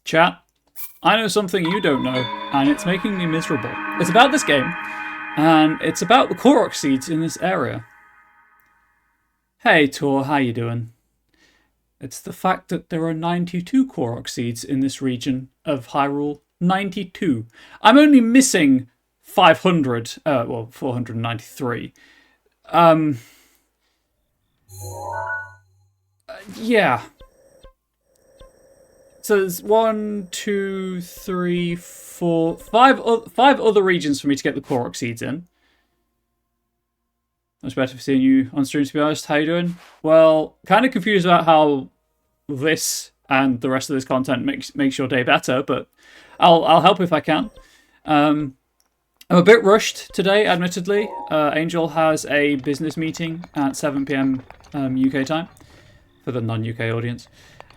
Chat, I know something you don't know, and it's making me miserable. It's about this game, and it's about the Korok seeds in this area. Hey Tor, how you doing? It's the fact that there are 92 Korok seeds in this region of Hyrule. 92. I'm only missing 500, well, 493. Yeah. So there's 1, 2, 3, 4, 5 other regions for me to get the Korok seeds in. Much better for seeing you on stream, to be honest. How you doing? Well, kind of confused about how this and the rest of this content makes your day better, but I'll help if I can. I'm a bit rushed today, admittedly. Angel has a business meeting at 7 PM UK time for the non-UK audience.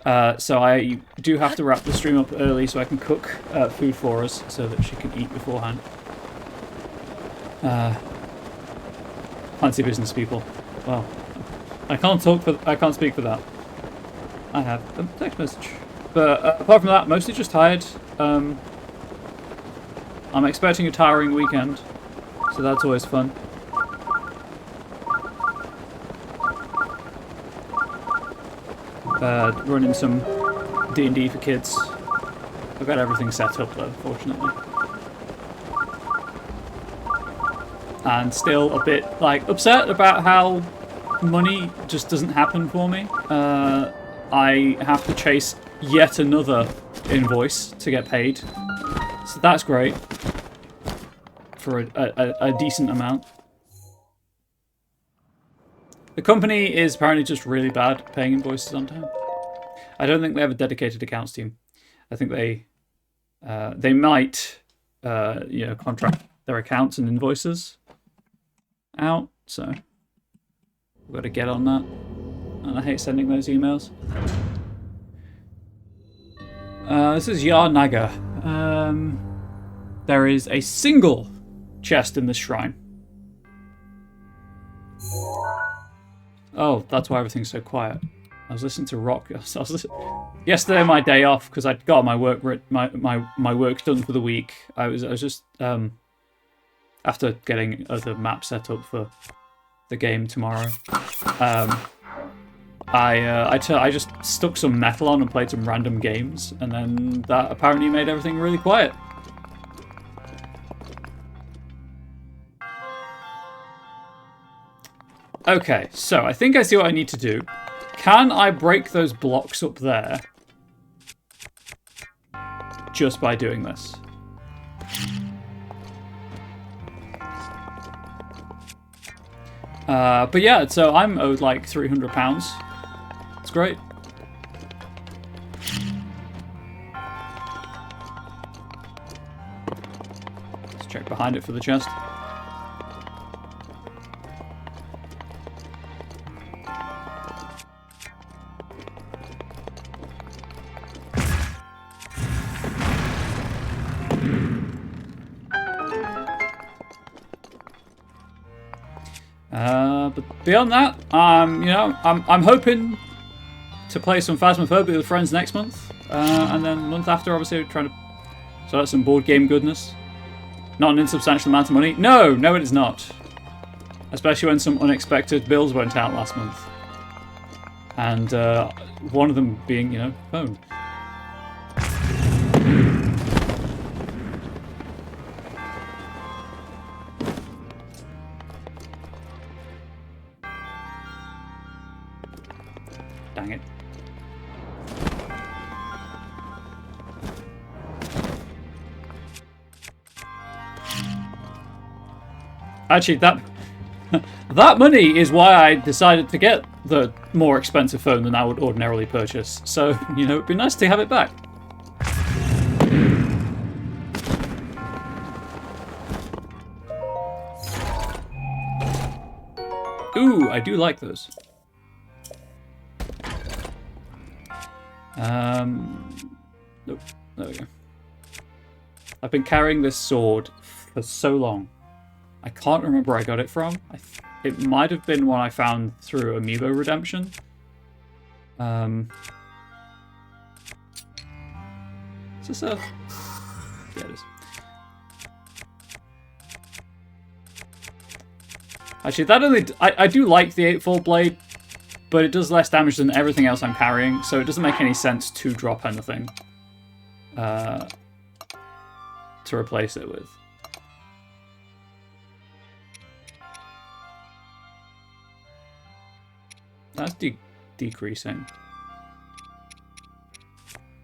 So I do have to wrap the stream up early so I can cook food for us so that she can eat beforehand. Fancy business people. Well, I can't speak for that. I have a text message. But apart from that, mostly just tired. I'm expecting a tiring weekend, so that's always fun. Running some D&D for kids. I've got everything set up though, fortunately. And still a bit upset about how money just doesn't happen for me. I have to chase yet another invoice to get paid. So that's great. For a decent amount. The company is apparently just really bad at paying invoices on time. I don't think they have a dedicated accounts team. I think they might contract their accounts and invoices out. So we've got to get on that. And I hate sending those emails. This is Yarnaga. There is a single chest in this shrine. Oh, that's why everything's so quiet. I was listening to rock. Yesterday, my day off, because I'd got my work my work done for the week. I was just after getting other maps set up for the game tomorrow. I just stuck some metal on and played some random games, and then that apparently made everything really quiet. Okay, so I think I see what I need to do. Can I break those blocks up there just by doing this? But yeah, so I'm owed like £300. It's great. Let's check behind it for the chest. But beyond that, I'm hoping to play some Phasmophobia with friends next month, and then the month after, obviously, trying to sort out some board game goodness. Not an insubstantial amount of money. No, it is not. Especially when some unexpected bills went out last month, and one of them being, phone. Dang it. Actually, that money is why I decided to get the more expensive phone than I would ordinarily purchase. So, it'd be nice to have it back. Ooh, I do like those. Nope. There we go. I've been carrying this sword for so long. I can't remember where I got it from. It might have been one I found through Amiibo Redemption. this a... Yeah, it is. Actually, that only... I do like the 8-fold blade, but it does less damage than everything else I'm carrying, so it doesn't make any sense to drop anything to replace it with. That's decreasing.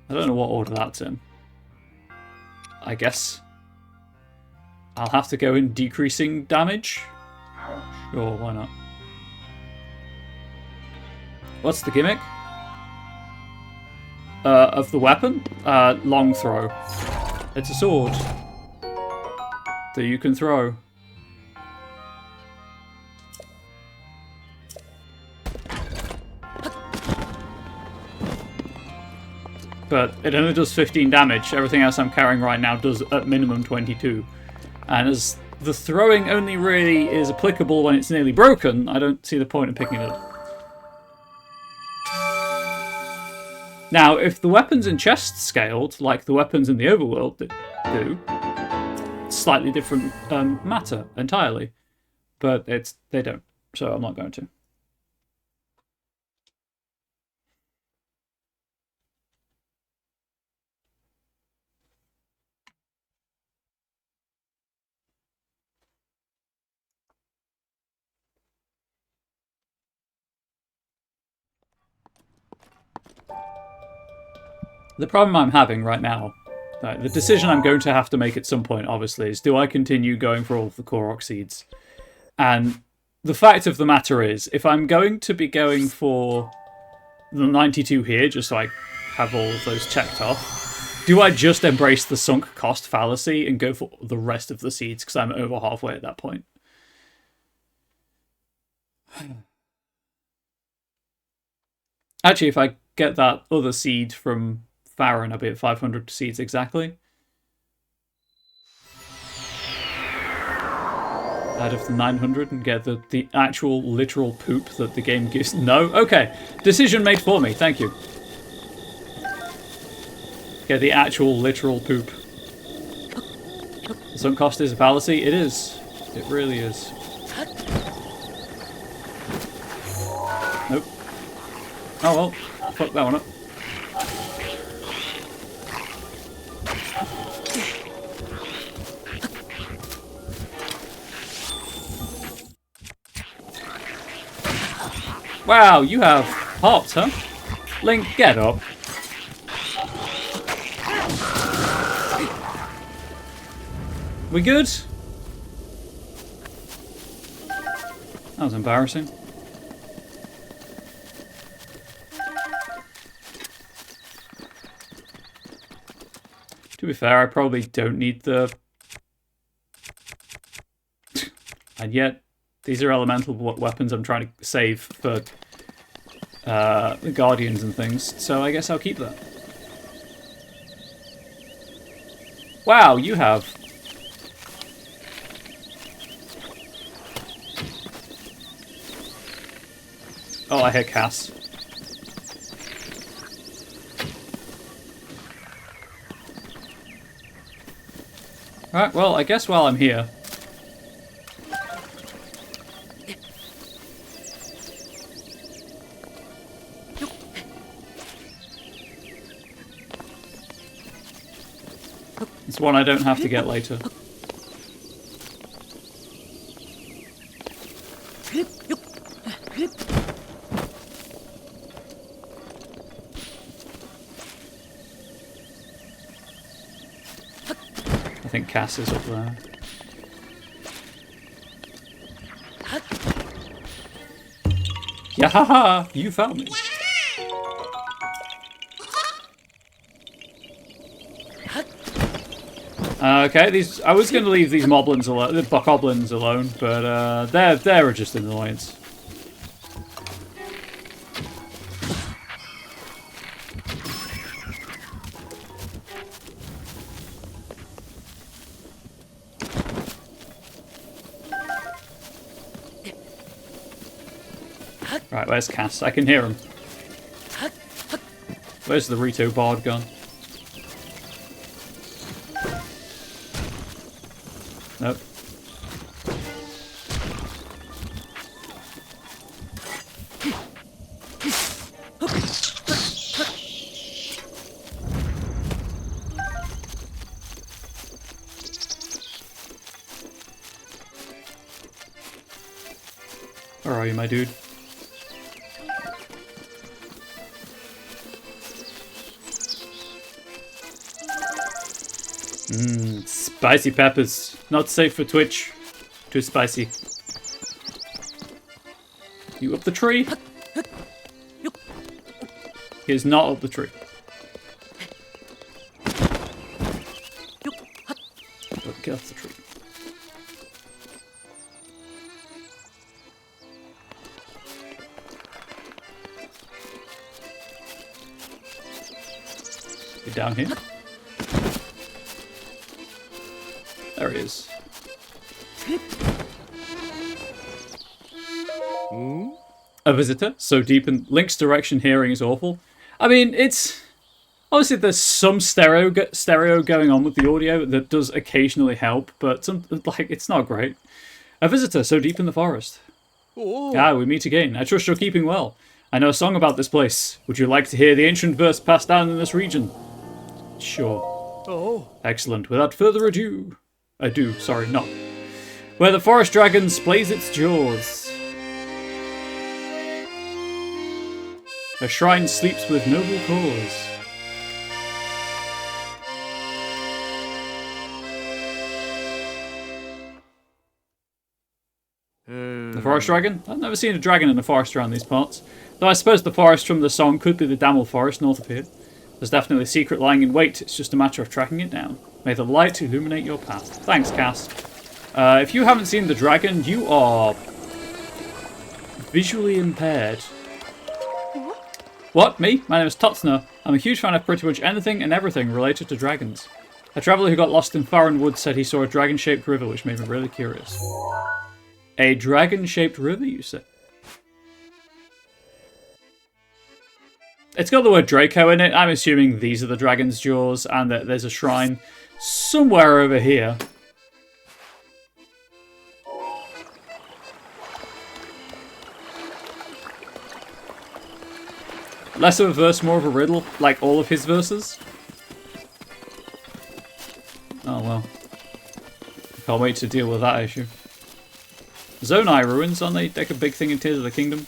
I don't know what order that's in. I guess I'll have to go in decreasing damage. Sure, why not? What's the gimmick? Of the weapon? Long throw. It's a sword that you can throw. But it only does 15 damage. Everything else I'm carrying right now does at minimum 22. And as the throwing only really is applicable when it's nearly broken, I don't see the point in picking it up. Now, if the weapons in chests scaled, like the weapons in the overworld do, slightly different matter entirely. But they don't, so I'm not going to. The problem I'm having right now, the decision I'm going to have to make at some point, obviously, is do I continue going for all of the Korok seeds? And the fact of the matter is, if I'm going to be going for the 92 here, just so I have all of those checked off, do I just embrace the sunk cost fallacy and go for the rest of the seeds, because I'm over halfway at that point? Actually, if I get that other seed from Farron, I'll be at 500 seeds exactly. Out of the 900 and get the actual literal poop that the game gives. No? Okay. Decision made for me. Thank you. Get the actual literal poop. The sunk cost is a fallacy? It is. It really is. Nope. Oh well. Fuck that one up. Wow, you have hopped, huh? Link, get up. We good? That was embarrassing. To be fair, I probably don't need the... And yet, these are elemental weapons I'm trying to save for the Guardians and things, so I guess I'll keep that. Wow, you have... Oh, I hear Cass. Alright, well, I guess while I'm here... It's one I don't have to get later. I think Cass is up there. Yahaha! You found me! Okay, these. I was going to leave these moblins alone, the bokoblins alone, but they're just an annoyance. Right, where's Cass? I can hear him. Where's the Rito Bard gone? Nope. Where are you, my dude? Spicy peppers. Not safe for Twitch. Too spicy. You up the tree? He is not up the tree. But get off the tree. Get down here. There he is. A visitor, so deep in Link's direction hearing is awful. I mean, it's... Obviously, there's some stereo going on with the audio that does occasionally help, but it's not great. A visitor, so deep in the forest. Oh. Ah, we meet again. I trust you're keeping well. I know a song about this place. Would you like to hear the ancient verse passed down in this region? Sure. Oh. Excellent. Without further ado... not. Where the forest dragon splays its jaws. A shrine sleeps with noble cause. The forest dragon? I've never seen a dragon in a forest around these parts. Though I suppose the forest from the song could be the Damel forest north of here. There's definitely a secret lying in wait. It's just a matter of tracking it down. May the light illuminate your path. Thanks, Cass. If you haven't seen the dragon, you are visually impaired. What? Me? My name is Totsner. I'm a huge fan of pretty much anything and everything related to dragons. A traveller who got lost in foreign woods said he saw a dragon-shaped river, which made me really curious. A dragon-shaped river, you say? It's got the word Draco in it. I'm assuming these are the dragon's jaws and that there's a shrine somewhere over here. Less of a verse, more of a riddle, like all of his verses. Oh well. Can't wait to deal with that issue. Zonai ruins, aren't they? Like a big thing in Tears of the Kingdom.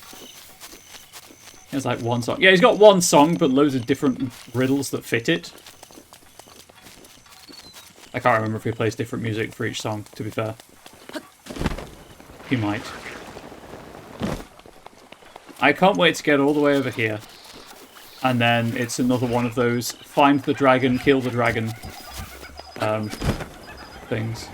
He has like one song. Yeah, he's got one song, but loads of different riddles that fit it. I can't remember if he plays different music for each song, to be fair. He might. I can't wait to get all the way over here. And then it's another one of those find the dragon, kill the dragon things.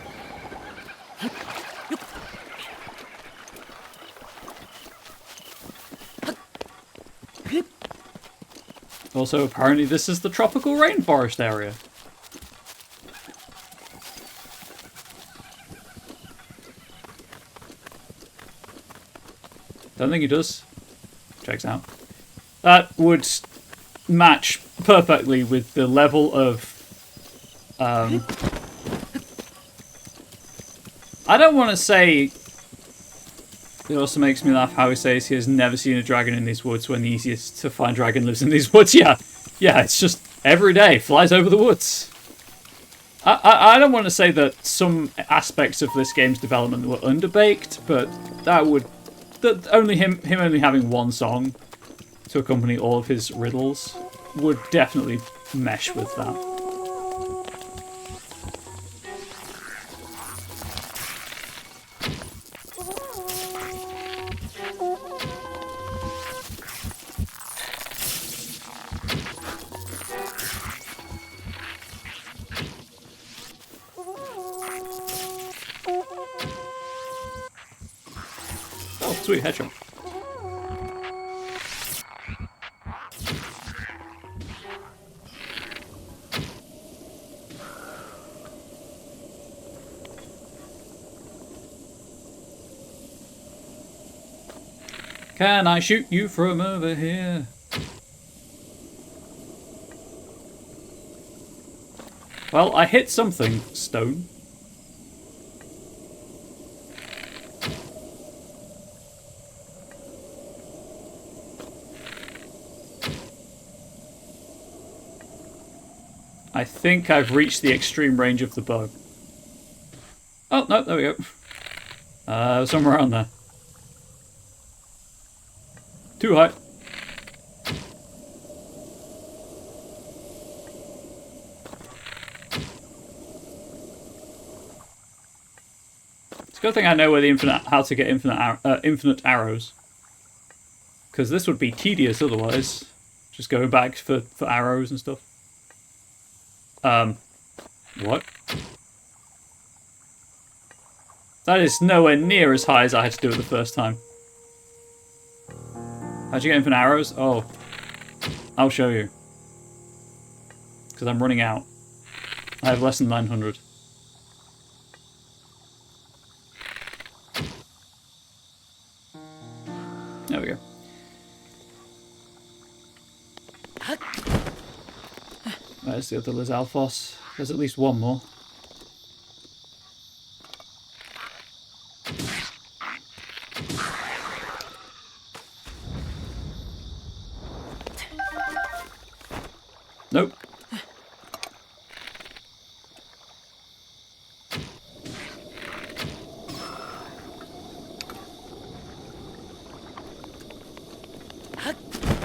Also, apparently this is the tropical rainforest area. Don't think he does. Checks out. That would match perfectly with the level of... I don't want to say... It also makes me laugh how he says he has never seen a dragon in these woods when the easiest to find dragon lives in these woods. Yeah, it's just every day, flies over the woods. I don't want to say that some aspects of this game's development were underbaked, but that would... That only him only having one song to accompany all of his riddles would definitely mesh with that. Oh, sweet headshot. Can I shoot you from over here? Well, I hit something, stone. I think I've reached the extreme range of the bow. Oh, no, there we go. Somewhere around there. Too high. It's a good thing I know where the how to get infinite arrows. Because this would be tedious otherwise. Just going back for arrows and stuff. What? That is nowhere near as high as I had to do it the first time. How'd you get infinite arrows? Oh. I'll show you. Because I'm running out. I have less than 900. There we go. There's the other Lizalfos. There's at least one more. Nope.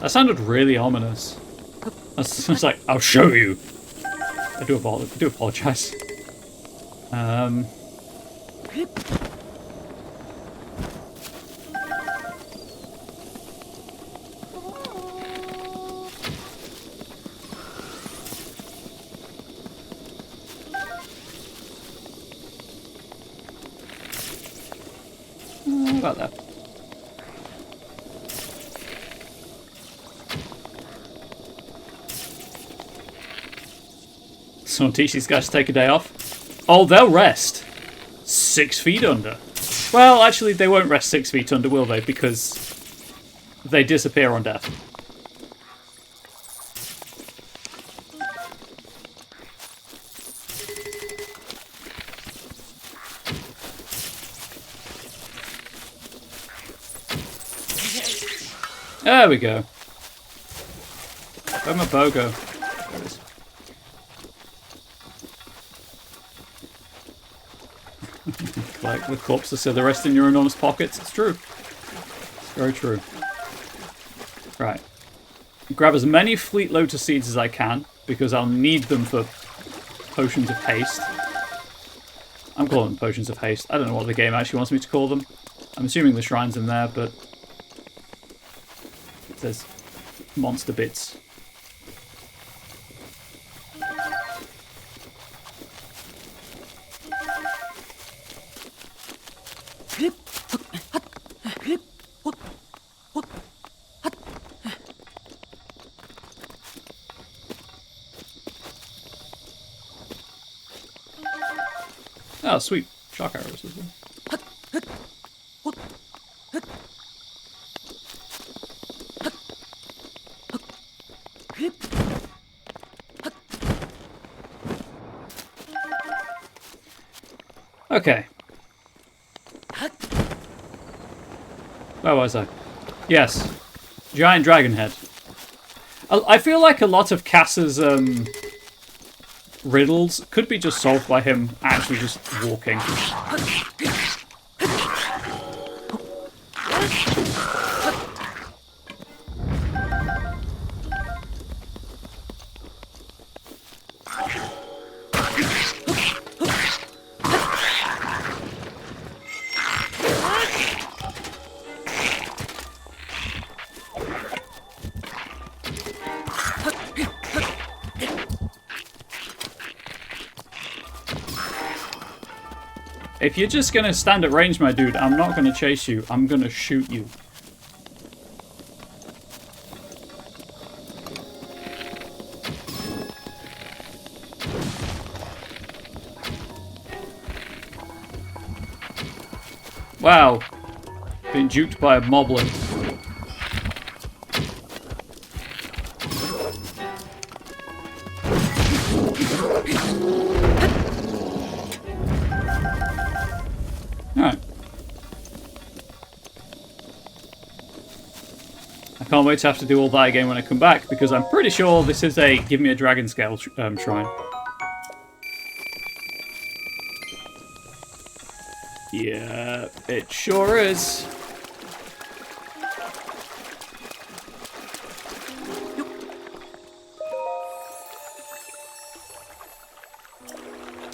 That sounded really ominous. It's like, I'll show you. I do apologize. About that. Someone teach these guys to take a day off. Oh, they'll rest. 6 feet under. Well, actually, they won't rest 6 feet under, will they? Because they disappear on death. There we go. Where'd my bow go? There it is. Like the corpses say the rest in your enormous pockets. It's true. It's very true. Right. Grab as many Fleet Lotus seeds as I can, because I'll need them for potions of haste. I'm calling them potions of haste. I don't know what the game actually wants me to call them. I'm assuming the shrine's in there, but there's monster bits. Oh, sweet. Shock arrows as well. Okay. Where was I? Yes. Giant dragon head. I feel like a lot of Cass's riddles could be just solved by him actually just walking. If you're just gonna stand at range, my dude, I'm not gonna chase you. I'm gonna shoot you. Wow. Been duped by a moblin. can't wait to have to do all that again when I come back, because I'm pretty sure this is a give me a dragon scale shrine. Yeah, it sure is.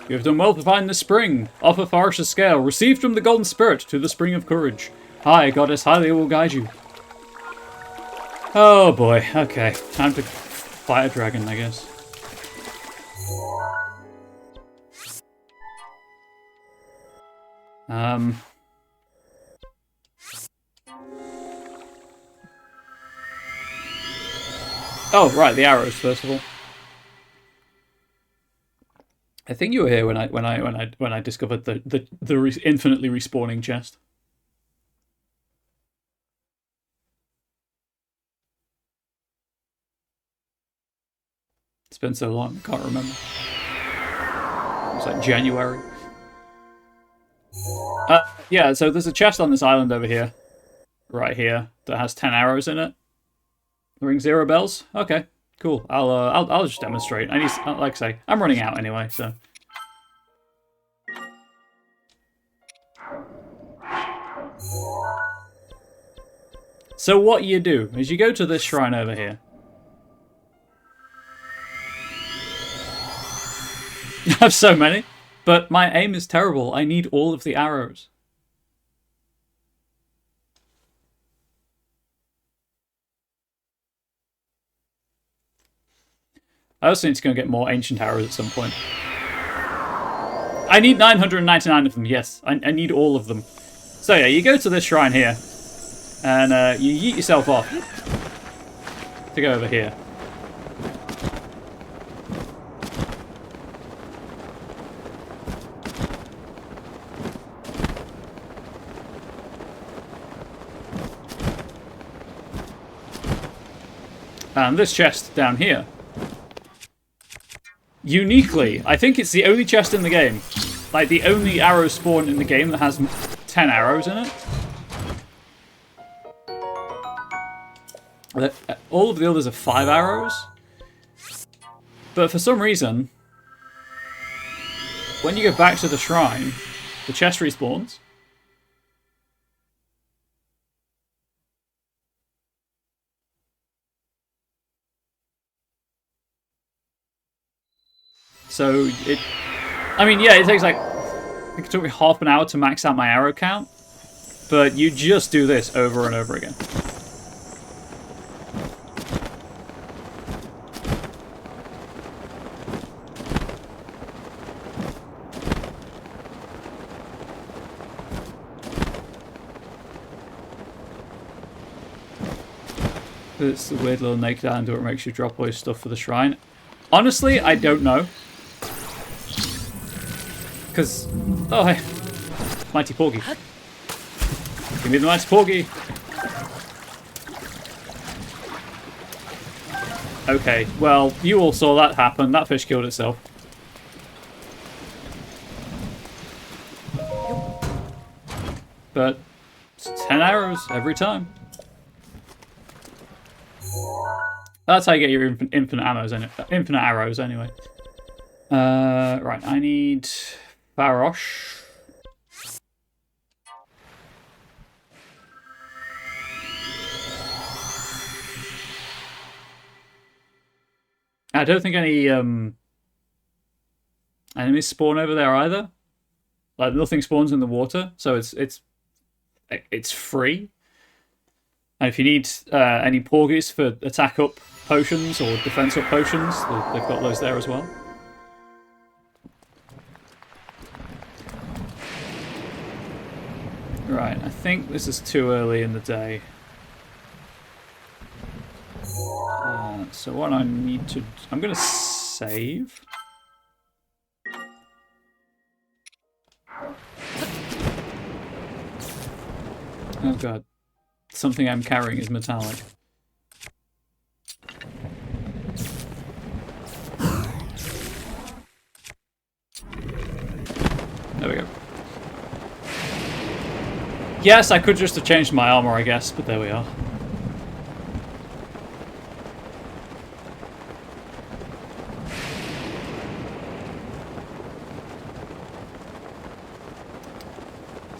You have done well to find the spring. Offer Forest's scale, received from the Golden Spirit to the Spring of Courage. Hi, Goddess Hylia will guide you. Oh boy, okay. Time to fight a dragon, I guess. Oh, right, the arrows, first of all. I think you were here when I discovered the infinitely respawning chest. It's been so long, I can't remember. It was like January. Yeah, so there's a chest on this island over here, right here, that has 10 arrows in it. Ring 0 bells. Okay, cool. I'll just demonstrate. I need, like I say, I'm running out anyway, so. So what you do is you go to this shrine over here. I have so many, but my aim is terrible. I need all of the arrows. I also need to go and get more ancient arrows at some point. I need 999 of them, yes. I need all of them. So yeah, you go to this shrine here, and you yeet yourself off to go over here. And this chest down here. Uniquely, I think it's the only chest in the game, like the only arrow spawn in the game that has 10 arrows in it. All of the others are 5 arrows. But for some reason, when you go back to the shrine, the chest respawns. So I mean, yeah, it takes like, I think it took me half an hour to max out my arrow count, but you just do this over and over again. It's the weird little naked island where it makes you drop away stuff for the shrine. Honestly, I don't know. Because, oh hey, Mighty Porgy. Give me the Mighty Porgy. Okay, well, you all saw that happen. That fish killed itself. But it's 10 arrows every time. That's how you get your infinite arrows anyway. Right, I need Barosh. I don't think any enemies spawn over there either. Like nothing spawns in the water, so it's free. And if you need any porgies for attack up potions or defense up potions, they've got those there as well. Right, I think this is too early in the day. So what I need to... I'm going to save. Oh god. Something I'm carrying is metallic. There we go. Yes, I could just have changed my armor, I guess, but there we are.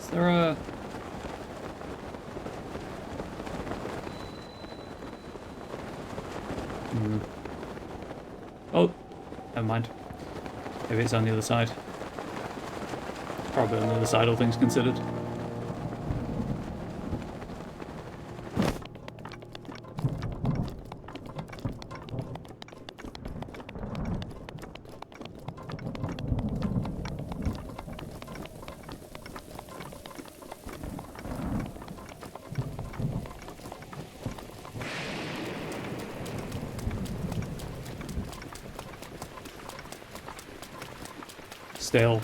Is there a... Oh, never mind. Maybe it's on the other side. Probably on the other side, all things considered. Still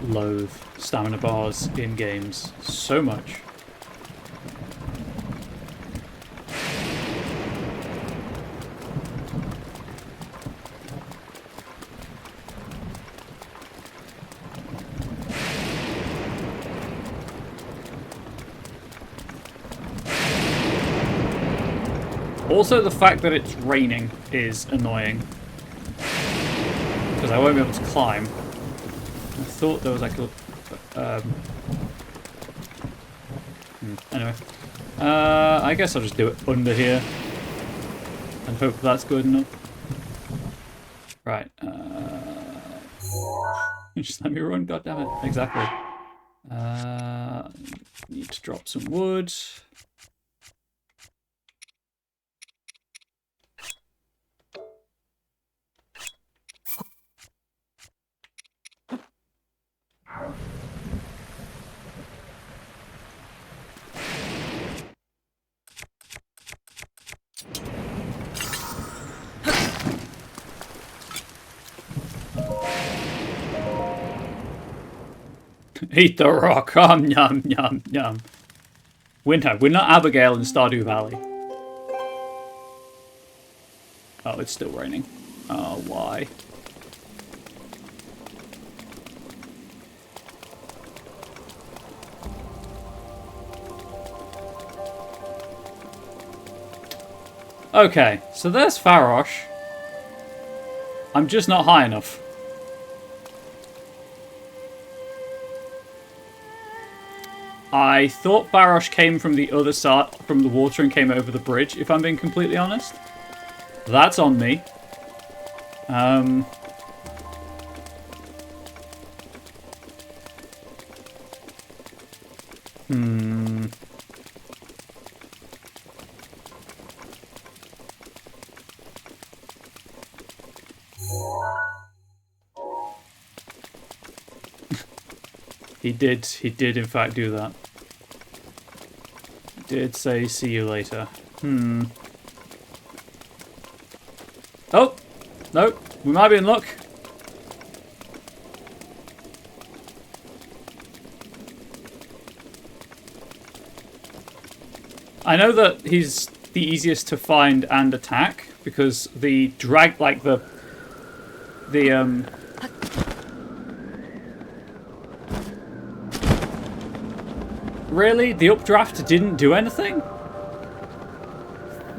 loathe stamina bars in games so much. Also, the fact that it's raining is annoying, because I won't be able to climb. I thought there was like a... Anyway. I guess I'll just do it under here. And hope that's good enough. Right. Just let me run, goddammit. Exactly. Need to drop some wood. Eat the rock. Yum, yum, yum. We're not Abigail in Stardew Valley. Oh, it's still raining. Oh, why? Okay, so there's Farosh. I'm just not high enough. I thought Farosh came from the other side, from the water, and came over the bridge, if I'm being completely honest. That's on me. He did in fact do that. He did say see you later. Oh! No, we might be in luck. I know that he's the easiest to find and attack because the drag, like the Really? The updraft didn't do anything?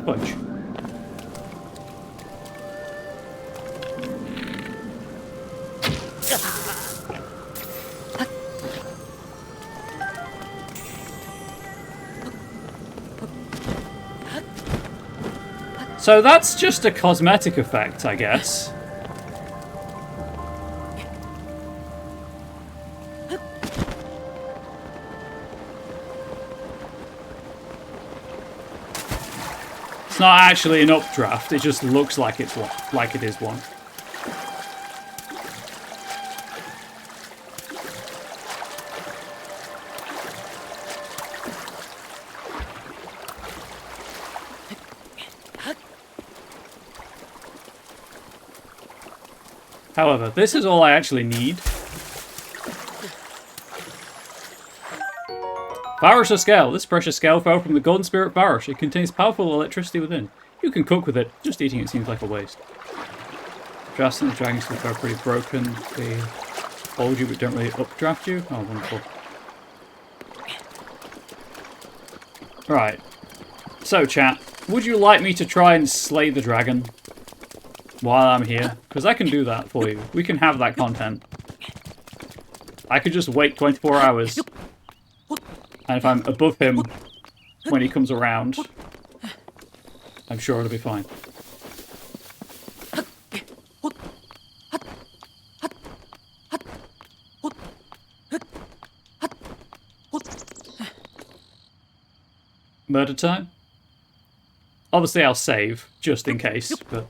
Bunch. So that's just a cosmetic effect, I guess. It's not actually an updraft, it just looks like it's one, like it is one. However, this is all I actually need. Varosh scale. This precious scale fell from the golden spirit Varosh. It contains powerful electricity within. You can cook with it. Just eating it seems like a waste. Drafts and the dragons will go pretty broken. They hold you but don't really updraft you. Oh, wonderful. Right. So, chat, would you like me to try and slay the dragon while I'm here? Because I can do that for you. We can have that content. I could just wait 24 hours And if I'm above him when he comes around, I'm sure it'll be fine. Murder time? Obviously I'll save, just in case, but...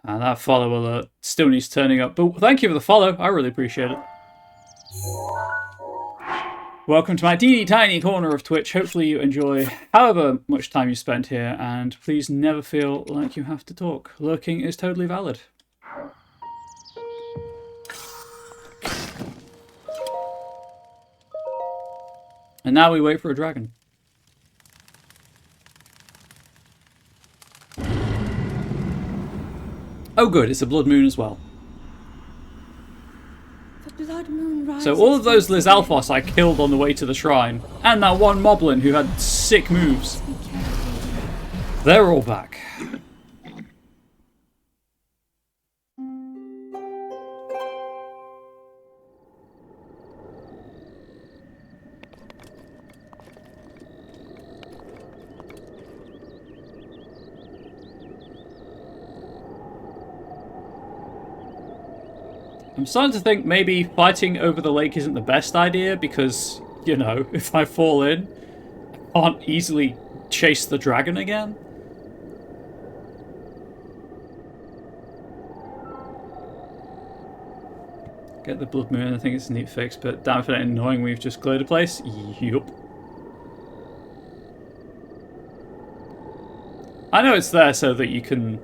And that follow alert still needs turning up. But thank you for the follow. I really appreciate it. Welcome to my teeny tiny corner of Twitch. Hopefully you enjoy however much time you spent here. And please never feel like you have to talk. Lurking is totally valid. And now we wait for a dragon. Oh good, it's a blood moon as well. The blood moon rises. So all of those Lizalfos I killed on the way to the shrine, and that one Moblin who had sick moves, they're all back. I'm starting to think maybe fighting over the lake isn't the best idea because, you know, if I fall in, I can't easily chase the dragon again. Get the blood moon, I think it's a neat fix, but damn if it ain't annoying we've just cleared a place. Yup. I know it's there so that you can,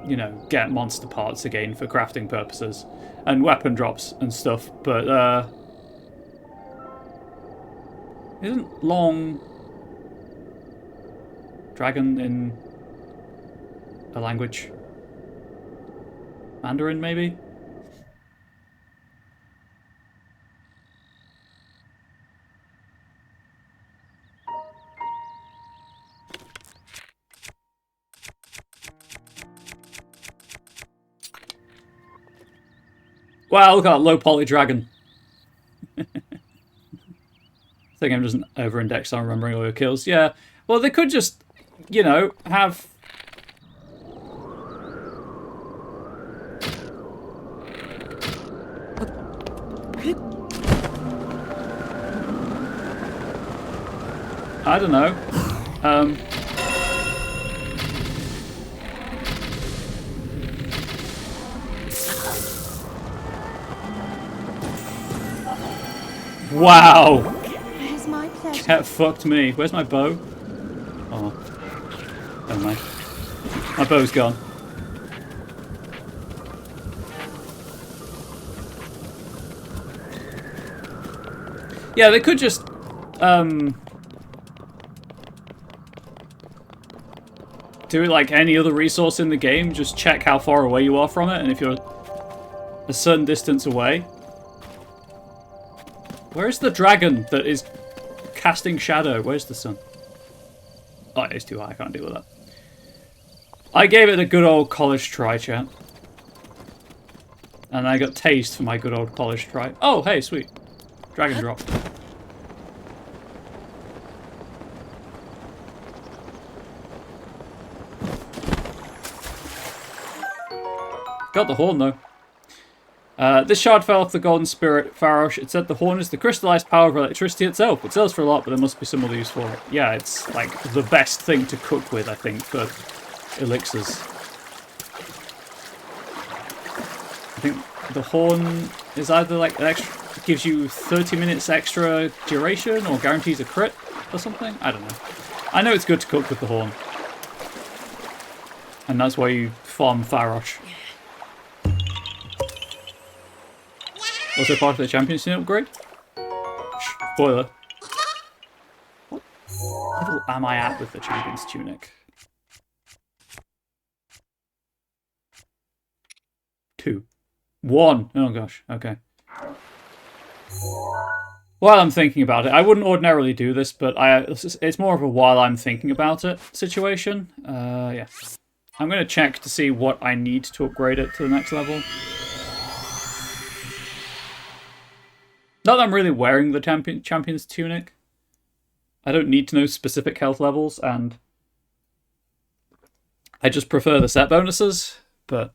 you know, get monster parts again for crafting purposes and weapon drops and stuff, but isn't long dragon in a language? Mandarin, maybe? Wow, look at that low poly dragon. I think I'm just over-indexed on remembering all your kills. Yeah, well, they could just, you know, have... I don't know. Wow! It's my pleasure. Cat fucked me. Where's my bow? Oh. Never mind. My bow's gone. Yeah, they could just... do it like any other resource in the game. Just check how far away you are from it, and if you're a certain distance away... Where's the dragon that is casting shadow? Where's the sun? Oh, it's too high. I can't deal with that. I gave it a good old college try, chat. And I got tased for my good old college try. Oh, hey, sweet. Dragon drop. Got the horn, though. This shard fell off the golden spirit, Farosh. It said the horn is the crystallized power of electricity itself. It sells for a lot, but there must be some other use for it. Yeah, it's like the best thing to cook with, I think, for elixirs. I think the horn is either like an extra, gives you 30 minutes extra duration or guarantees a crit or something. I don't know. I know it's good to cook with the horn. And that's why you farm Farosh. Also part of the Champions Team upgrade? Spoiler. What level am I at with the Champions Tunic? 2. 1. Oh gosh, okay. While I'm thinking about it, I wouldn't ordinarily do this, but it's more of a while I'm thinking about it situation. Yeah. I'm going to check to see what I need to upgrade it to the next level. Not that I'm really wearing the champion's tunic. I don't need to know specific health levels, and I just prefer the set bonuses, but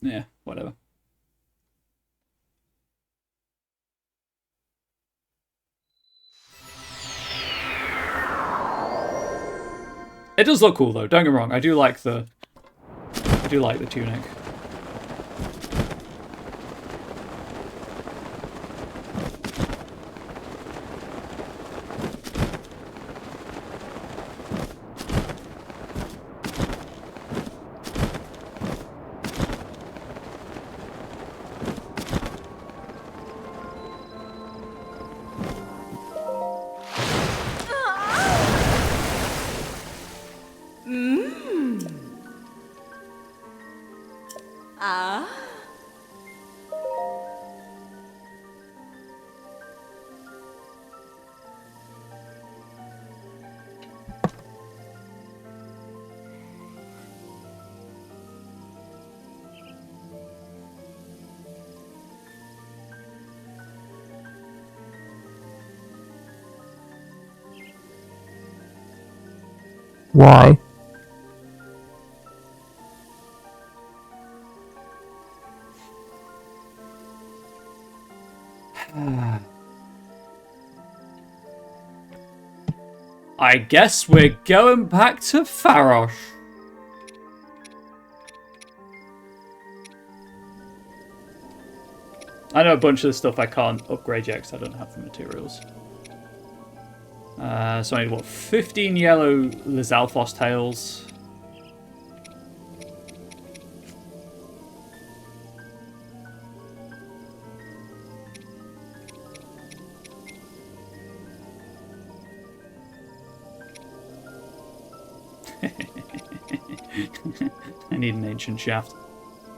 yeah, whatever. It does look cool though, don't get me wrong. I do like the tunic. Why? I guess we're going back to Farosh. I know a bunch of the stuff I can't upgrade yet because I don't have the materials. So I need, what, 15 yellow Lizalfos tails. I need an ancient shaft.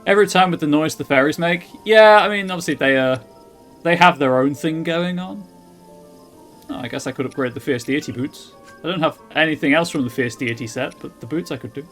Every time with the noise the fairies make. Yeah, I mean, obviously they have their own thing going on. Oh, I guess I could upgrade the Fierce Deity boots. I don't have anything else from the Fierce Deity set, but the boots I could do.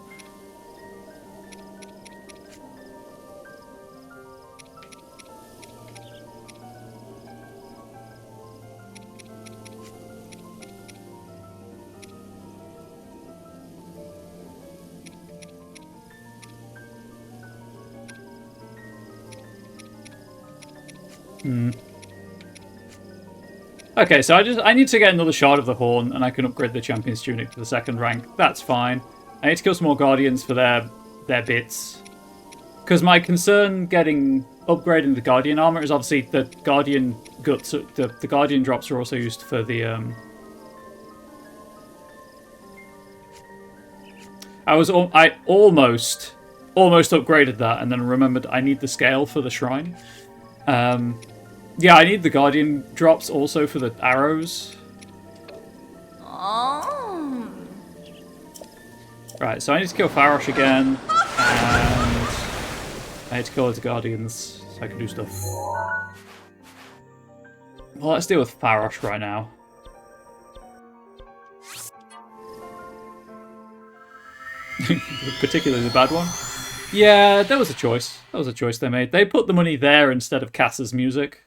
Okay, so I need to get another shard of the horn, and I can upgrade the champion's tunic to the 2nd rank. That's fine. I need to kill some more guardians for their bits, because my concern upgrading the guardian armor is obviously the guardian guts. The guardian drops are also used for the I almost upgraded that, and then remembered I need the scale for the shrine. Yeah, I need the guardian drops also for the arrows. Oh. Right, so I need to kill Farosh again, and I need to kill the guardians so I can do stuff. Well, let's deal with Farosh right now. Particularly the bad one. Yeah, that was a choice. That was a choice they made. They put the money there instead of Cass's music.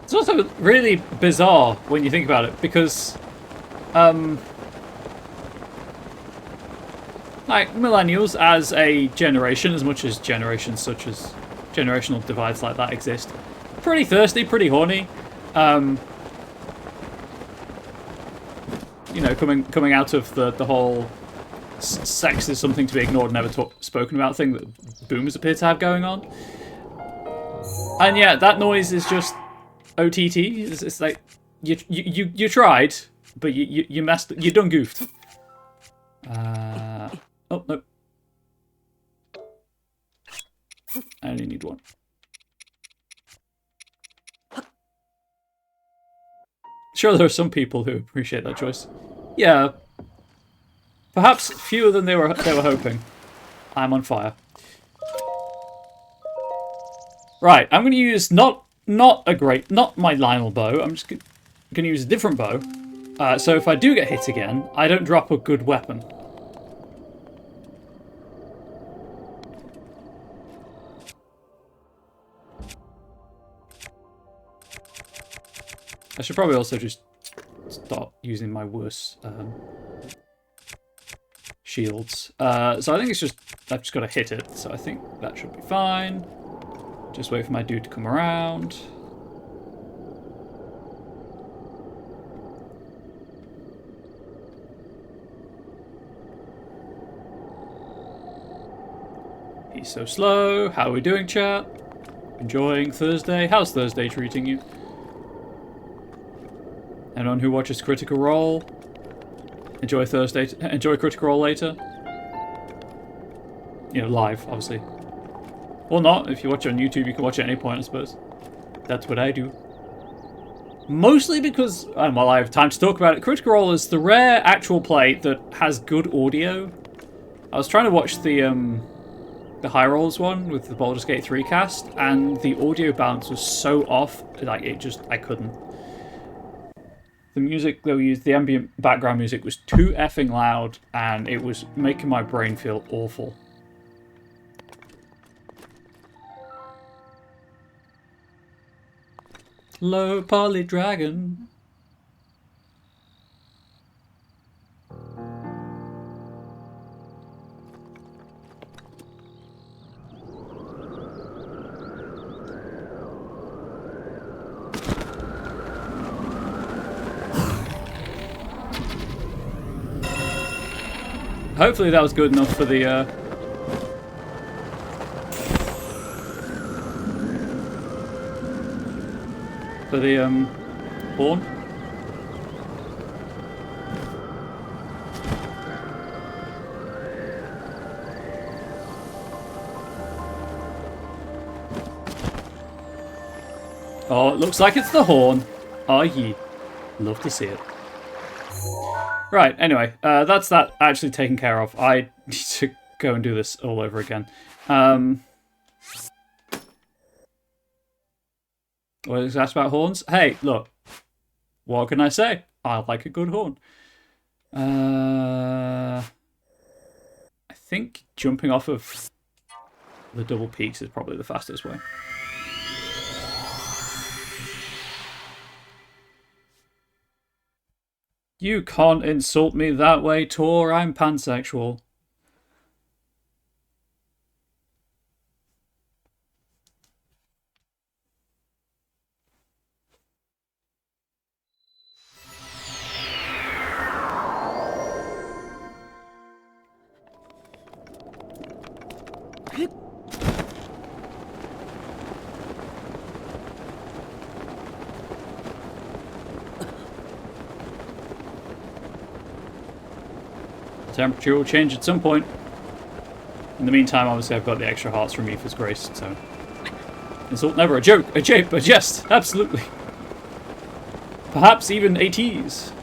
It's also really bizarre when you think about it, because like millennials as a generation, as much as generations such as generational divides like that exist, pretty thirsty, pretty horny. You know, coming out of the whole sex is something to be ignored, never spoken about thing that boomers appear to have going on. And yeah, that noise is just OTT. It's like you tried, but you messed. You done goofed. Oh no. I only need one. Sure, there are some people who appreciate that choice. Yeah. Perhaps fewer than they were hoping. I'm on fire. Right, I'm going to use not my Lionel bow. I'm just going to use a different bow. So if I do get hit again, I don't drop a good weapon. I should probably also just start using my worse shields. So I think it's just, I've just got to hit it. So I think that should be fine. Just wait for my dude to come around. He's so slow. How are we doing, chat? Enjoying Thursday? How's Thursday treating you? Anyone who watches Critical Role, enjoy Thursday. Enjoy Critical Role later. You know, live, obviously. Or not. If you watch it on YouTube, you can watch it at any point, I suppose. That's what I do. Mostly because, well, I have time to talk about it. Critical Role is the rare actual play that has good audio. I was trying to watch the High Rolls one with the Baldur's Gate 3 cast, and the audio balance was so off, like I couldn't. The music they used, the ambient background music, was too effing loud, and it was making my brain feel awful. Low poly dragon. Hopefully that was good enough for the horn. Oh, it looks like it's the horn. Oh, ye. Love to see it. Right, anyway, that's that actually taken care of. I need to go and do this all over again. What was asked about horns? Hey, look. What can I say? I like a good horn. I think jumping off of the double peaks is probably the fastest way. You can't insult me that way, Tor. I'm pansexual. Temperature will change at some point. In the meantime, obviously, I've got the extra hearts from Aoife's Grace, so... Insult never. A joke, a jape, a jest, absolutely. Perhaps even a tease.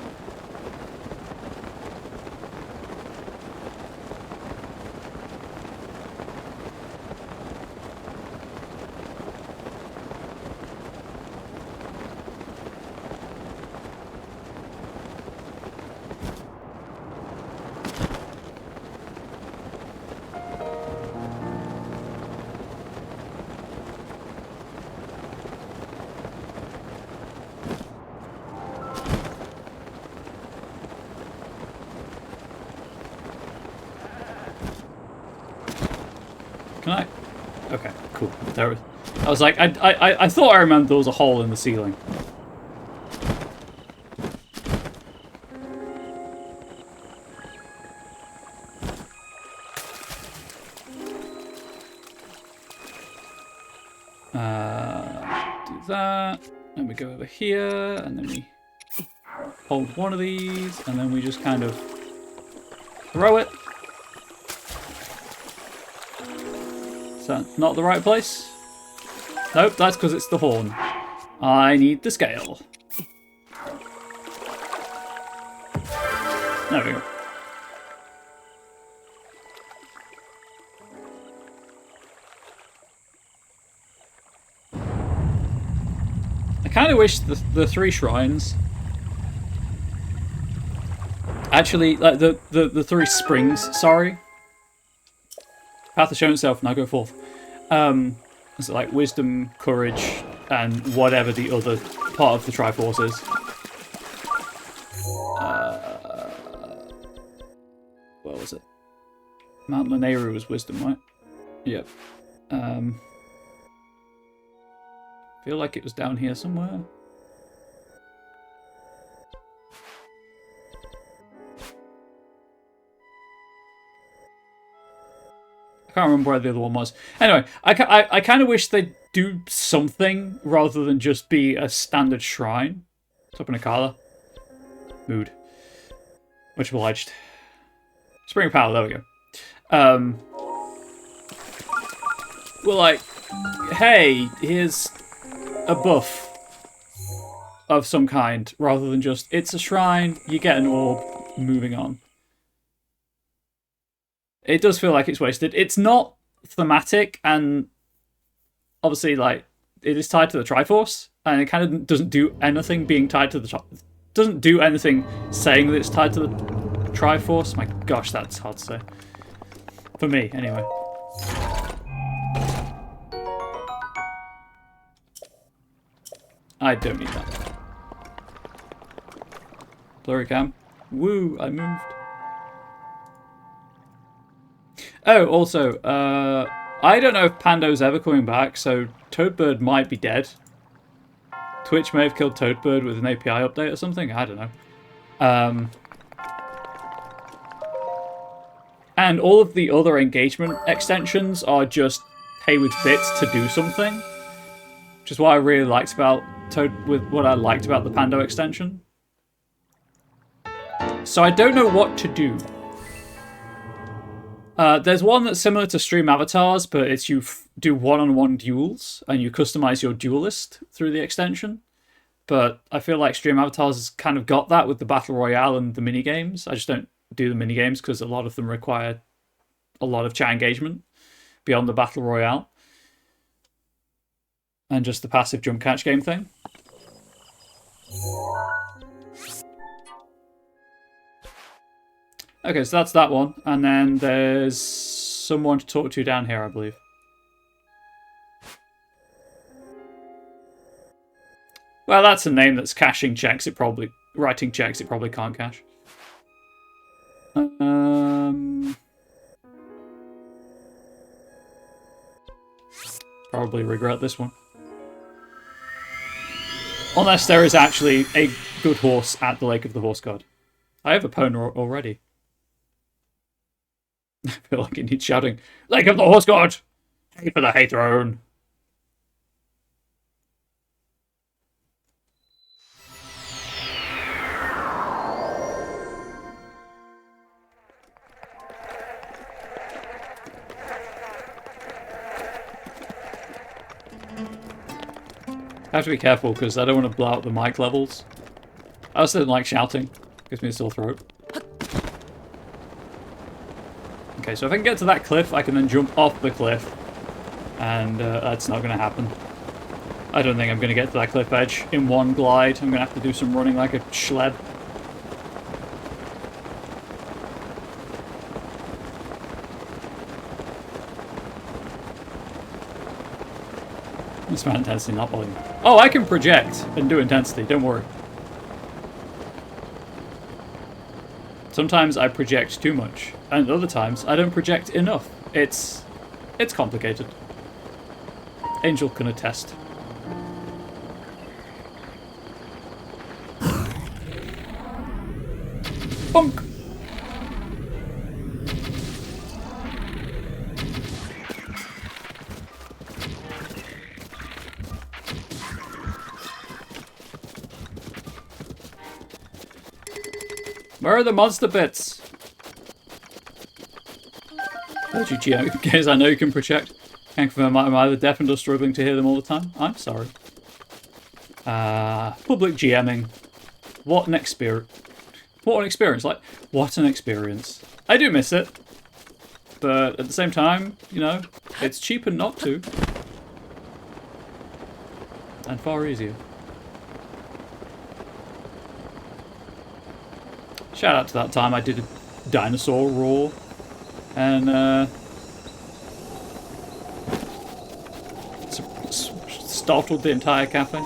Can I? Okay, cool. There was. I was like, I thought I remembered there was a hole in the ceiling. Do that. Then we go over here, and then we hold one of these, and then we just kind of throw it. Is that not the right place? Nope, that's because it's the horn. I need the scale. There we go. I kind of wish the 3 shrines... Actually, like the 3 springs, sorry. Path has shown itself, now go forth. It's like wisdom, courage, and whatever the other part of the Triforce is. What was it? Mount Lanayru was wisdom, right? Yep. Feel like it was down here somewhere. I can't remember where the other one was. Anyway, I kind of wish they'd do something rather than just be a standard shrine. What's up in Akala? Mood. Much obliged. Spring Power, there we go. We're like, hey, here's a buff of some kind, rather than just, it's a shrine, you get an orb, moving on. It does feel like it's wasted. It's not thematic, and obviously, like, it is tied to the Triforce, and it kind of doesn't do anything being tied to the doesn't do anything saying that it's tied to the Triforce. My gosh, that's hard to say. For me, anyway. I don't need that. Blurry cam. Woo, I moved. Oh, also, I don't know if Pando's ever coming back, so Toadbird might be dead. Twitch may have killed Toadbird with an API update or something, I don't know. And all of the other engagement extensions are just pay with bits to do something. Which is what I really liked about what I liked about the Pando extension. So I don't know what to do. There's one that's similar to Stream Avatars, but it's you do one-on-one duels, and you customize your duelist through the extension. But I feel like Stream Avatars has kind of got that with the Battle Royale and the minigames. I just don't do the minigames because a lot of them require a lot of chat engagement beyond the Battle Royale. And just the passive jump catch game thing. Okay, so that's that one. And then there's someone to talk to down here, I believe. Well, that's a name that's cashing checks. Writing checks it probably can't cash. Probably regret this one. Unless there is actually a good horse at the Lake of the Horse God. I have a pony already. I feel like it needs shouting. Lake of the Horse God! Pay for the hay throne! I have to be careful because I don't want to blow out the mic levels. I also don't like shouting. Gives me a sore throat. Okay, so if I can get to that cliff, I can then jump off the cliff. And that's not going to happen. I don't think I'm going to get to that cliff edge in one glide. I'm going to have to do some running like a schleb. It's my intensity, not volume. Oh, I can project and do intensity, don't worry. Sometimes I project too much, and other times I don't project enough. It's complicated. Angel can attest. Bonk! Where are the monster bits? Heard you, Gio, because I know you can project. Can't confirm I'm either deaf and or struggling to hear them all the time. I'm sorry. Public GMing. What an experience. What an experience. Like, what an experience. I do miss it. But at the same time, you know, it's cheaper not to. And far easier. Shout out to that time I did a dinosaur roar. And, startled the entire cafe.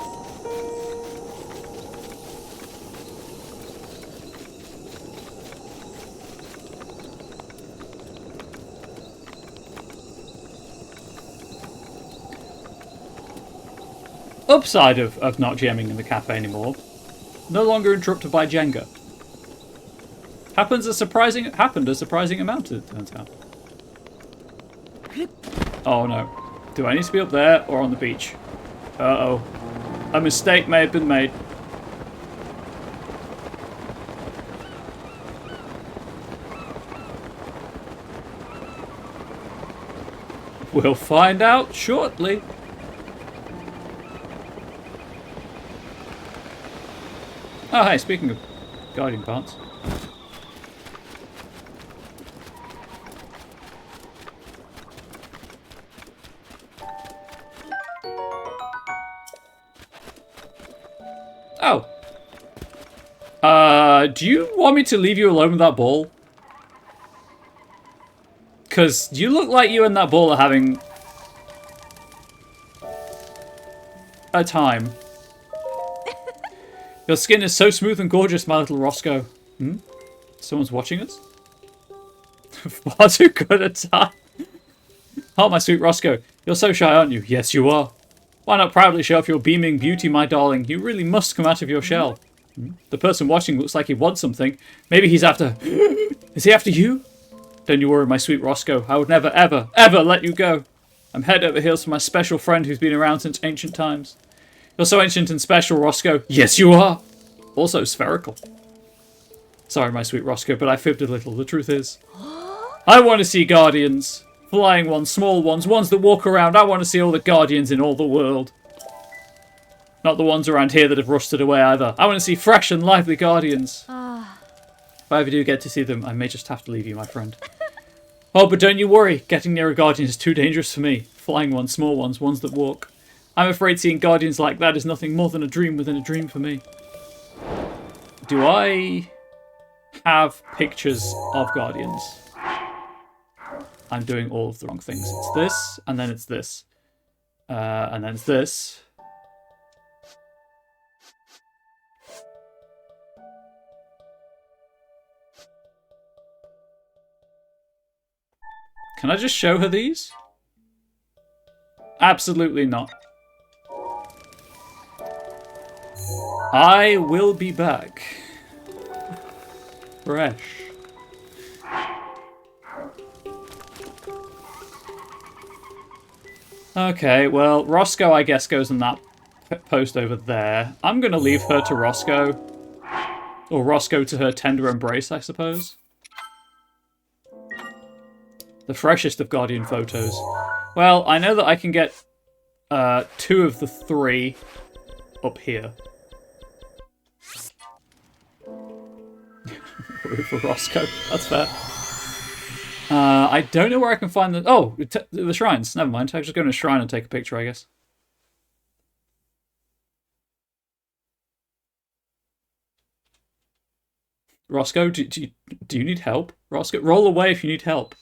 Upside of not GMing in the cafe anymore. No longer interrupted by Jenga. Happened a surprising amount, it turns out. Oh no. Do I need to be up there or on the beach? Uh-oh. A mistake may have been made. We'll find out shortly. Oh, hey, speaking of guardian parts. Oh. Do you want me to leave you alone with that ball? Because you look like you and that ball are having a time. Your skin is so smooth and gorgeous, my little Roscoe. Hmm? Someone's watching us? Far too good a time. Oh, my sweet Roscoe. You're so shy, aren't you? Yes, you are. Why not proudly show off your beaming beauty, my darling? You really must come out of your shell. Hmm? The person watching looks like he wants something. Maybe he's after... Is he after you? Don't you worry, my sweet Roscoe. I would never, ever, ever let you go. I'm head over heels for my special friend who's been around since ancient times. You're so ancient and special, Roscoe. Yes, you are. Also spherical. Sorry, my sweet Roscoe, but I fibbed a little. The truth is, I want to see guardians. Flying ones, small ones, ones that walk around. I want to see all the guardians in all the world. Not the ones around here that have rusted away either. I want to see fresh and lively guardians. If I ever do get to see them, I may just have to leave you, my friend. Oh, but don't you worry. Getting near a guardian is too dangerous for me. Flying ones, small ones, ones that walk. I'm afraid seeing guardians like that is nothing more than a dream within a dream for me. Do I have pictures of guardians? I'm doing all of the wrong things. It's this, and then it's this. And then it's this. Can I just show her these? Absolutely not. I will be back. Fresh. Okay, well, Roscoe, I guess, goes in that post over there. I'm going to leave her to Roscoe. Or Roscoe to her tender embrace, I suppose. The freshest of Guardian photos. Well, I know that I can get 2 of the 3 up here. For Roscoe. That's fair. I don't know where I can find the... Oh, the shrines. Never mind. I'll just go to a shrine and take a picture, I guess. Roscoe, do you need help? Roscoe, roll away if you need help.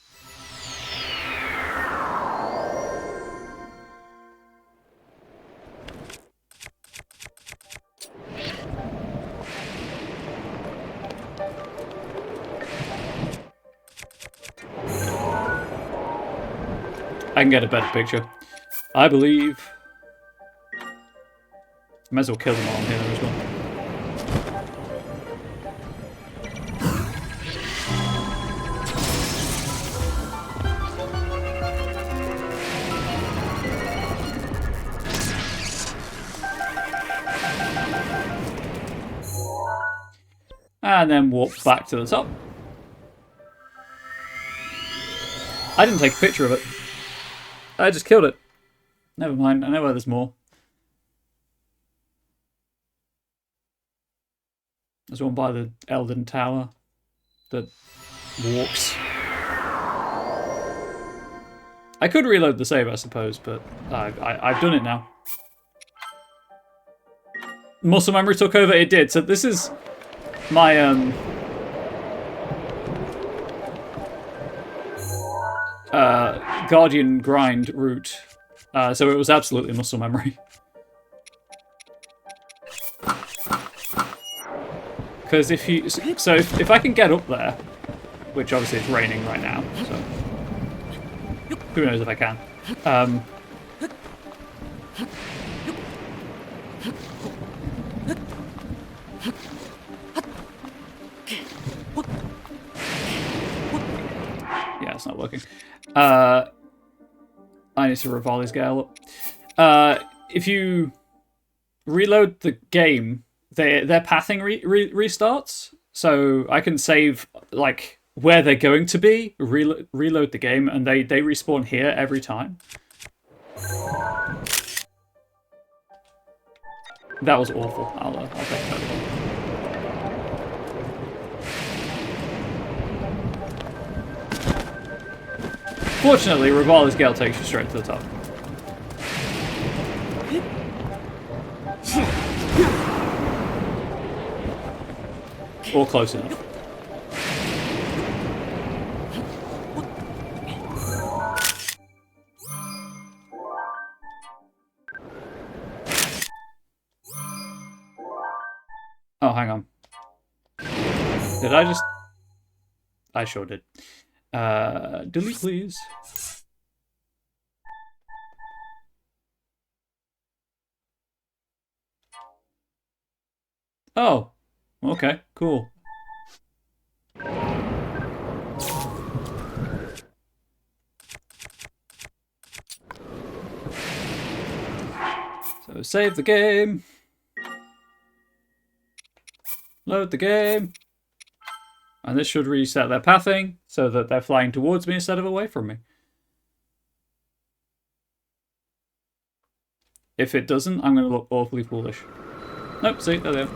I can get a better picture. I believe. Might as well kill them all here as well. And then walk back to the top. I didn't take a picture of it. I just killed it. Never mind. I know where there's more. There's one by the Elden Tower that walks. I could reload the save, I suppose, but I've done it now. Muscle memory took over. It did. So this is my Guardian grind route. So it was absolutely muscle memory. Because if I can get up there, which obviously it's raining right now, so who knows if I can. Yeah, it's not working. I need to revolve this guy up. If you reload the game, their pathing restarts, so I can save like where they're going to be, reload the game, and they respawn here every time. That was awful. I'll take that. Fortunately, Rivali's Gale takes you straight to the top. Or close enough. Oh, hang on. Did I just... I sure did. Delete, please. Oh, okay, cool. So save the game. Load the game. And this should reset their pathing so that they're flying towards me instead of away from me. If it doesn't, I'm going to look awfully foolish. Nope, see, there they are.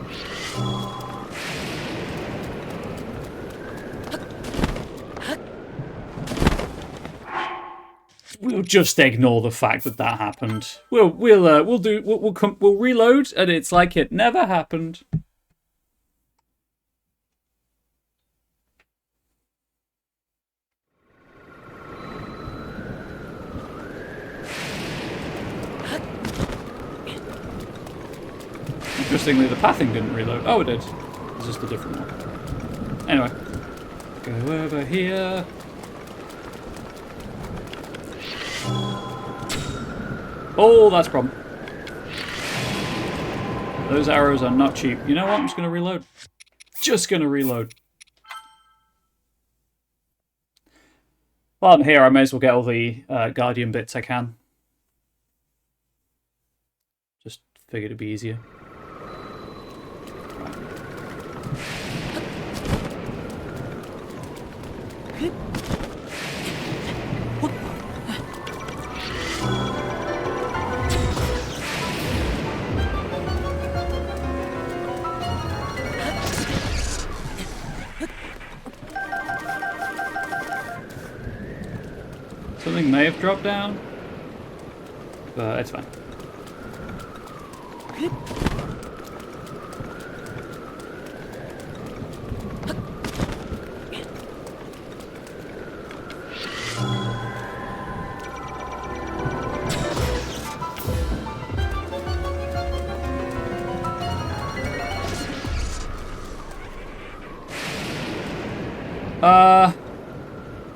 We'll just ignore the fact that that happened. We'll reload, and it's like it never happened. Interestingly, the pathing didn't reload. Oh, it did. It's just a different one. Anyway, go over here. Oh, that's a problem. Those arrows are not cheap. You know what? I'm just going to reload. Just going to reload. While I'm here, I may as well get all the Guardian bits I can. Just figured it'd be easier. Something may have dropped down, but it's fine.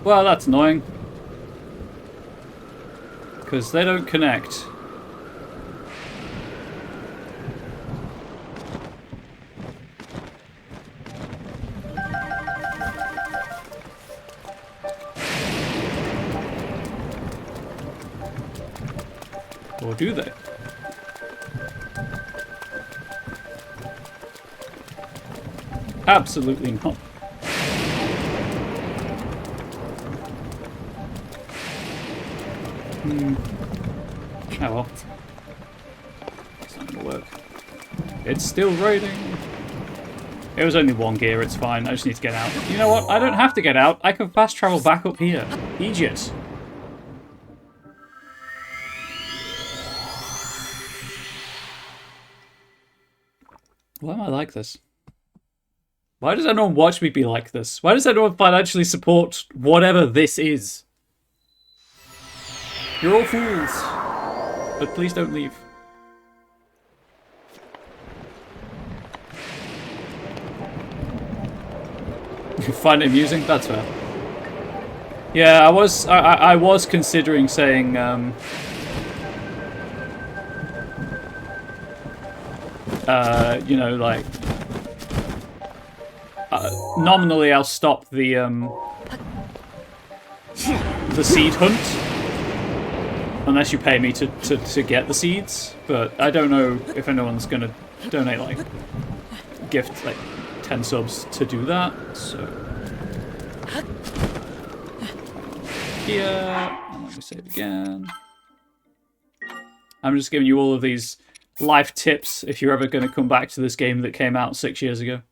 Well, that's annoying. Because they don't connect. Or do they? Absolutely not. Oh well. It's not gonna work. It's still raining. It was only one gear, it's fine. I just need to get out. You know what? I don't have to get out. I can fast travel back up here. Egypt. Why am I like this? Why does anyone watch me be like this? Why does anyone financially support whatever this is? You're all fools. But please don't leave. You find it amusing? That's fair. Yeah, I was considering saying you know, like nominally I'll stop the seed hunt unless you pay me to get the seeds, but I don't know if anyone's gonna donate like gift like 10 subs to do that, so here, and let me save again. I'm just giving you all of these life tips if you're ever going to come back to this game that came out 6 years ago.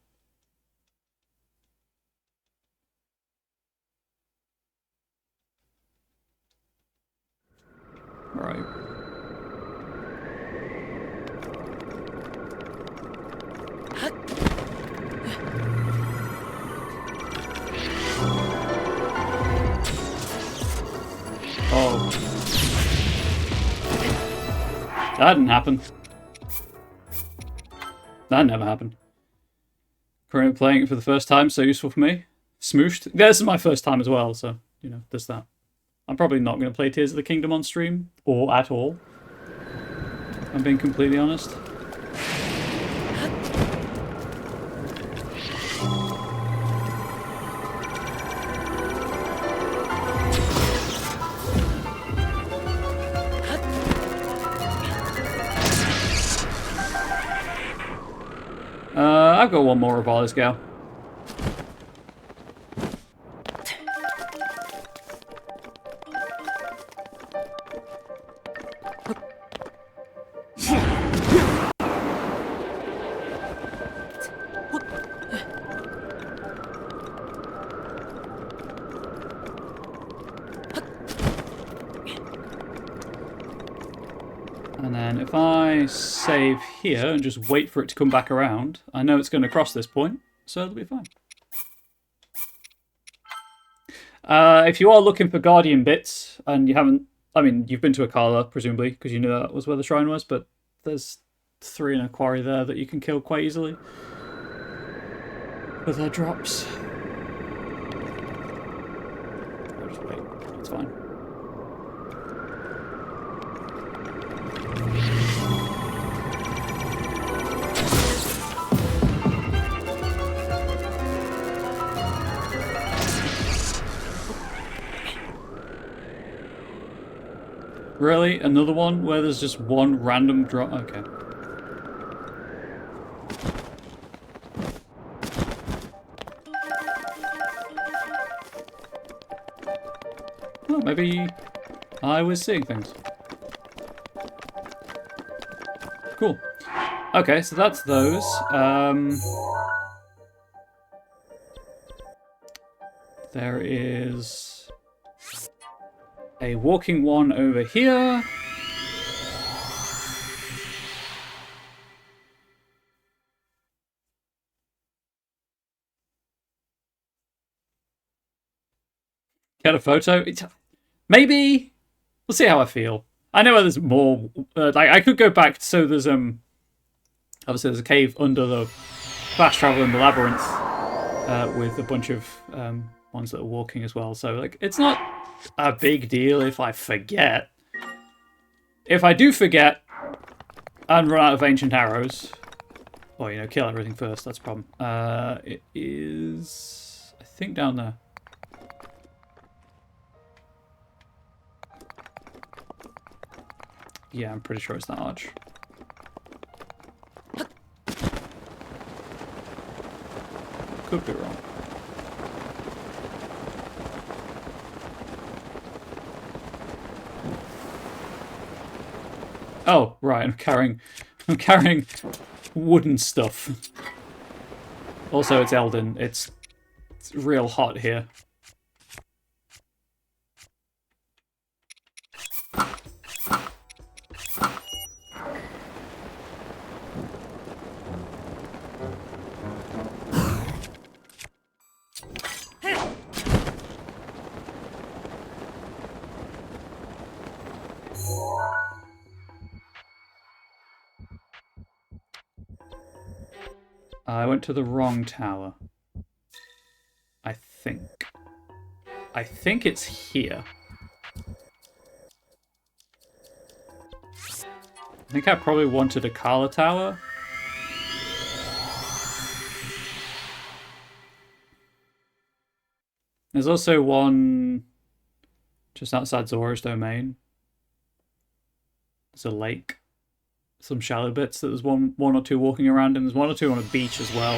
Right. Oh. That didn't happen. That never happened. Currently playing it for the first time, so useful for me. Smooshed. This is my first time as well, so, you know, there's that. I'm probably not going to play Tears of the Kingdom on stream, or at all. I'm being completely honest. I've got one more of all this go. And then if I save here and just wait for it to come back around, I know it's going to cross this point, so it'll be fine. If you are looking for Guardian bits, and you haven't... I mean, you've been to Akala, presumably, because you knew that was where the shrine was, but there's 3 in a quarry there that you can kill quite easily with their drops. I'll just wait. It's fine. Really? Another one where there's just one random drop? Okay. Oh, maybe I was seeing things. Cool. Okay, so that's those. There is a walking one over here. Get a photo? Maybe. We'll see how I feel. I know there's more. Like I could go back. So there's obviously there's a cave under the fast travel in the labyrinth with a bunch of ones that are walking as well. So like it's not a big deal if I forget. If I do forget and run out of ancient arrows, or you know, kill everything first, that's a problem. It is, I think, down there. Yeah, I'm pretty sure it's that arch. Could be wrong. Oh, right, I'm carrying wooden stuff. Also, it's Elden. It's real hot here. I went to the wrong tower. I think. I think it's here. I think I probably wanted a Kala tower. There's also one just outside Zora's domain. There's a lake. Some shallow bits that there's one or two walking around, and there's one or two on a beach as well.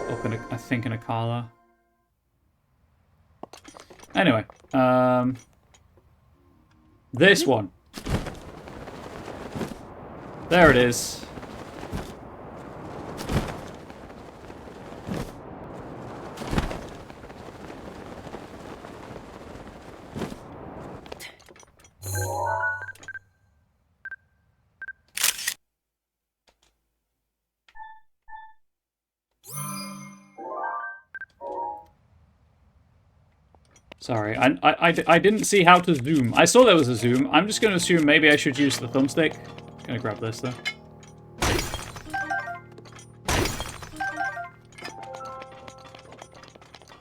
Up in a, I think in a Kala. Anyway, this one. There it is. Sorry, I didn't see how to zoom. I saw there was a zoom. I'm just going to assume maybe I should use the thumbstick. Gonna grab this though.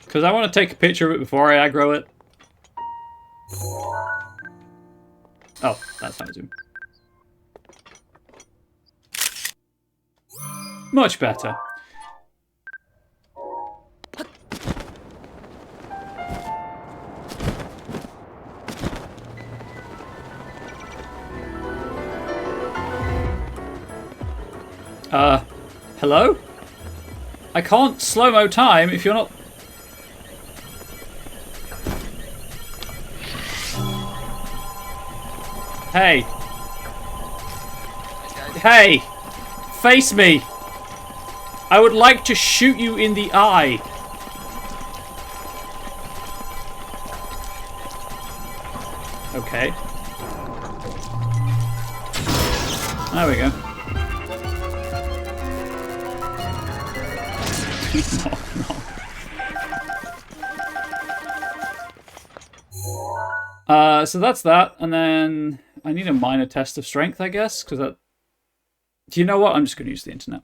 Because I want to take a picture of it before I aggro it. Oh, that's how to zoom. Much better. Hello? I can't slow-mo time if you're not... Hey. Hey! Face me! I would like to shoot you in the eye. Okay. There we go. So that's that, and then I need a minor test of strength, I guess, because that... Do you know what? I'm just going to use the internet.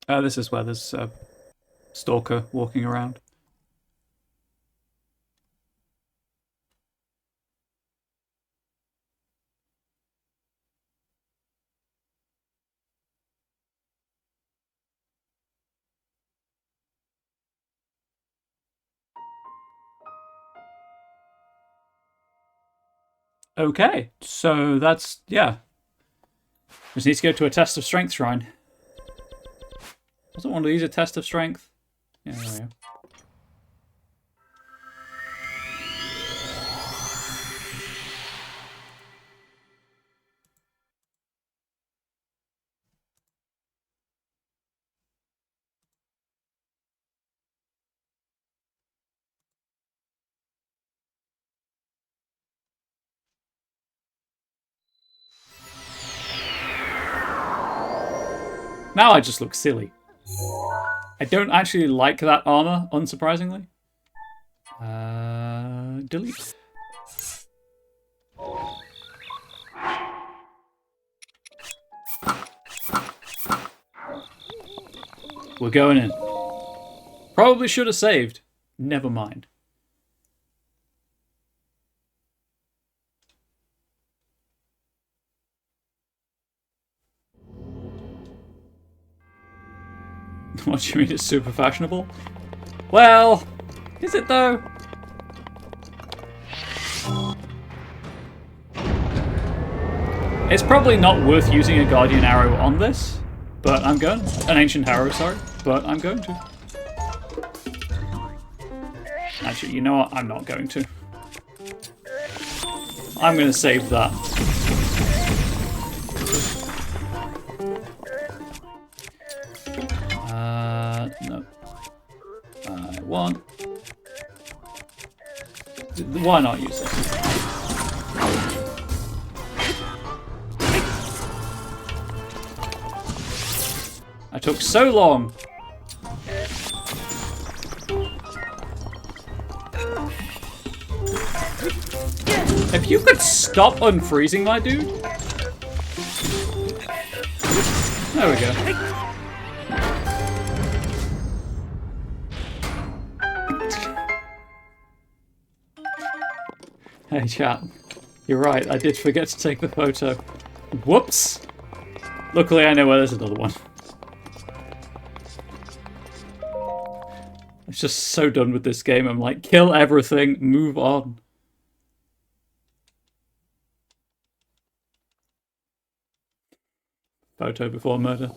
This is where there's a stalker walking around. Okay, so that's, yeah. Just need to go to a test of strength shrine. Wasn't one of these a test of strength? Yeah, there we go. Now I just look silly. I don't actually like that armor, unsurprisingly. Delete. We're going in. Probably should have saved. Never mind. What do you mean it's super fashionable? Well, is it though? It's probably not worth using a Guardian Arrow on this, but I'm going. An Ancient Arrow, sorry, but I'm going to. Actually, you know what? I'm not going to. I'm going to save that. No. I want... Why not use it? I took so long. If you could stop unfreezing my dude. There we go. Hey chat, you're right, I did forget to take the photo. Whoops! Luckily I know where there's another one. I'm just so done with this game, I'm like, kill everything, move on. Photo before murder.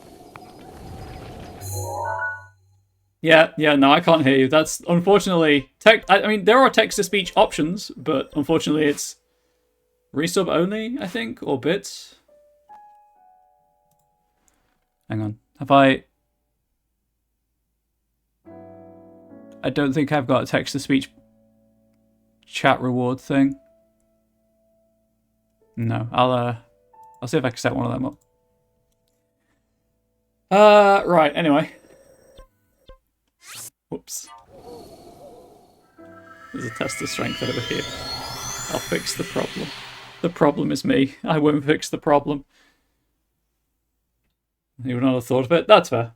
Yeah, no, I can't hear you. That's unfortunately I mean, there are text-to-speech options, but unfortunately, it's resub only, I think, or bits. Hang on, have I don't think I've got a text-to-speech chat reward thing. No, I'll see if I can set one of them up. Right. Anyway. Whoops. There's a test of strength over here. I'll fix the problem. The problem is me. I won't fix the problem. You would not have thought of it. That's fair.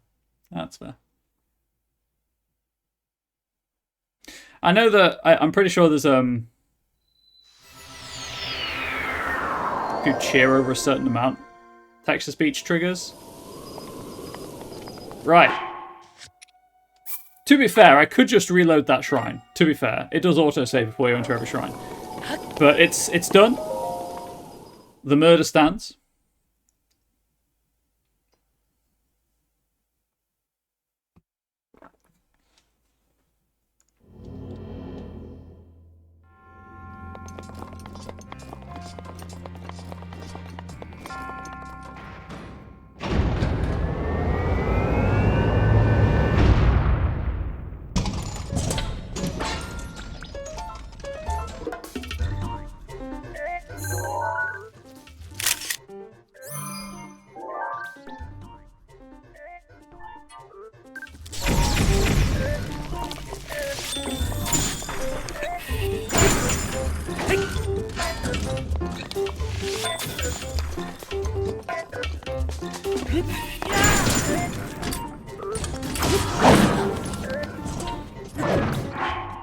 That's fair. I know that... I'm pretty sure there's... If you cheer over a certain amount, text-to-speech triggers. Right. To be fair, I could just reload that shrine. To be fair, it does autosave before you enter every shrine. But it's done. The murder stands.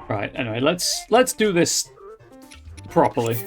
Right, anyway, let's do this properly.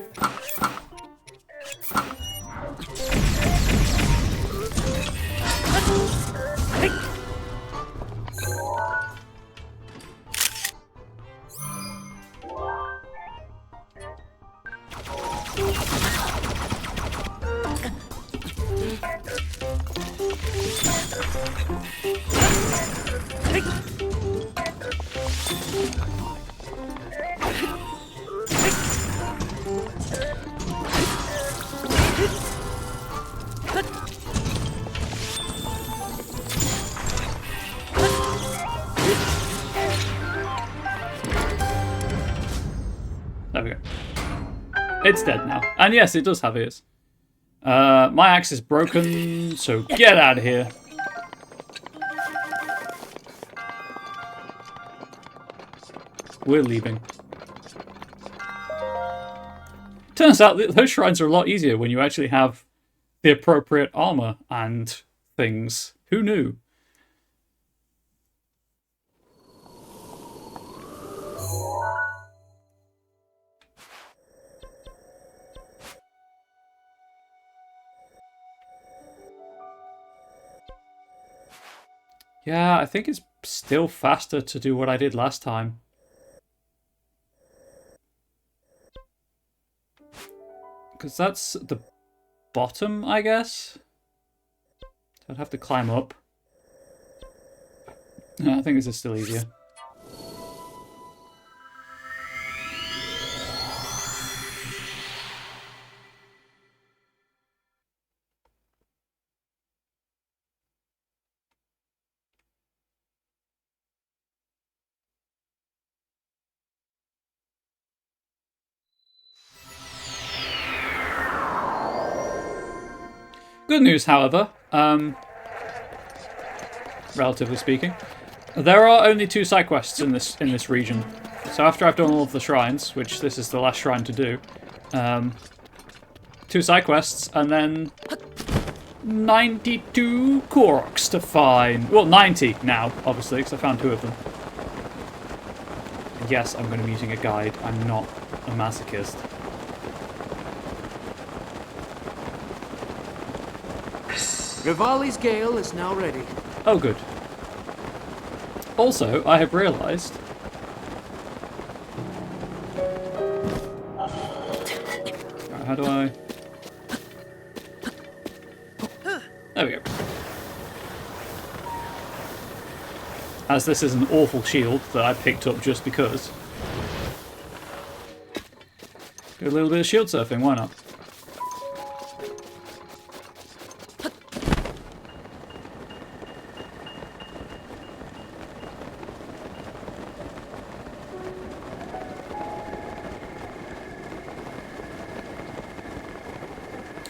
There we go. It's dead now. And yes, it does have ears. My axe is broken, so get out of here. We're leaving. Turns out that those shrines are a lot easier when you actually have the appropriate armor and things. Who knew? Yeah, I think it's still faster to do what I did last time. Because that's the bottom, I guess? So I'd have to climb up. I think this is still easier. Good news, however, relatively speaking, there are only 2 side quests in this region. So after I've done all of the shrines, which this is the last shrine to do, 2 side quests, and then 92 Koroks to find. Well, 90 now, obviously, because I found 2 of them. Yes, I'm going to be using a guide. I'm not a masochist. Rivali's Gale is now ready. Oh, good. Also, I have realised... Right, how do I... There we go. As this is an awful shield that I picked up just because. Do a little bit of shield surfing, why not?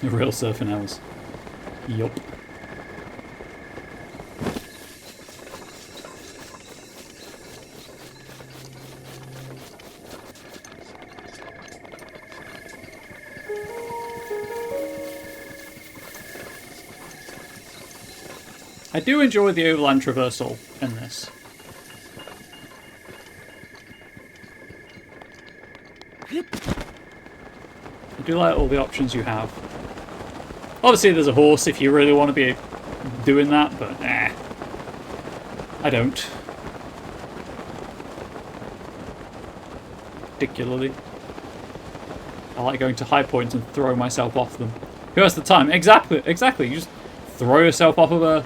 Real surfing hours. Yup. I do enjoy the overland traversal in this. I do like all the options you have. Obviously there's a horse if you really want to be doing that, but I don't. Particularly. I like going to high points and throwing myself off them. Who has the time? Exactly. You just throw yourself off of a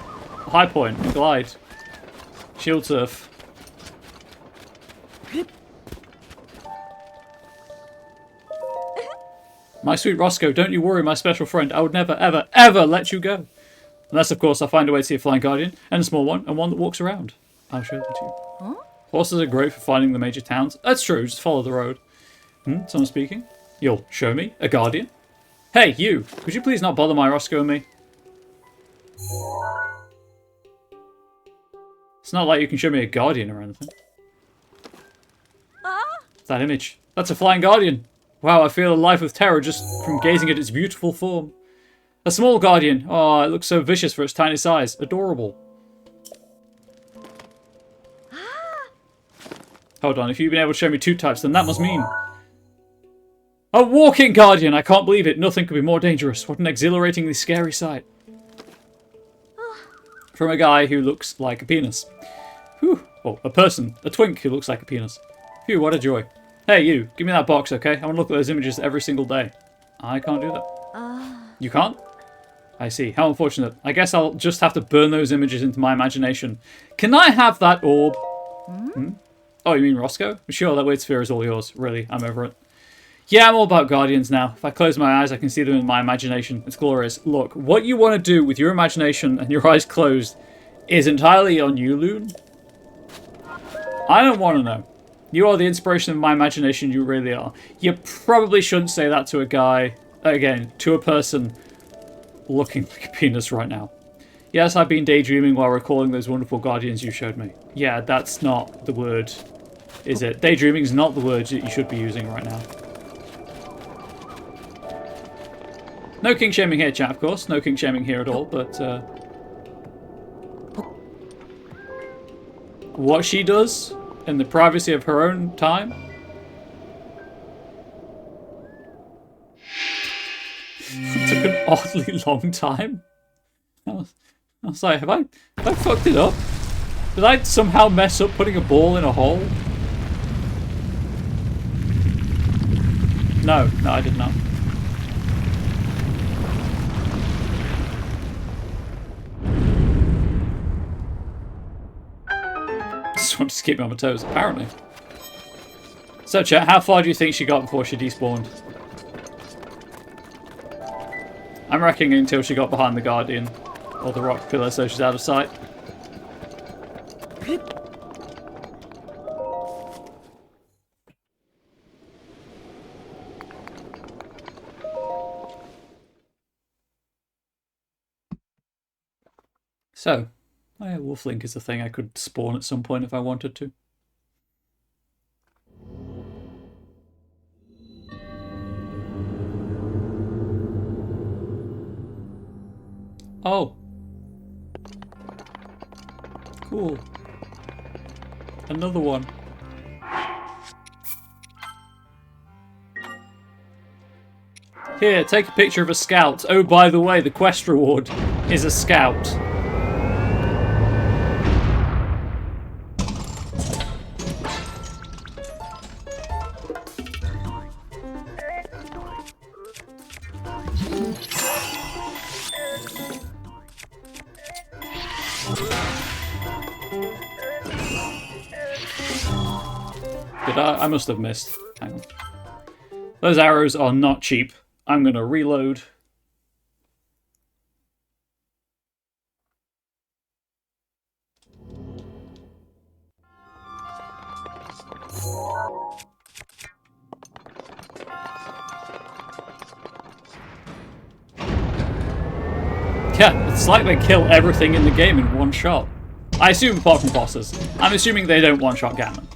high point and glide. Shield surf. My sweet Roscoe, don't you worry, my special friend. I would never, ever, ever let you go. Unless, of course, I find a way to see a flying guardian, and a small one, and one that walks around. I'll show them to you. Huh? Horses are great for finding the major towns. That's true, just follow the road. Someone speaking? You'll show me a guardian? Hey, you! Could you please not bother my Roscoe and me? It's not like you can show me a guardian or anything. That image. That's a flying guardian. Wow, I feel alive with terror just from gazing at its beautiful form. A small guardian. Oh, it looks so vicious for its tiny size. Adorable. Hold on, if you've been able to show me 2 types, then that must mean... A walking guardian! I can't believe it. Nothing could be more dangerous. What an exhilaratingly scary sight. From a guy who looks like a penis. Whew. Oh, a person. A twink who looks like a penis. Phew, what a joy. Hey, you. Give me that box, okay? I want to look at those images every single day. I can't do that. You can't? I see. How unfortunate. I guess I'll just have to burn those images into my imagination. Can I have that orb? Oh, you mean Roscoe? Sure, that weird sphere is all yours. Really, I'm over it. Yeah, I'm all about guardians now. If I close my eyes, I can see them in my imagination. It's glorious. Look, what you want to do with your imagination and your eyes closed is entirely on you, Loon. I don't want to know. You are the inspiration of my imagination, you really are. You probably shouldn't say that to a guy, again, to a person looking like a penis right now. Yes, I've been daydreaming while recalling those wonderful guardians you showed me. Yeah, that's not the word, is it? Daydreaming is not the word that you should be using right now. No king shaming here, chat, of course. No king shaming here at all, but what she does in the privacy of her own time. It took an oddly long time. I was like, have I fucked it up? Did I somehow mess up putting a ball in a hole? No, I did not. Just wanted to keep me on my toes, apparently. So, chat, how far do you think she got before she despawned? I'm reckoning until she got behind the Guardian or the rock pillar so she's out of sight. So, oh yeah, Wolflink is a thing I could spawn at some point if I wanted to. Oh. Cool. Another one. Here, take a picture of a scout. Oh, by the way, the quest reward is a scout. I must have missed. Hang on. Those arrows are not cheap. I'm going to reload. Yeah, it's like they kill everything in the game in one shot. I assume apart from bosses. I'm assuming they don't one-shot Gammon.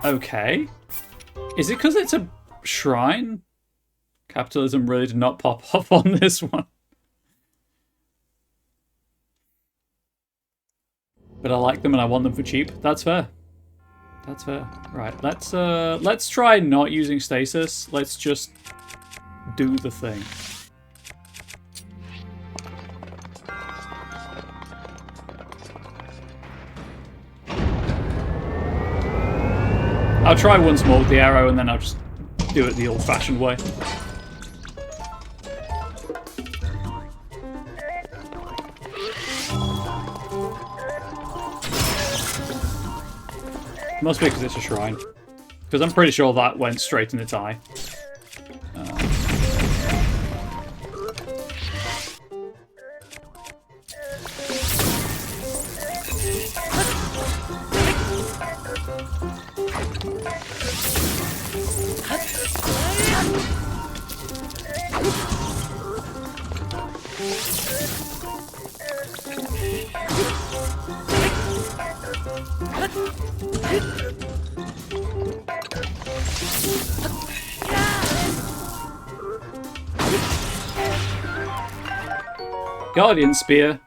Okay. Is it because it's a shrine? Capitalism really did not pop up on this one. But I like them and I want them for cheap. That's fair. That's fair. Right, let's try not using stasis. Let's just do the thing. I'll try once more with the arrow and then I'll just do it the old-fashioned way. Must be because it's a shrine. Because I'm pretty sure that went straight in its eye. Guardian Spear.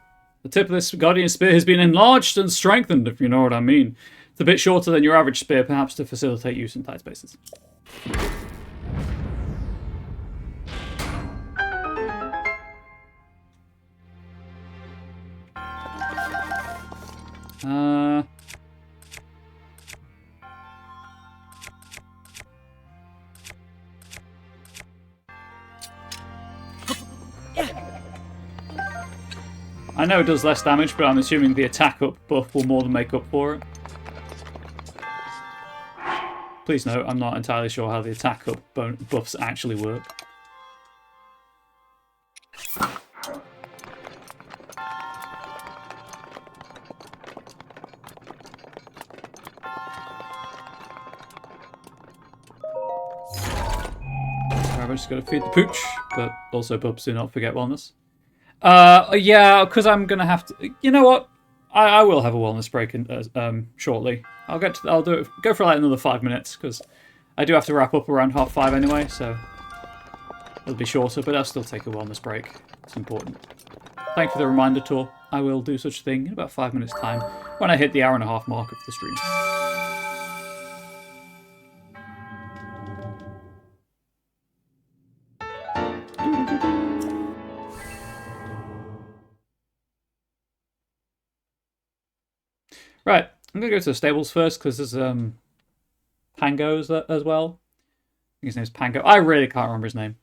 The tip of this Guardian Spear has been enlarged and strengthened, if you know what I mean. It's a bit shorter than your average spear, perhaps to facilitate use in tight spaces. I know it does less damage, but I'm assuming the attack up buff will more than make up for it. Please note, I'm not entirely sure how the attack up buffs actually work. I've just got to feed the pooch, but also pubs do not forget wellness. Yeah, because I'm gonna have to. You know what? I will have a wellness break in, shortly. I'll do it. Go for like another 5 minutes because I do have to wrap up around 5:30 anyway, so it'll be shorter. But I'll still take a wellness break. It's important. Thank you for the reminder, Tor. I will do such a thing in about 5 minutes' time when I hit the hour-and-a-half mark of the stream. Right, I'm going to go to the stables first because there's Pango's as well. I think his name's Pango. I really can't remember his name.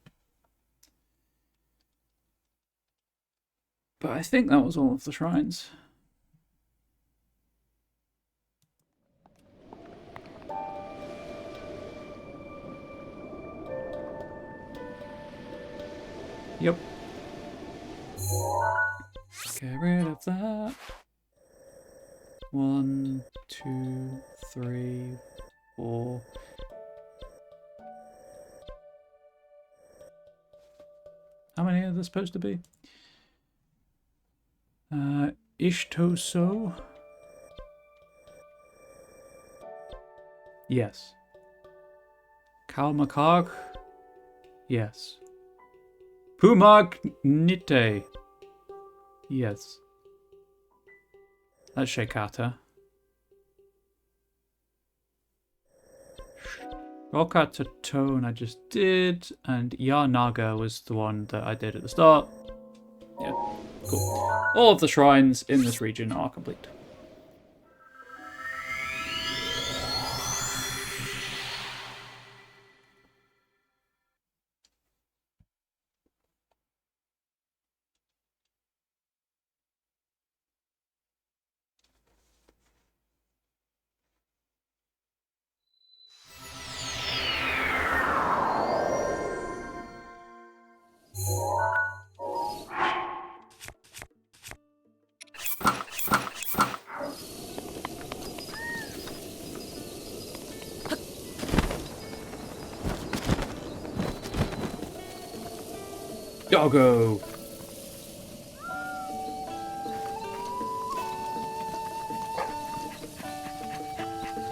But I think that was all of the shrines. Yep. Get rid of that. 1, 2, 3, 4. How many are there supposed to be? Ishtoso. Yes. Kalmakag. Yes. Pumagnite. Yes. That's Shekata. Rokata Tone I just did, and Yarnaga was the one that I did at the start. Yeah, cool. All of the shrines in this region are complete. Doggo!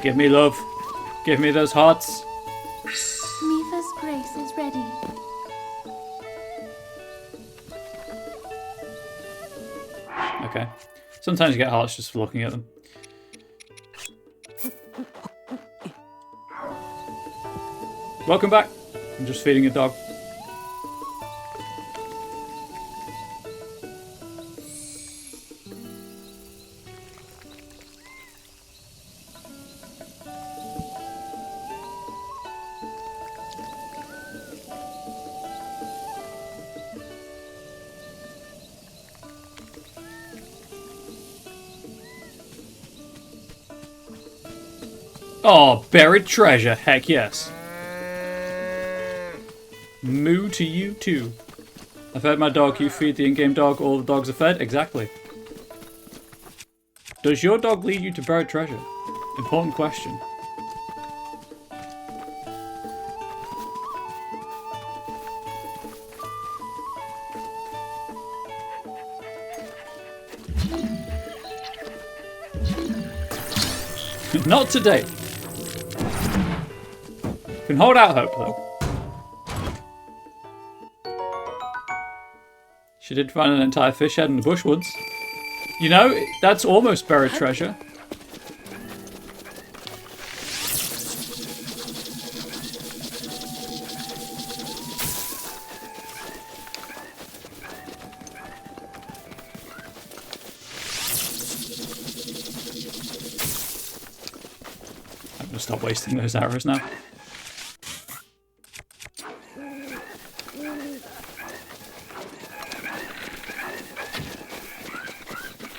Give me love. Give me those hearts. Mifa's grace is ready. Okay. Sometimes you get hearts just for looking at them. Welcome back. I'm just feeding a dog. Oh, buried treasure. Heck yes. Moo to you too. I fed my dog. You feed the in-game dog. All the dogs are fed. Exactly. Does your dog lead you to buried treasure? Important question. Not today. Can hold out hope though. She did find an entire fish head in the bush once. You know, that's almost buried treasure. I'm gonna stop wasting those arrows now.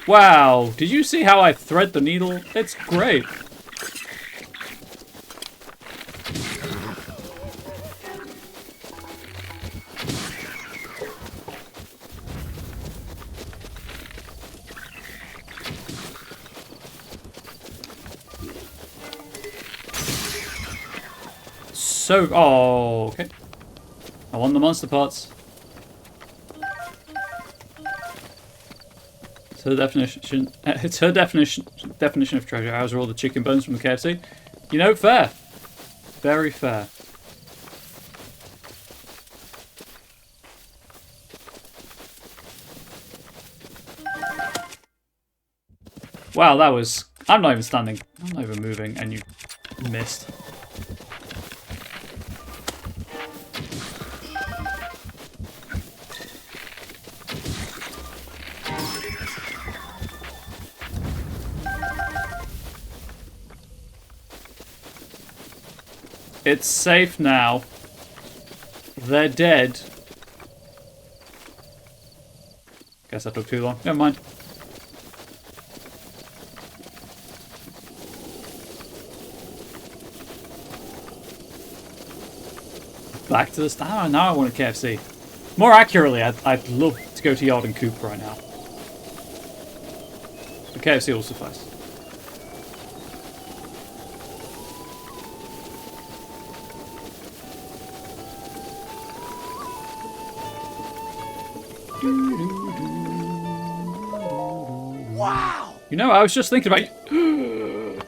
Wow, did you see how I thread the needle? It's great. So, oh, okay. I want the monster parts. So the definition, it's her definition of treasure. How's all the chicken bones from the KFC? You know, fair. Very fair. Wow, that was... I'm not even standing. I'm not even moving, and you missed. It's safe now. They're dead. Guess that took too long. Never mind. Back to the start. Oh, now I want a KFC. More accurately, I'd love to go to Yard and Coop right now. The KFC will suffice. Wow! You know, I was just thinking about you.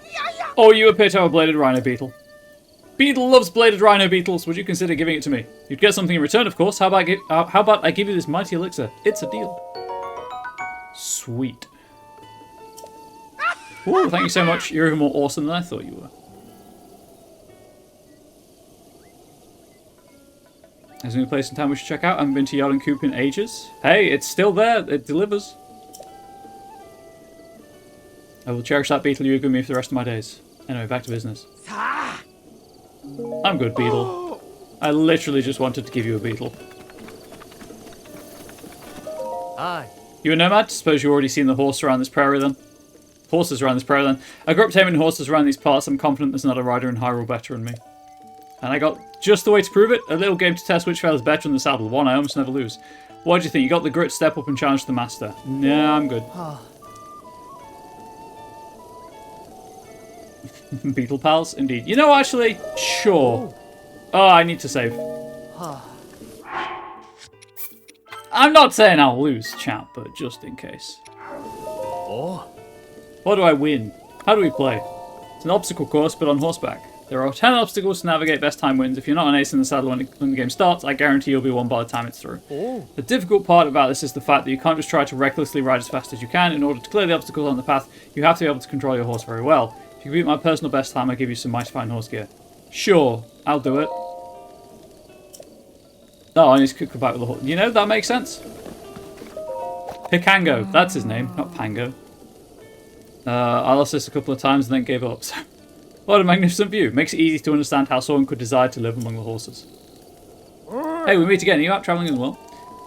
Oh, you appear to have a bladed rhino beetle. Beetle loves bladed rhino beetles. Would you consider giving it to me? You'd get something in return, of course. How about I give you this mighty elixir? It's a deal. Sweet. Ooh, thank you so much. You're even more awesome than I thought you were. There's a new place in town we should check out. I haven't been to Yard and Coop in ages. Hey, it's still there. It delivers. I will cherish that beetle you give me for the rest of my days. Anyway, back to business. I'm good, beetle. I literally just wanted to give you a beetle. Hi. You a nomad? Suppose you've already seen the horse around this prairie then? Horses around this prairie then. I grew up taming horses around these parts. I'm confident there's not a rider in Hyrule better than me. And I got just the way to prove it. A little game to test which fella's better in the saddle. One I almost never lose. What do you think? You got the grit, step up and challenge the master. Nah, I'm good. Beetle pals, indeed. You know, actually, sure. Oh, I need to save. I'm not saying I'll lose, champ, but just in case. Oh. What do I win? How do we play? It's an obstacle course, but on horseback. There are 10 obstacles to navigate. Best time wins. If you're not an ace in the saddle when the game starts, I guarantee you'll be one by the time it's through. Oh. The difficult part about this is the fact that you can't just try to recklessly ride as fast as you can. In order to clear the obstacles on the path, you have to be able to control your horse very well. If you beat my personal best time, I give you some mighty fine horse gear. Sure, I'll do it. Oh, I need to go back with the horse. You know, that makes sense. Picango, that's his name, not Pango. I lost this a couple of times and then gave up. So, what a magnificent view. Makes it easy to understand how someone could desire to live among the horses. Hey, we meet again. Are you out travelling in the world?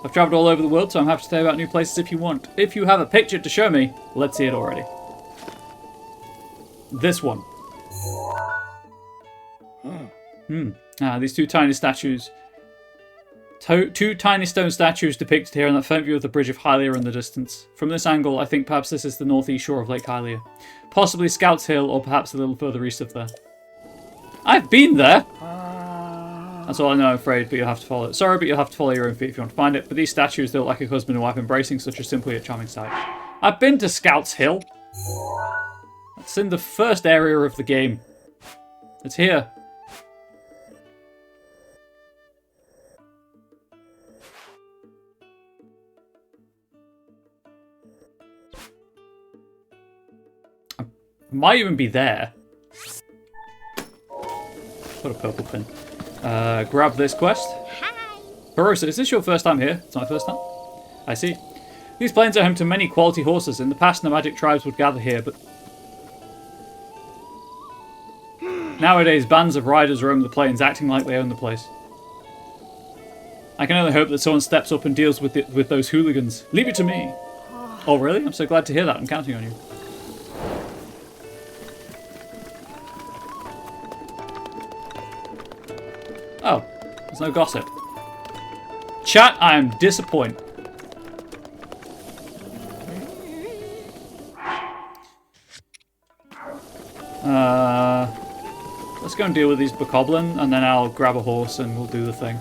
I've travelled all over the world, so I'm happy to tell you about new places if you want. If you have a picture to show me, let's see it already. This one. These two tiny statues. Two tiny stone statues depicted here in that front view of the bridge of Hylia in the distance. From this angle, I think perhaps this is the northeast shore of Lake Hylia. Possibly Scouts Hill, or perhaps a little further east of there. I've been there! That's all I know, I'm afraid, but you'll have to follow it. Sorry, but you'll have to follow your own feet if you want to find it. But these statues, they look like a husband and wife embracing, such as simply a charming sight. I've been to Scouts Hill! It's in the first area of the game. It's here. Might even be there. Put a purple pin. Grab this quest. Hi. Barossa, is this your first time here? It's my first time. I see. These plains are home to many quality horses. In the past, nomadic tribes would gather here, but nowadays, bands of riders roam the plains, acting like they own the place. I can only hope that someone steps up and deals with those hooligans. Leave it to me. Oh, really? I'm so glad to hear that. I'm counting on you. Oh, there's no gossip. Chat, I am disappointed. Let's go and deal with these bokoblin, and then I'll grab a horse and we'll do the thing.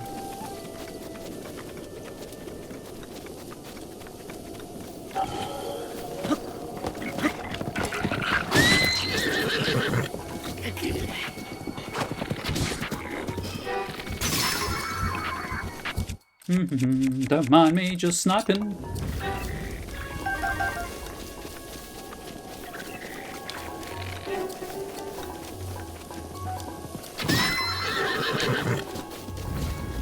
Don't mind me just sniping.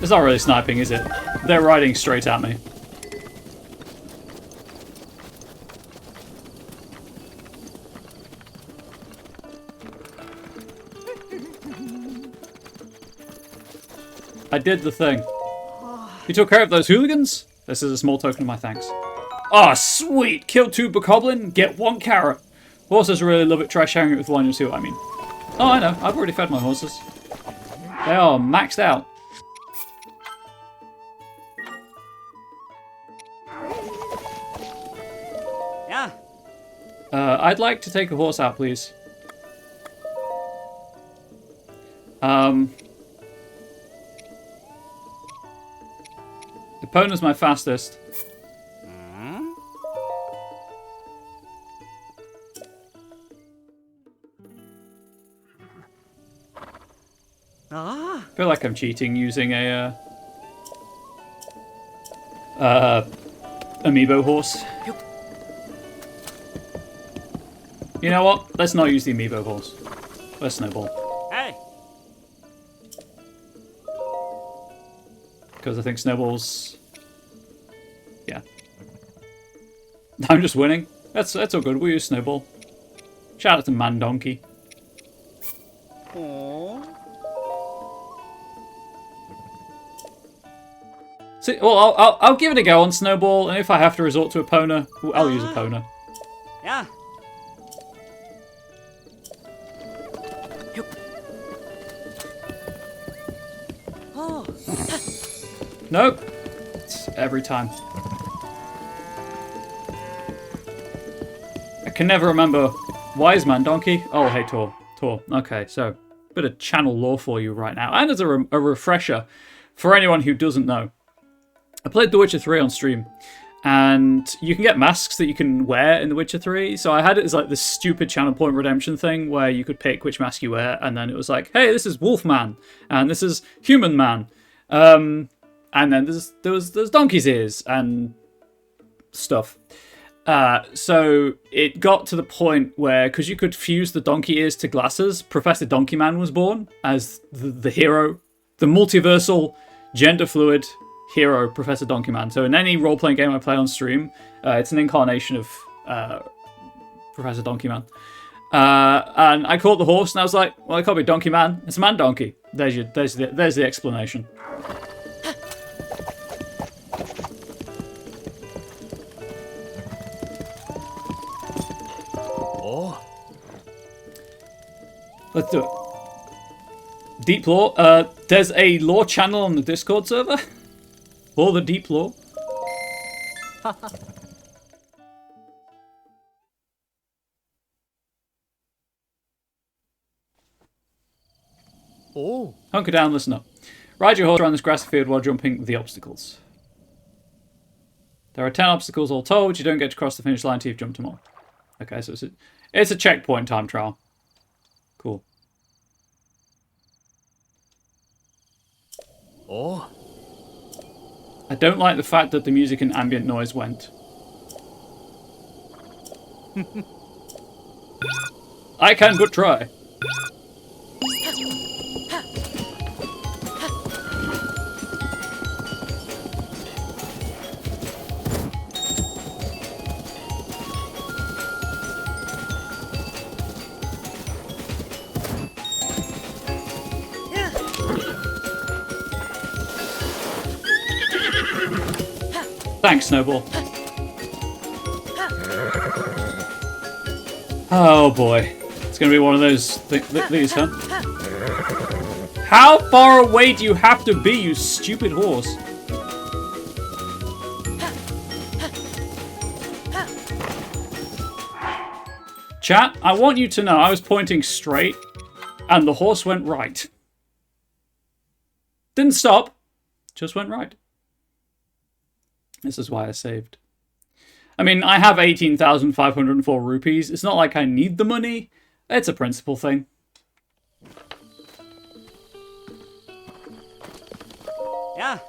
It's not really sniping, is it? They're riding straight at me. I did the thing. You took care of those hooligans? This is a small token of my thanks. Oh, sweet! Kill 2 bokoblin, get 1 carrot. Horses really love it. Try sharing it with one, you'll see what I mean. Oh, I know. I've already fed my horses. They are maxed out. Yeah. I'd like to take a horse out, please. Epona's my fastest. Ah. I feel like I'm cheating using a amiibo horse. You know what? Let's not use the amiibo horse. Let's snowball. Hey. Because I think snowballs. Yeah. I'm just winning. That's all good. We'll use snowball. Shout out to Man Donkey. Aww. See, well, I'll give it a go on snowball, and if I have to resort to Epona, I'll use Epona. Yeah. Oh. Nope. It's every time. I can never remember. Wise Man Donkey? Oh, hey, Tor. Okay, so, bit of channel lore for you right now. And as a refresher, for anyone who doesn't know, I played The Witcher 3 on stream, and you can get masks that you can wear in The Witcher 3. So I had it as like this stupid channel point redemption thing where you could pick which mask you wear, and then it was like, hey, this is Wolf Man, and this is Human Man. And then there's donkey's ears and stuff. So it got to the point where, because you could fuse the donkey ears to glasses, Professor Donkey Man was born as the hero, the multiversal, gender fluid hero, Professor Donkey Man. So in any role-playing game I play on stream, it's an incarnation of Professor Donkey Man. And I caught the horse, and I was like, well, it can't be Donkey Man. It's Man Donkey. There's the explanation. Oh. Let's do it. Deep lore. There's a lore channel on the Discord server. All the deep lore. Oh. Hunker down, listen up. Ride your horse around this grassy field while jumping the obstacles. There are 10 obstacles all told. You don't get to cross the finish line until you've jumped them all. Okay, so it's a checkpoint time trial. Cool. Oh. I don't like the fact that the music and ambient noise went. I can but try. Thanks, Snowball. Oh boy. It's going to be one of those these, huh? How far away do you have to be, you stupid horse? Chat, I want you to know I was pointing straight and the horse went right. Didn't stop, just went right. This is why I saved. I mean, I have 18,504 rupees. It's not like I need the money. It's a principle thing. Yeah.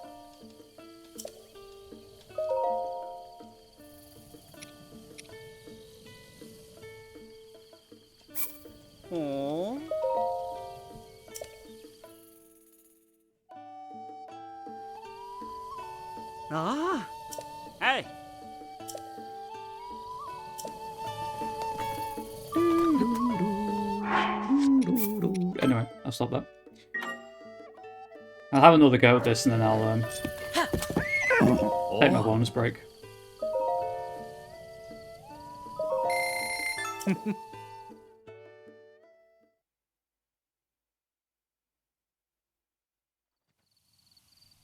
Oh. Ah. Hey. Anyway, I'll stop that. I'll have another go at this and then I'll take my bonus break.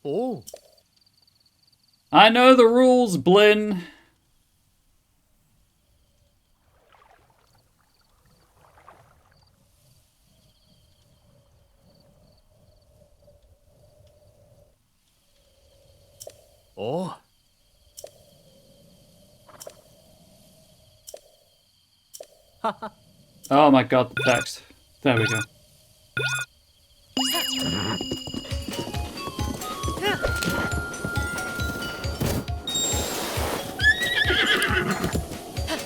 Oh. I know the rules, Blinn. Oh. Oh my god, the text. There we go.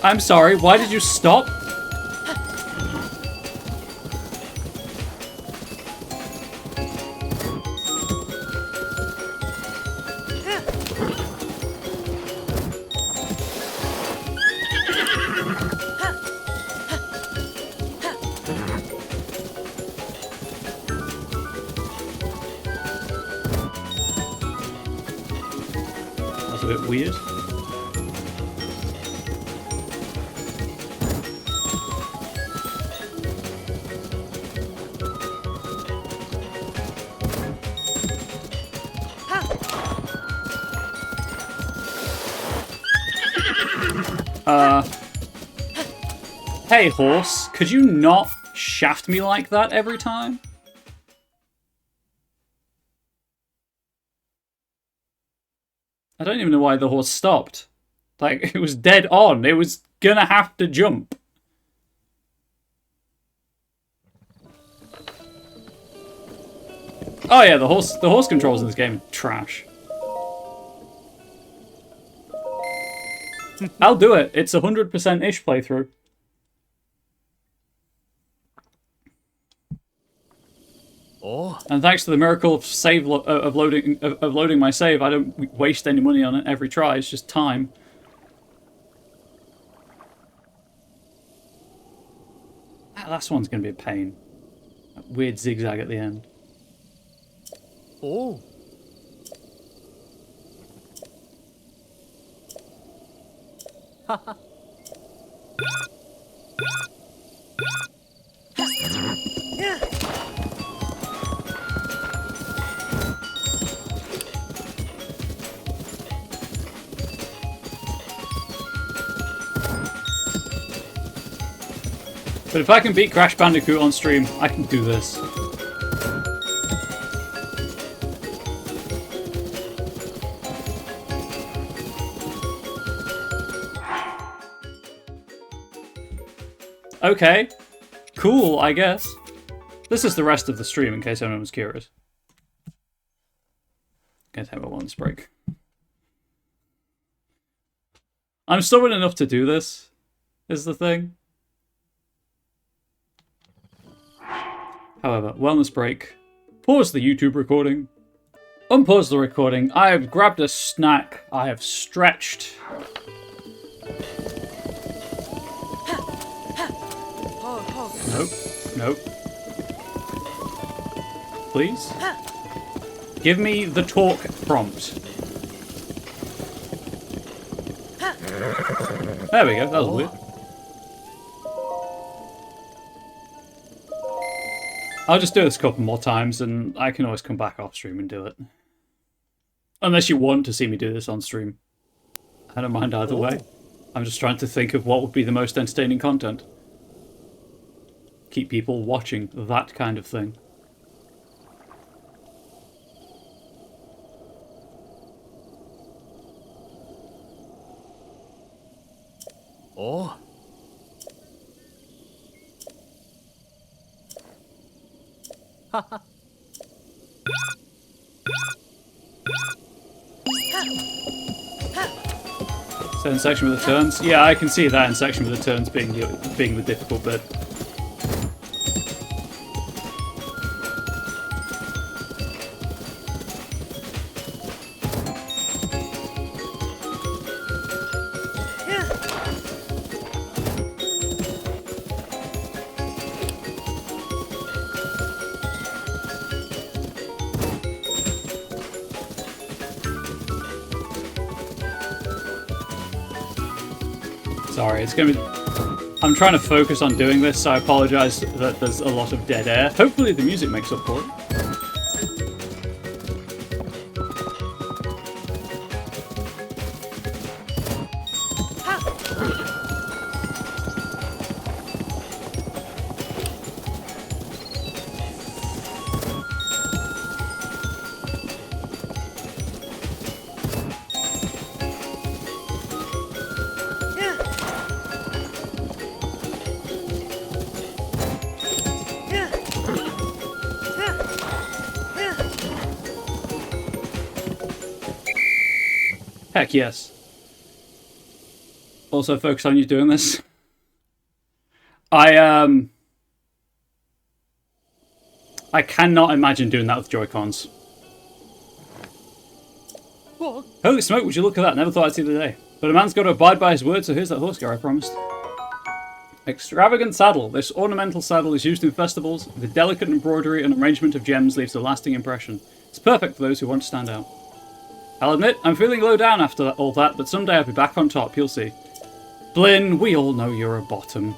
I'm sorry, why did you stop? That's a bit weird. Hey, horse, could you not shaft me like that every time? I don't even know why the horse stopped. Like, it was dead on. It was gonna have to jump. Oh yeah, the horse controls in this game are trash. I'll do it. It's 100%-ish playthrough. Oh. And thanks to the miracle of loading my save, I don't waste any money on it every try. It's just time. That last one's going to be a pain. That weird zigzag at the end. Oh. Haha. But if I can beat Crash Bandicoot on stream, I can do this. Okay. Cool, I guess. This is the rest of the stream, in case anyone was curious. Gonna take my bonus break. I'm stubborn enough to do this, is the thing. However, wellness break. Pause the YouTube recording. Unpause the recording. I have grabbed a snack. I have stretched. Nope. Nope. Please? Give me the talk prompt. There we go. That was weird. I'll just do this a couple more times and I can always come back off stream and do it. Unless you want to see me do this on stream. I don't mind either way. I'm just trying to think of what would be the most entertaining content. Keep people watching that kind of thing. Oh. Haha. So in section with the turns? Yeah, I can see that in section with the turns being the difficult bit. Sorry, it's gonna be... I'm trying to focus on doing this, so I apologize that there's a lot of dead air. Hopefully the music makes up for it. Heck yes. Also focus on you doing this. I cannot imagine doing that with Joy-Cons. Holy smoke, would you look at that? Never thought I'd see the day. But a man's got to abide by his word, so here's that horse gear I promised. Extravagant saddle. This ornamental saddle is used in festivals. The delicate embroidery and arrangement of gems leaves a lasting impression. It's perfect for those who want to stand out. I'll admit, I'm feeling low down after all that, but someday I'll be back on top, you'll see. Blinn, we all know you're a bottom.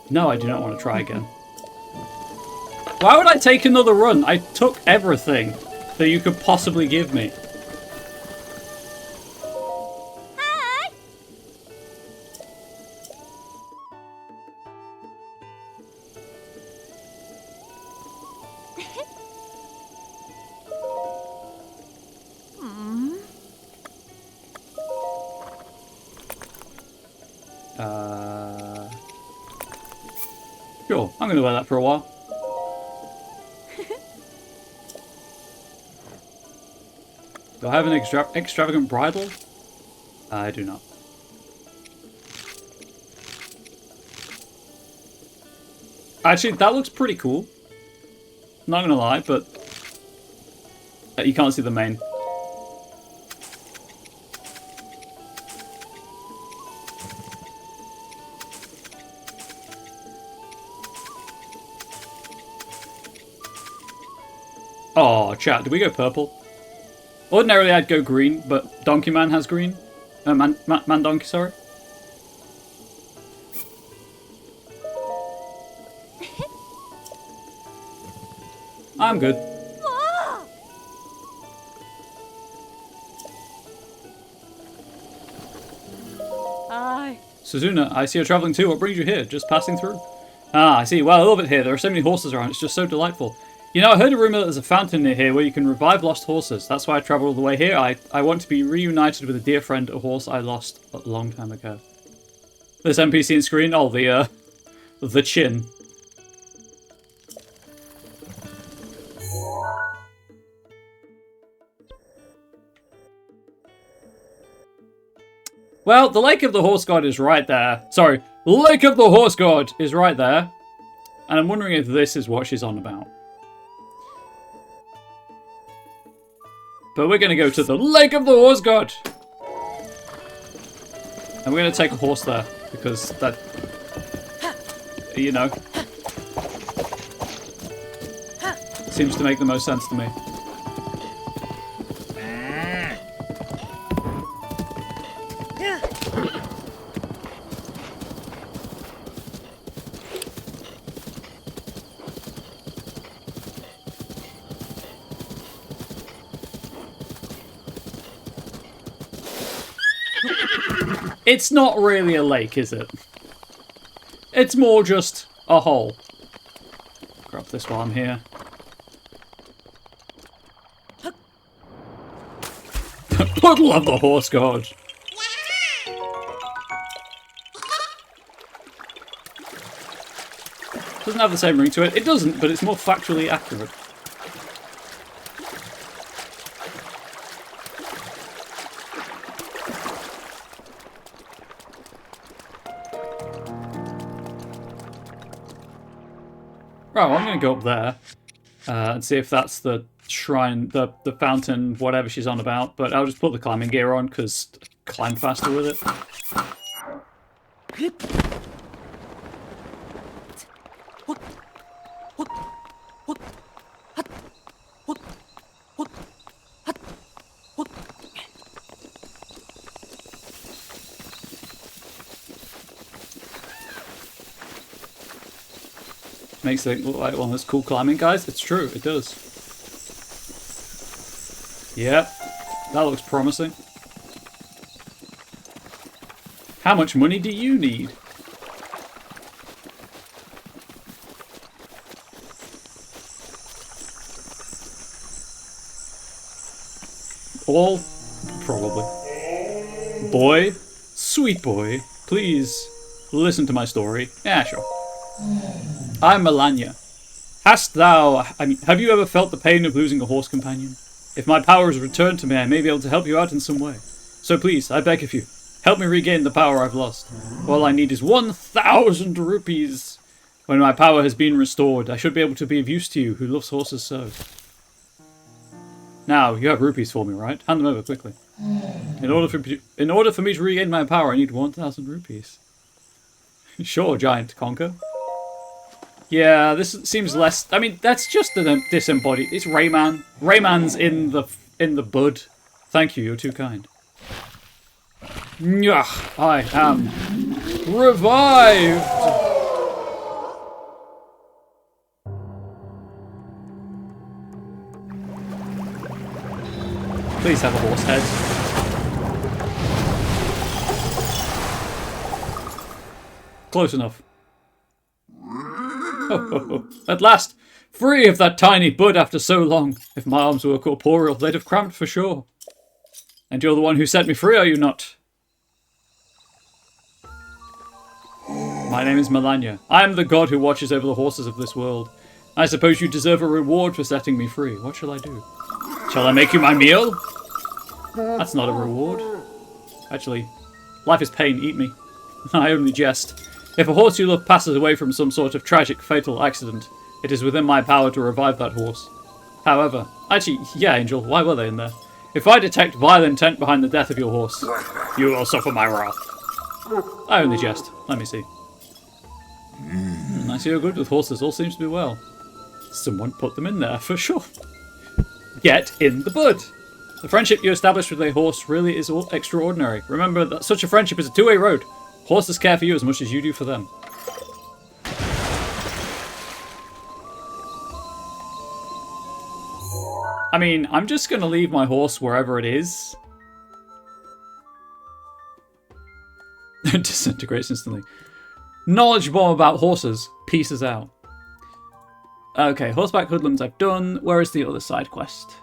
No, I do not want to try again. Why would I take another run? I took everything that you could possibly give me. Hi! Sure, I'm going to wear that for a while. Do I have an extravagant bridle? I do not. Actually, that looks pretty cool. Not going to lie, but you can't see the mane. Oh, chat, did we go purple? Ordinarily I'd go green, but Donkey Man has green. Man Donkey, sorry. I'm good. Hi. Suzuna, I see you're travelling too. What brings you here? Just passing through? Ah, I see. Well, I love it here. There are so many horses around. It's just so delightful. You know, I heard a rumour that there's a fountain near here where you can revive lost horses. That's why I travelled all the way here. I want to be reunited with a dear friend, a horse I lost a long time ago. This NPC in screen? Oh, the chin. Well, the Lake of the Horse God is right there. Sorry, the Lake of the Horse God is right there. And I'm wondering if this is what she's on about. But we're going to go to the Lake of the Horse God. And we're going to take a horse there. Because that, you know, seems to make the most sense to me. It's not really a lake, is it? It's more just a hole. Grab this while I'm here. Puddle of the Horse God. Doesn't have the same ring to it. It doesn't, but it's more factually accurate. Right, well, I'm going to go up there and see if that's the shrine, the fountain, whatever she's on about. But I'll just put the climbing gear on because climb faster with it. makes it look like one of those cool climbing guys. It's true, it does. Yep, that looks promising. How much money do you need? All? Probably. Boy? Sweet boy, please listen to my story. Yeah, sure. I'm Melania. Have you ever felt the pain of losing a horse companion? If my power is returned to me, I may be able to help you out in some way. So please, I beg of you, help me regain the power I've lost. All I need is 1,000 rupees. When my power has been restored, I should be able to be of use to you, who loves horses so. Now, you have rupees for me, right? Hand them over quickly. In order for me to regain my power, I need 1,000 rupees. Sure, giant conker. Yeah, this seems less. I mean, that's just a disembodied. It's Rayman. Rayman's in the bud. Thank you. You're too kind. I am revived. Please have a horse head. Close enough. Oh. At last! Free of that tiny bud after so long. If my arms were corporeal, they'd have cramped for sure. And you're the one who set me free, are you not? My name is Melania. I am the god who watches over the horses of this world. I suppose you deserve a reward for setting me free. What shall I do? Shall I make you my meal? That's not a reward. Actually, life is pain, eat me. I only jest. If a horse you love passes away from some sort of tragic, fatal accident, it is within my power to revive that horse. However, actually, yeah, Angel, why were they in there? If I detect vile intent behind the death of your horse, you will suffer my wrath. I only jest. Let me see. I see you're good with horses. All seems to be well. Someone put them in there, for sure. Get in the bud. The friendship you established with a horse really is extraordinary. Remember that such a friendship is a two-way road. Horses care for you as much as you do for them. I mean, I'm just going to leave my horse wherever it is. Disintegrates instantly. Knowledge bomb about horses. Pieces out. Okay, horseback hoodlums I've done. Where is the other side quest?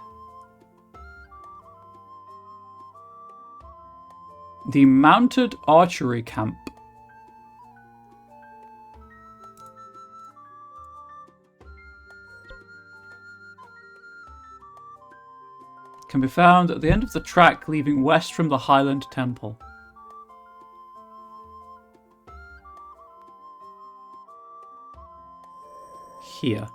The mounted archery camp. Can be found at the end of the track leaving west from the Highland Temple. Here.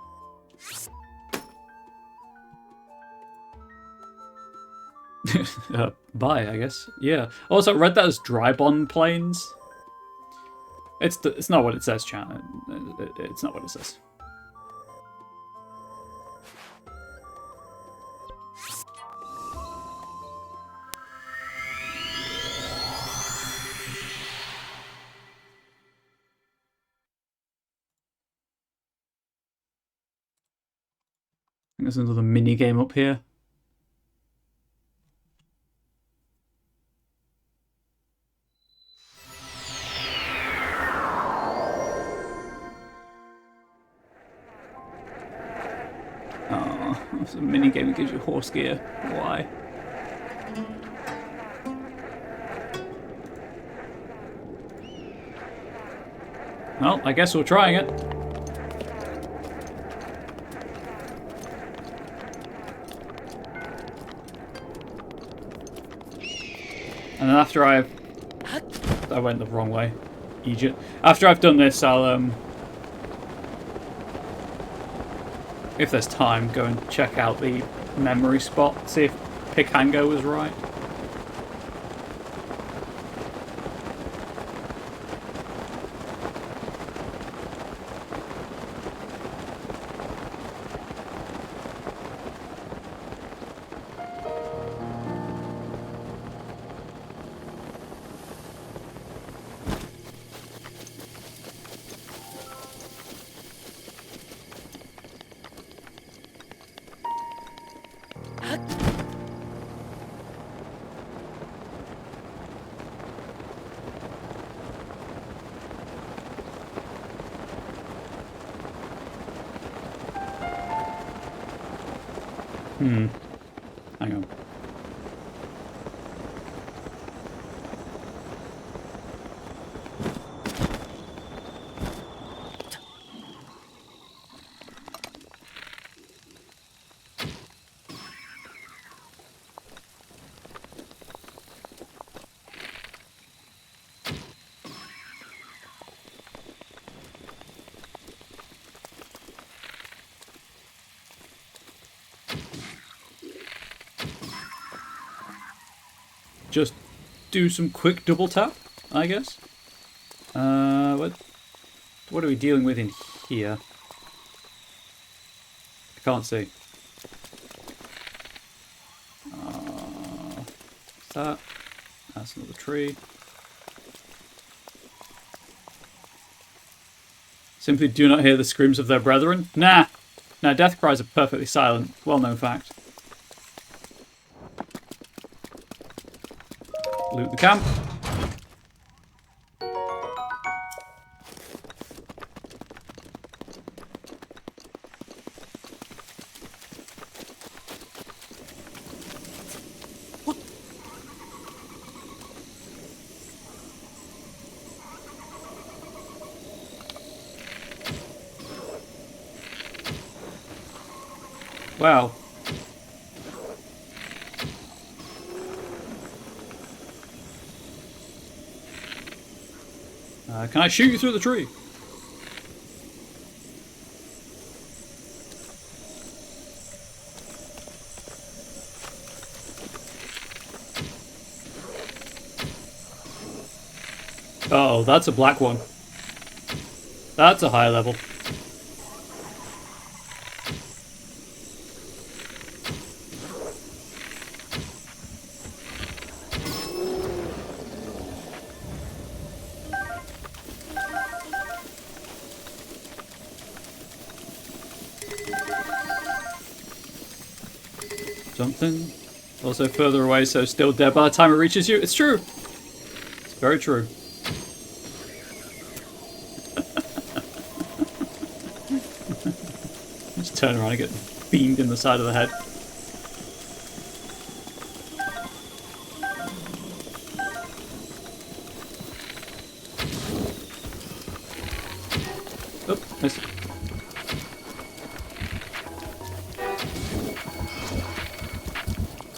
Bye, I guess. Yeah. Also, read that as Drybond Plains. It's not what it says, chat. It's not what it says. I think there's another mini game up here. Oh, it's a mini game that gives you horse gear. Why? Well, I guess we're trying it. And then after I went the wrong way. Egypt. After I've done this, I'll, if there's time, go and check out the memory spot, see if Pikango was right. Hang on. Just do some quick double tap, I guess. What are we dealing with in here? I can't see. That. That's another tree. Simply do not hear the screams of their brethren. Nah. Nah, death cries are perfectly silent. Well-known fact. Loot the camp. Wow. Can I shoot you through the tree? Oh, that's a black one. That's a high level. Something. Also further away, so still dead by the time it reaches you. It's true. It's very true. Just turn around and get beamed in the side of the head. Oh, missed.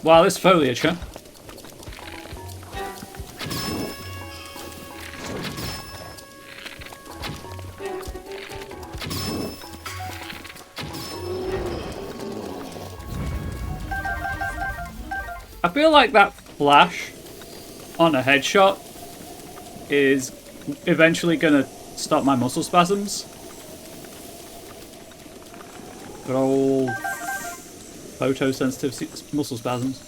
Wow, this foliage, huh? I feel like that flash on a headshot is eventually gonna stop my muscle spasms. Good old photosensitive muscle spasms.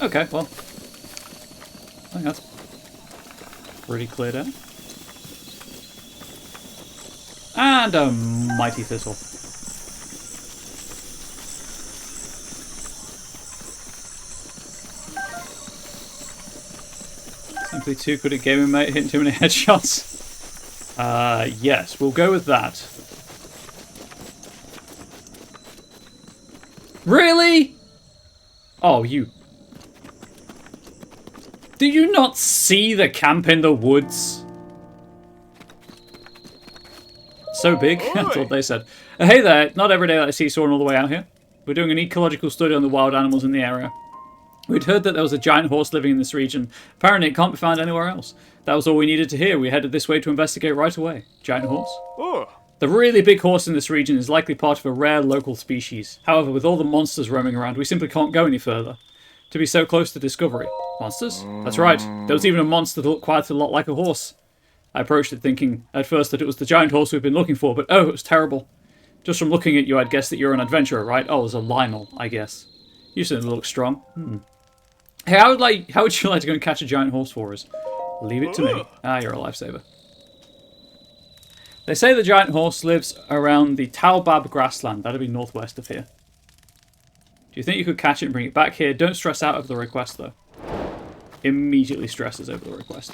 Okay, well, I think that's pretty cleared out. And a mighty thistle. Simply too good at gaming, mate. Hitting too many headshots. Yes, we'll go with that. Really? Oh, you... Do you not see the camp in the woods? So big, that's what they said. Hey there, not every day that I see someone all the way out here. We're doing an ecological study on the wild animals in the area. We'd heard that there was a giant horse living in this region. Apparently it can't be found anywhere else. That was all we needed to hear. We headed this way to investigate right away. Giant horse? The really big horse in this region is likely part of a rare local species. However, with all the monsters roaming around, we simply can't go any further. To be so close to discovery. Monsters? That's right. There was even a monster that looked quite a lot like a horse. I approached it thinking at first that it was the giant horse we've been looking for, but oh, it was terrible. Just from looking at you, I'd guess that you're an adventurer, right? Oh, it was a Lionel, I guess. You certainly look strong. Hey, how would you like to go and catch a giant horse for us? Leave it to me. Ah, you're a lifesaver. They say the giant horse lives around the Taobab grassland. That'd be northwest of here. Do you think you could catch it and bring it back here? Don't stress out over the request, though. Immediately stresses over the request.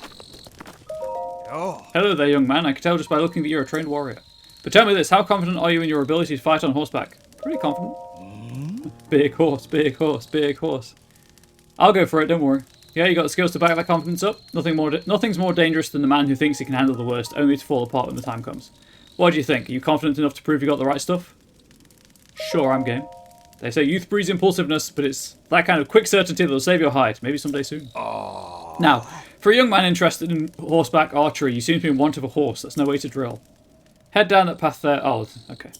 Oh. Hello there, young man. I can tell just by looking that you're a trained warrior. But tell me this, how confident are you in your ability to fight on horseback? Pretty confident. Big horse, big horse, big horse. I'll go for it, don't worry. Yeah, you got the skills to back that confidence up? Nothing's more dangerous than the man who thinks he can handle the worst, only to fall apart when the time comes. What do you think? Are you confident enough to prove you got the right stuff? Sure, I'm game. They say youth breeds impulsiveness, but it's that kind of quick certainty that'll save your hide. Maybe someday soon. Oh. Now, for a young man interested in horseback archery, you seem to be in want of a horse. That's no way to drill. Head down that path there. Oh, okay.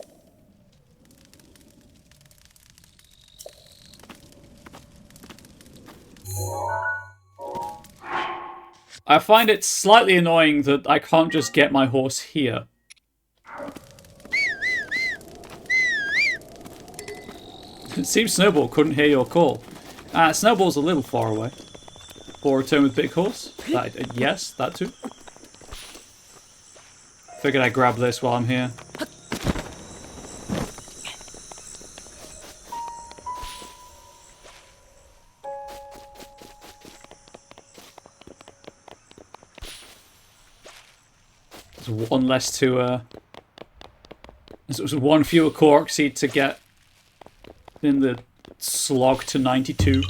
I find it slightly annoying that I can't just get my horse here. It seems Snowball couldn't hear your call. Snowball's a little far away. Or return with big horse? Yes, that too. Figured I'd grab this while I'm here. There's one less to, there's one fewer cork seed to get in the slog to 92.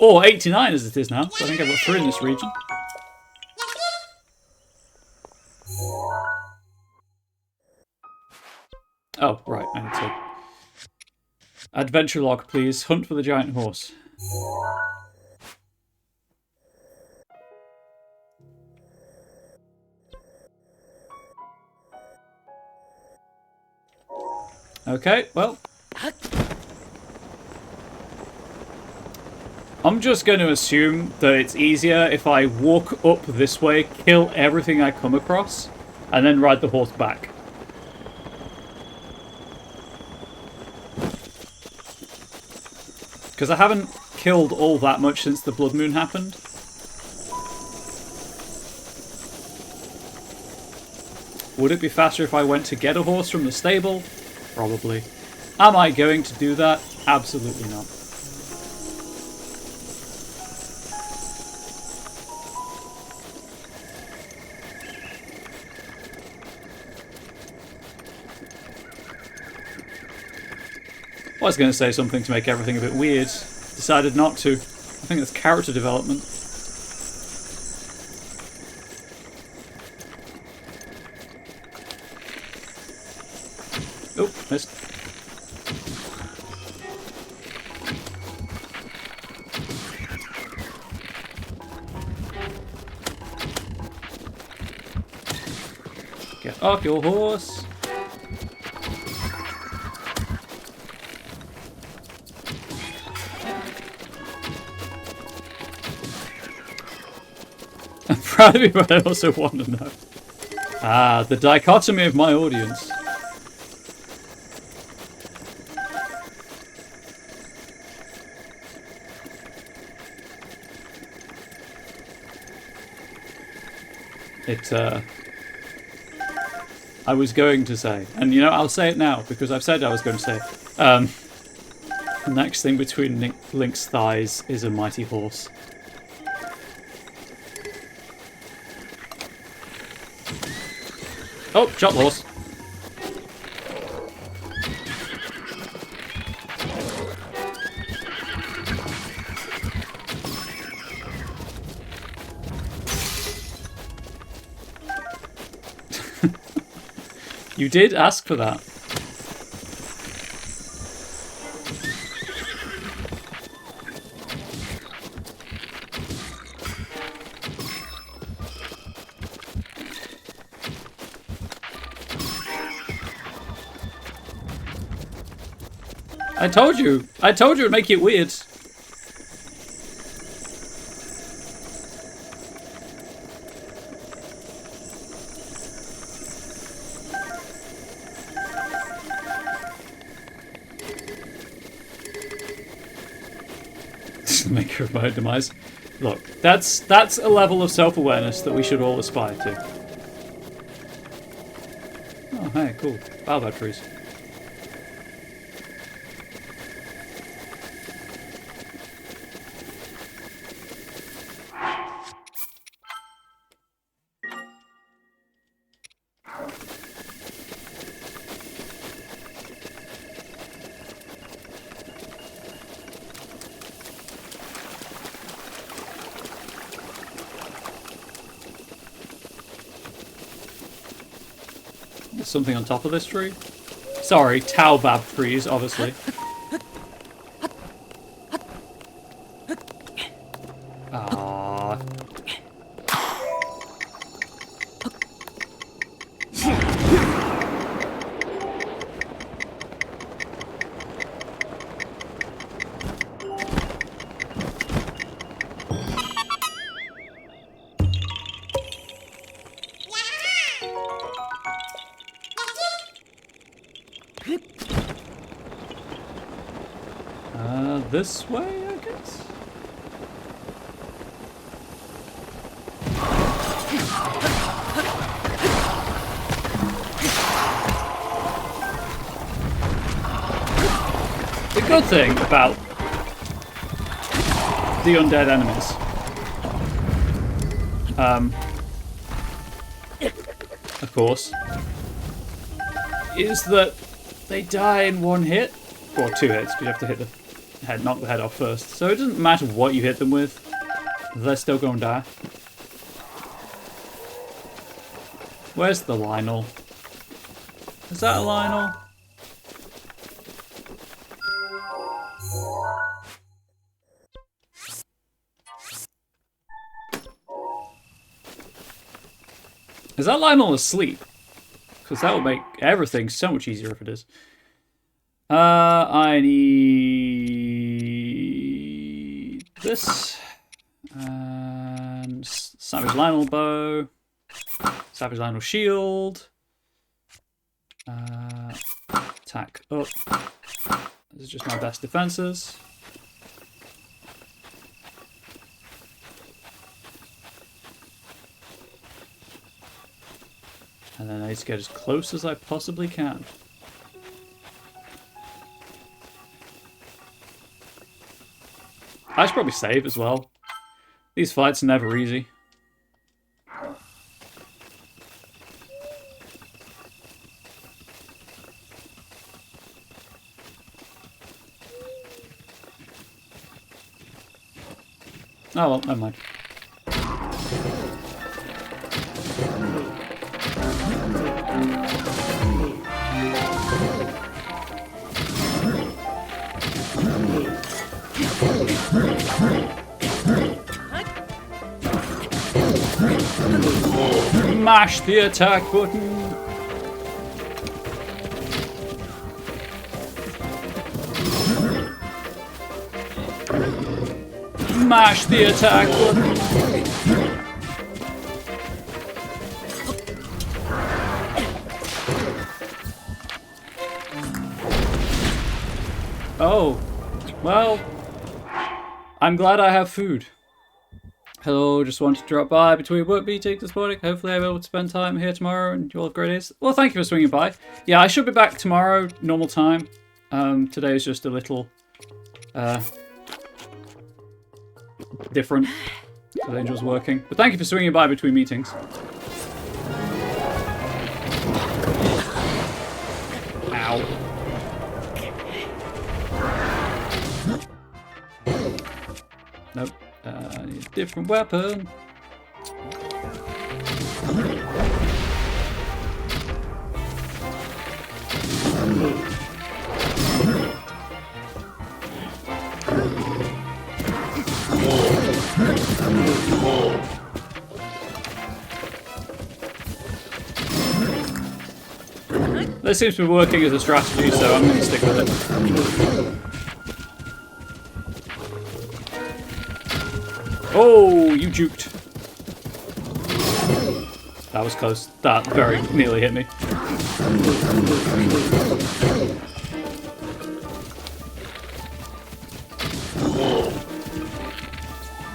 Or 89 as it is now. So I think I've got 3 in this region. Oh, right. I need to... Adventure log, please. Hunt for the giant horse. Okay, well... I'm just going to assume that it's easier if I walk up this way, kill everything I come across, and then ride the horse back. Because I haven't killed all that much since the blood moon happened. Would it be faster if I went to get a horse from the stable? Probably. Am I going to do that? Absolutely not. I was going to say something to make everything a bit weird. Decided not to. I think that's character development. Oh, missed. Get off your horse. I'm proud of you, but I also want to know. Ah, the dichotomy of my audience. I was going to say, and you know, I'll say it now, because I've said I was going to say it. The next thing between Link's thighs is a mighty horse. Oh, shot the horse. You did ask for that. I told you it'd make it weird. Maker of my own demise. Look, that's a level of self-awareness that we should all aspire to. Oh, hey, cool. Bow trees. There's something on top of this tree. Sorry, Taobab trees, obviously. Ah. This way, I guess? The good thing about the undead enemies, of course, is that they die in one hit, or 2 hits, because you have to hit the head, knock the head off first. So it doesn't matter what you hit them with, they're still going to die. Where's the Lionel? Is that a Lionel? Is that Lionel asleep? Because that will make everything so much easier if it is. I need this. And Savage Lionel bow. Savage Lionel shield. Attack up. This is just my best defenses. And then I need to get as close as I possibly can. I should probably save as well. These fights are never easy. Oh well, never mind. Mash the attack button. Mash the attack button. Oh, well, I'm glad I have food. Hello, just wanted to drop by between work meetings this morning. Hopefully I'm able to spend time here tomorrow and you all have great days. Well, thank you for swinging by. Yeah, I should be back tomorrow, normal time. Today is just a little different. The Angel's working. But thank you for swinging by between meetings. Ow. Nope. I need a different weapon. This seems to be working as a strategy, so I'm going to stick with it. Oh, you juked. That was close. That very nearly hit me.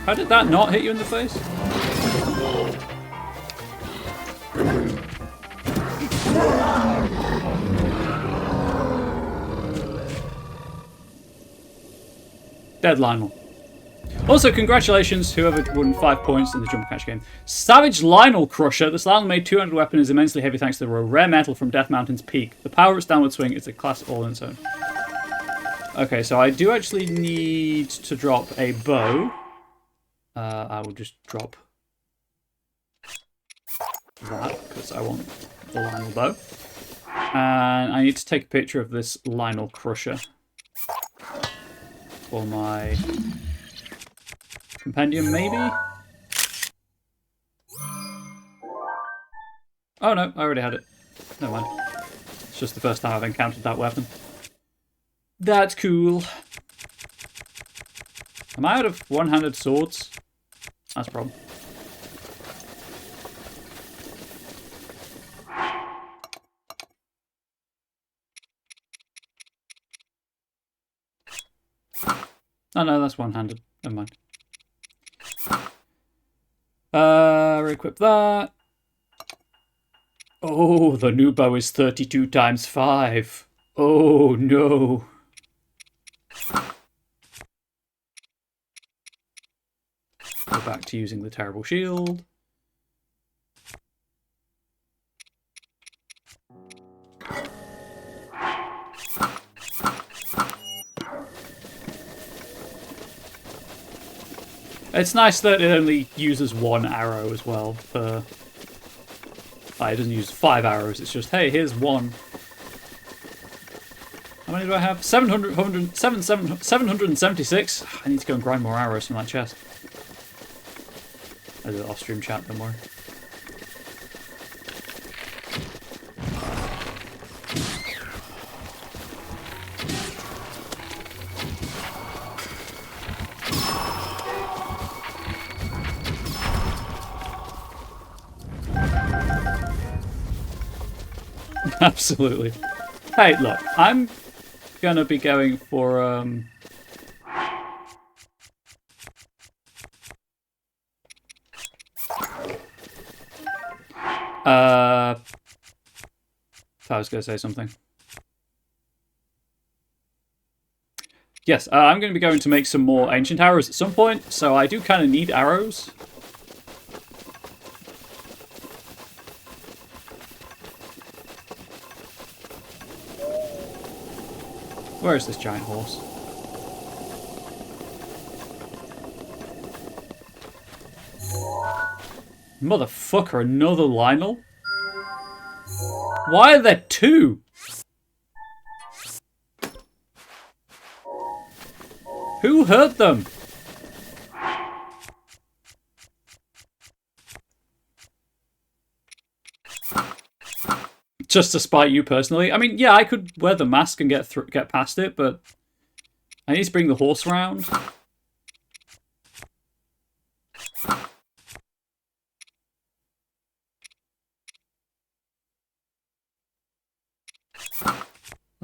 How did that not hit you in the face? Dead Lionel. Also, congratulations, whoever won 5 points in the jump catch game. Savage Lionel Crusher. This Lionel-made 200 weapon is immensely heavy thanks to the rare metal from Death Mountain's peak. The power of its downward swing is a class all on its own. Okay, so I do actually need to drop a bow. I will just drop that, because I want the Lionel bow. And I need to take a picture of this Lionel Crusher for my compendium, maybe? Oh no, I already had it. Never mind. It's just the first time I've encountered that weapon. That's cool. Am I out of one-handed swords? That's a problem. Oh no, that's one-handed. Never mind. Re-equip that. Oh, the new bow is 32 times 5. Oh no. Go back to using the terrible shield. It's nice that it only uses one arrow as well. It doesn't use 5 arrows, it's just, hey, here's one. How many do I have? 776? I need to go and grind more arrows from that chest. I did it off stream chat, don't worry. Absolutely. Hey, look, I'm gonna be going for I was gonna say something. Yes, I'm going to be going to make some more ancient arrows at some point, so I do kind of need arrows. Where is this giant horse? Motherfucker, another Lionel? Why are there two? Who hurt them? Just to spite you personally. I mean, yeah, I could wear the mask and get past it, but I need to bring the horse around.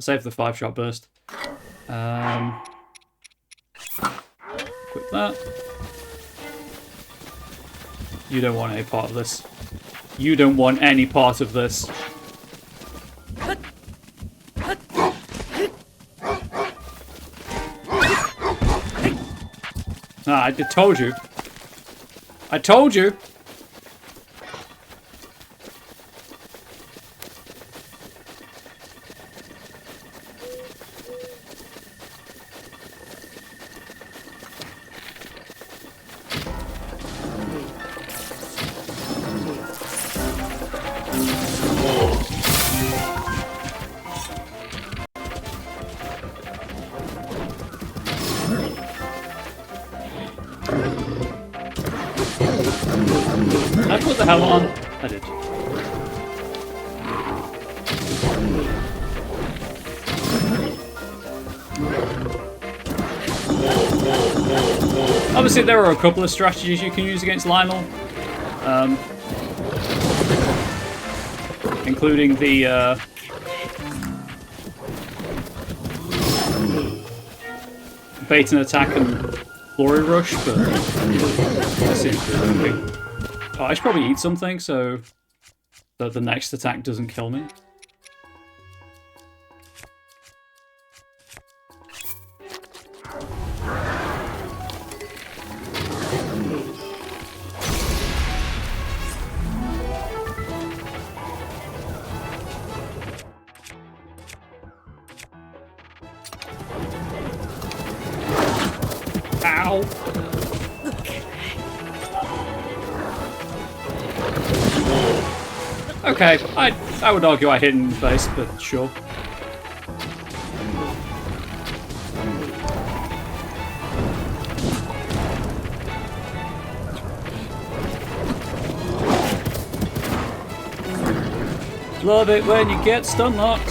I'll save the 5-shot burst. Equip that. You don't want any part of this. You don't want any part of this. Ah, I told you. I told you. I put the helmet on. I did. Obviously, there are a couple of strategies you can use against Lionel, including the bait and attack and glory rush, but that seems to be working. Oh, I should probably eat something so that the next attack doesn't kill me. Ow! Okay, I would argue I hit in the face, but sure. Love it when you get stun locked.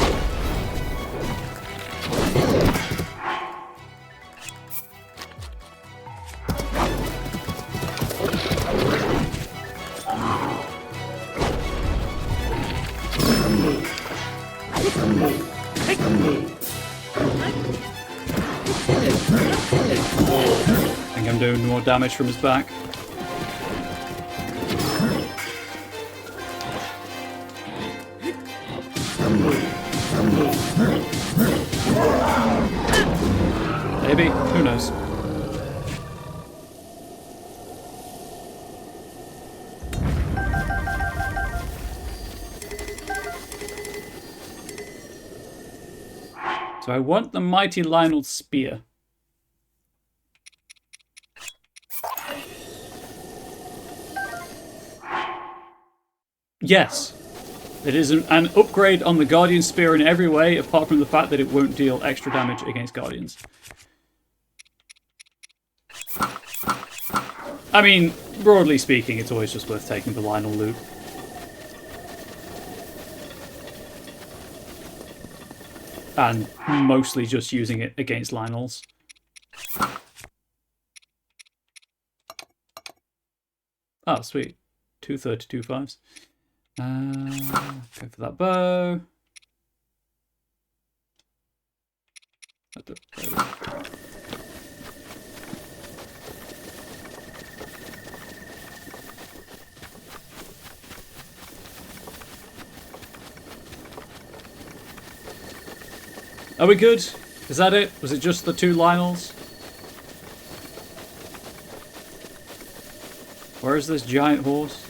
I think I'm doing more damage from his back. Maybe. Who knows? So I want the mighty Lionel spear. Yes. It is an upgrade on the Guardian Spear in every way, apart from the fact that it won't deal extra damage against Guardians. I mean, broadly speaking, it's always just worth taking the Lionel loot. And mostly just using it against Lionels. Oh, sweet. 2 32 5s. Go for that bow. Are we good? Is that it? Was it just the 2 Lionels? Where is this giant horse?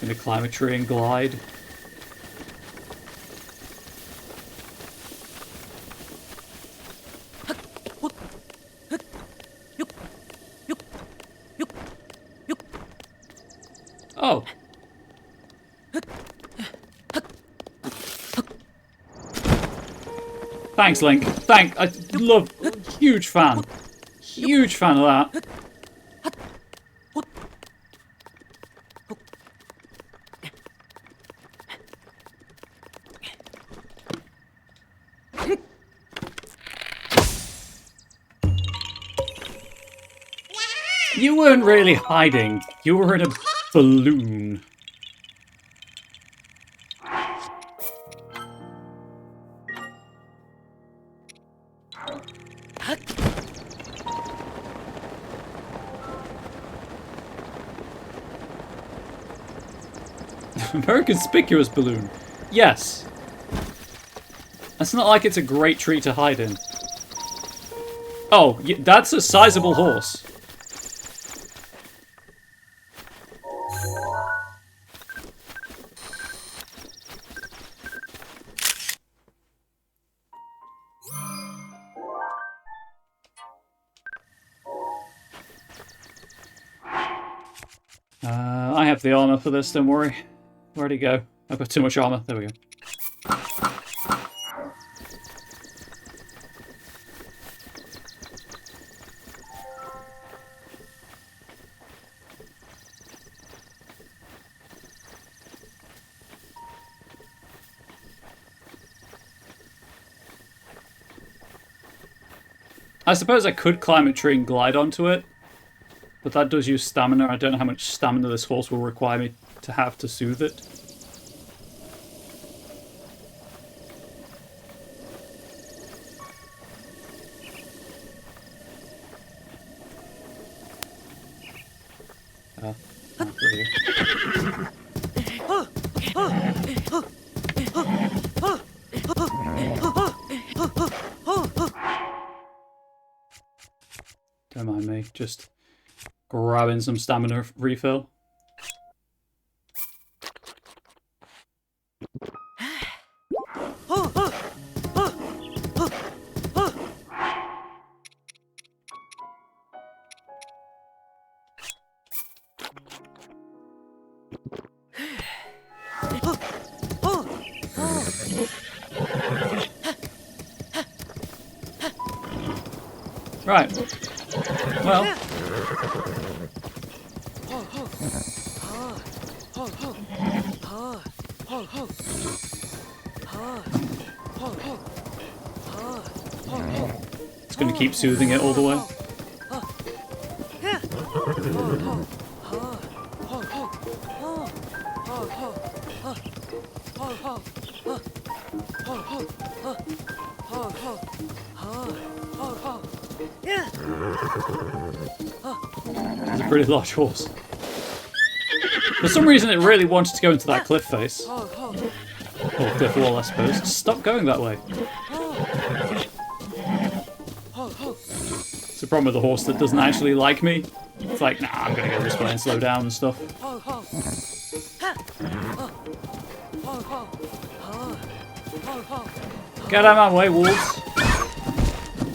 Gonna climb a tree and glide. Oh. Thanks, Link. I love. Huge fan. Huge fan of that. You weren't really hiding. You were in a balloon. Very conspicuous balloon. Yes. It's not like it's a great tree to hide in. Oh, that's a sizable horse. I have the armor for this, don't worry. Where'd he go? I've got too much armor. There we go. I suppose I could climb a tree and glide onto it, but that does use stamina. I don't know how much stamina this horse will require me to have to soothe it. There we go. Don't mind me, just grabbing some stamina refill. Right. Well. It's going to keep soothing it all the way. It's a pretty large horse. For some reason, it really wanted to go into that cliff face. Or cliff wall, I suppose. Stop going that way. It's the problem with a horse that doesn't actually like me. It's like, nah, I'm gonna go this way and slow down and stuff. Get out of my way, wolves.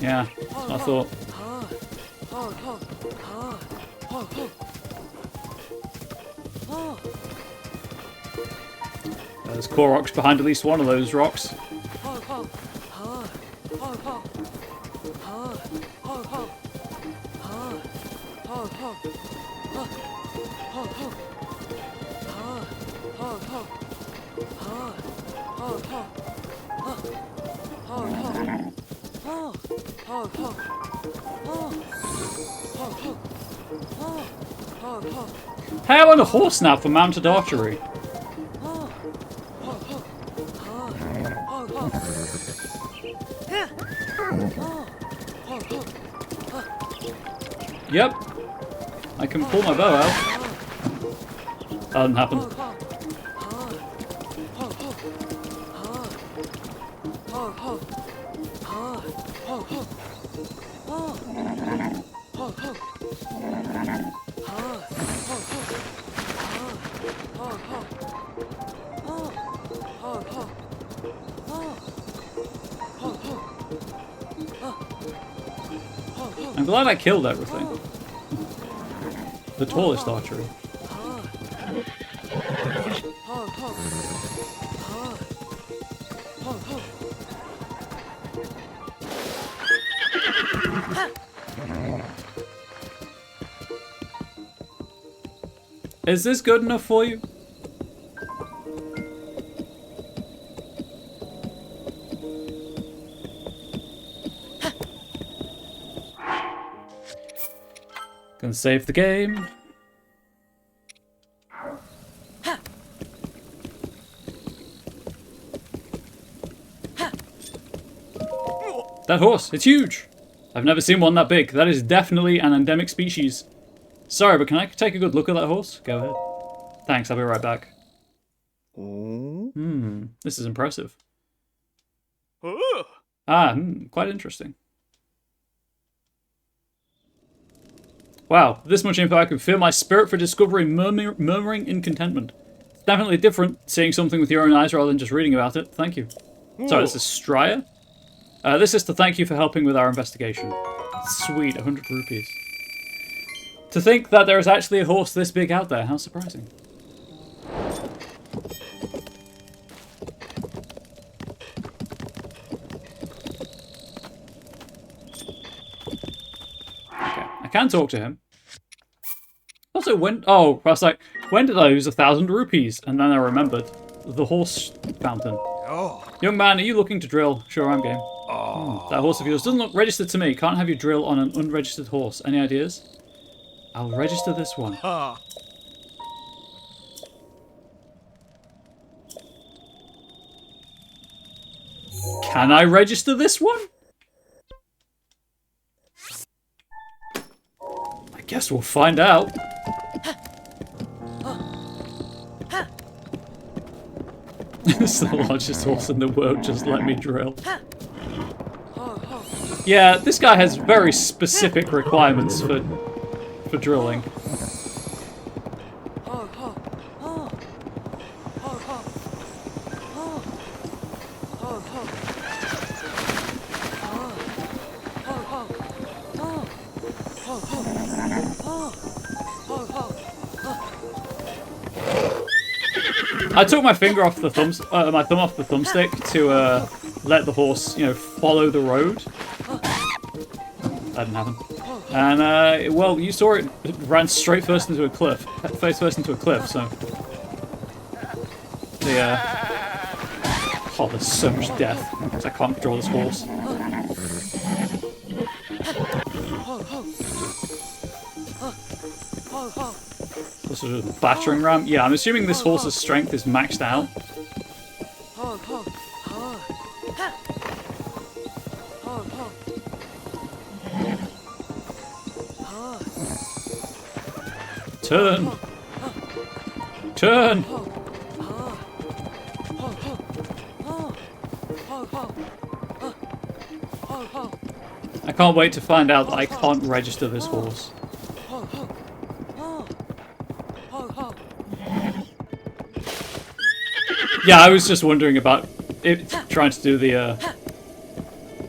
Yeah, I thought. There's Koroks behind at least one of those rocks. Hey, I'm on a horse now for mounted archery. Yep. I can pull my bow out. That didn't happen. I'm glad I killed everything. The tallest archery. Is this good enough for you? Gonna save the game. That horse, it's huge. I've never seen one that big. That is definitely an endemic species. Sorry, but can I take a good look at that horse? Go ahead. Thanks, I'll be right back. This is impressive. Quite interesting. Wow, this much info, I can feel my spirit for discovery murmuring in contentment. It's definitely different seeing something with your own eyes rather than just reading about it. Thank you. Sorry, this is Strya. This is to thank you for helping with our investigation. Sweet, 100 rupees. To think that there is actually a horse this big out there, how surprising. Okay, I can talk to him. Also, when... Oh, I was like, when did I lose 1,000 rupees? And then I remembered. The horse fountain. Oh. Young man, are you looking to drill? Sure, I'm game. That horse of yours doesn't look registered to me. Can't have you drill on an unregistered horse. Any ideas? I'll register this one. Can I register this one? I guess we'll find out. It's the largest horse in the world, just let me drill. Yeah, this guy has very specific requirements for drilling. I took my finger off the my thumb off the thumbstick to let the horse, you know, follow the road. that didn't happen. And, well, you saw it ran straight first into a cliff. Face first into a cliff, so... Oh, there's so much death. Because I can't control this horse. This is a battering ram? Yeah, I'm assuming this horse's strength is maxed out. Turn! Turn! I can't wait to find out that I can't register this horse. Yeah, I was just wondering about it, trying to do the,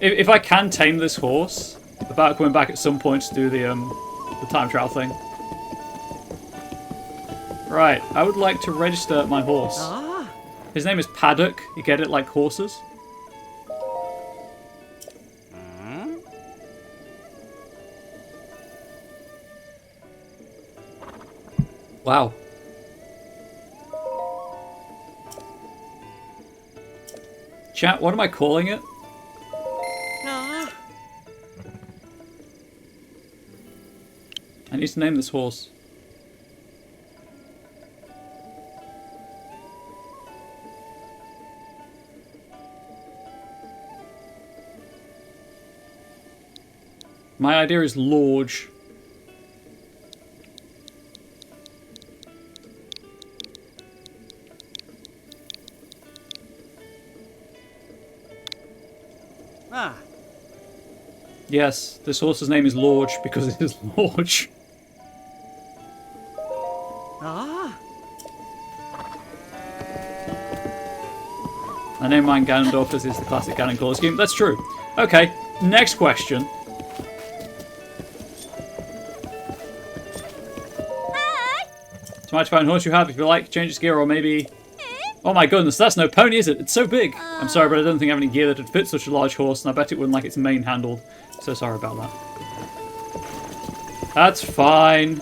if I can tame this horse, about coming back at some point to do the time trial thing. Right, I would like to register my horse. His name is Paddock. You get it like horses? Wow. Chat, what am I calling it? I need to name this horse. My idea is Lorge. Yes, this horse's name is Lorge because it is Lorge. I named mine Ganondorf as is the classic Ganon color scheme. That's true. Okay, next question. To my fine horse you have, if you like, change its gear or maybe... Oh my goodness, that's no pony, is it? It's so big. I'm sorry, but I don't think I have any gear that would fit such a large horse, and I bet it wouldn't like its mane handled. So sorry about that. That's fine.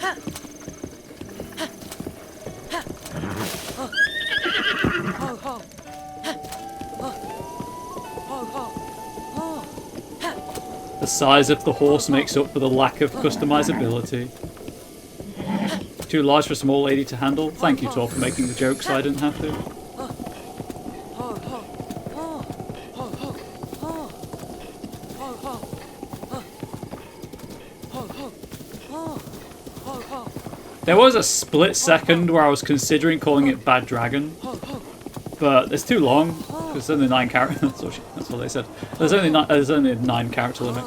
The size of the horse makes up for the lack of customizability. Too large for a small lady to handle? Thank you, Tor, for making the joke so I didn't have to. There was a split second where I was considering calling it Bad Dragon, but it's too long, because there's only 9 characters. That's what they said. There's only a 9 character limit.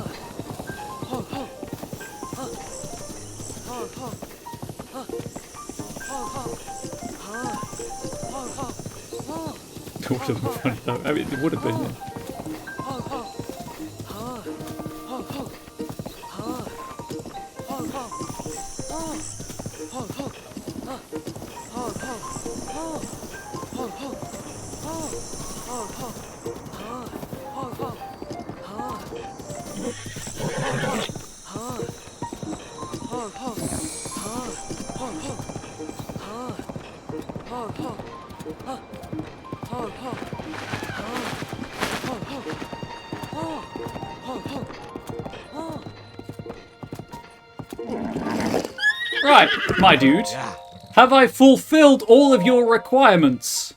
It would have been funny though. I mean, it would have been. Yeah. Right, my dude. Have I fulfilled all of your requirements?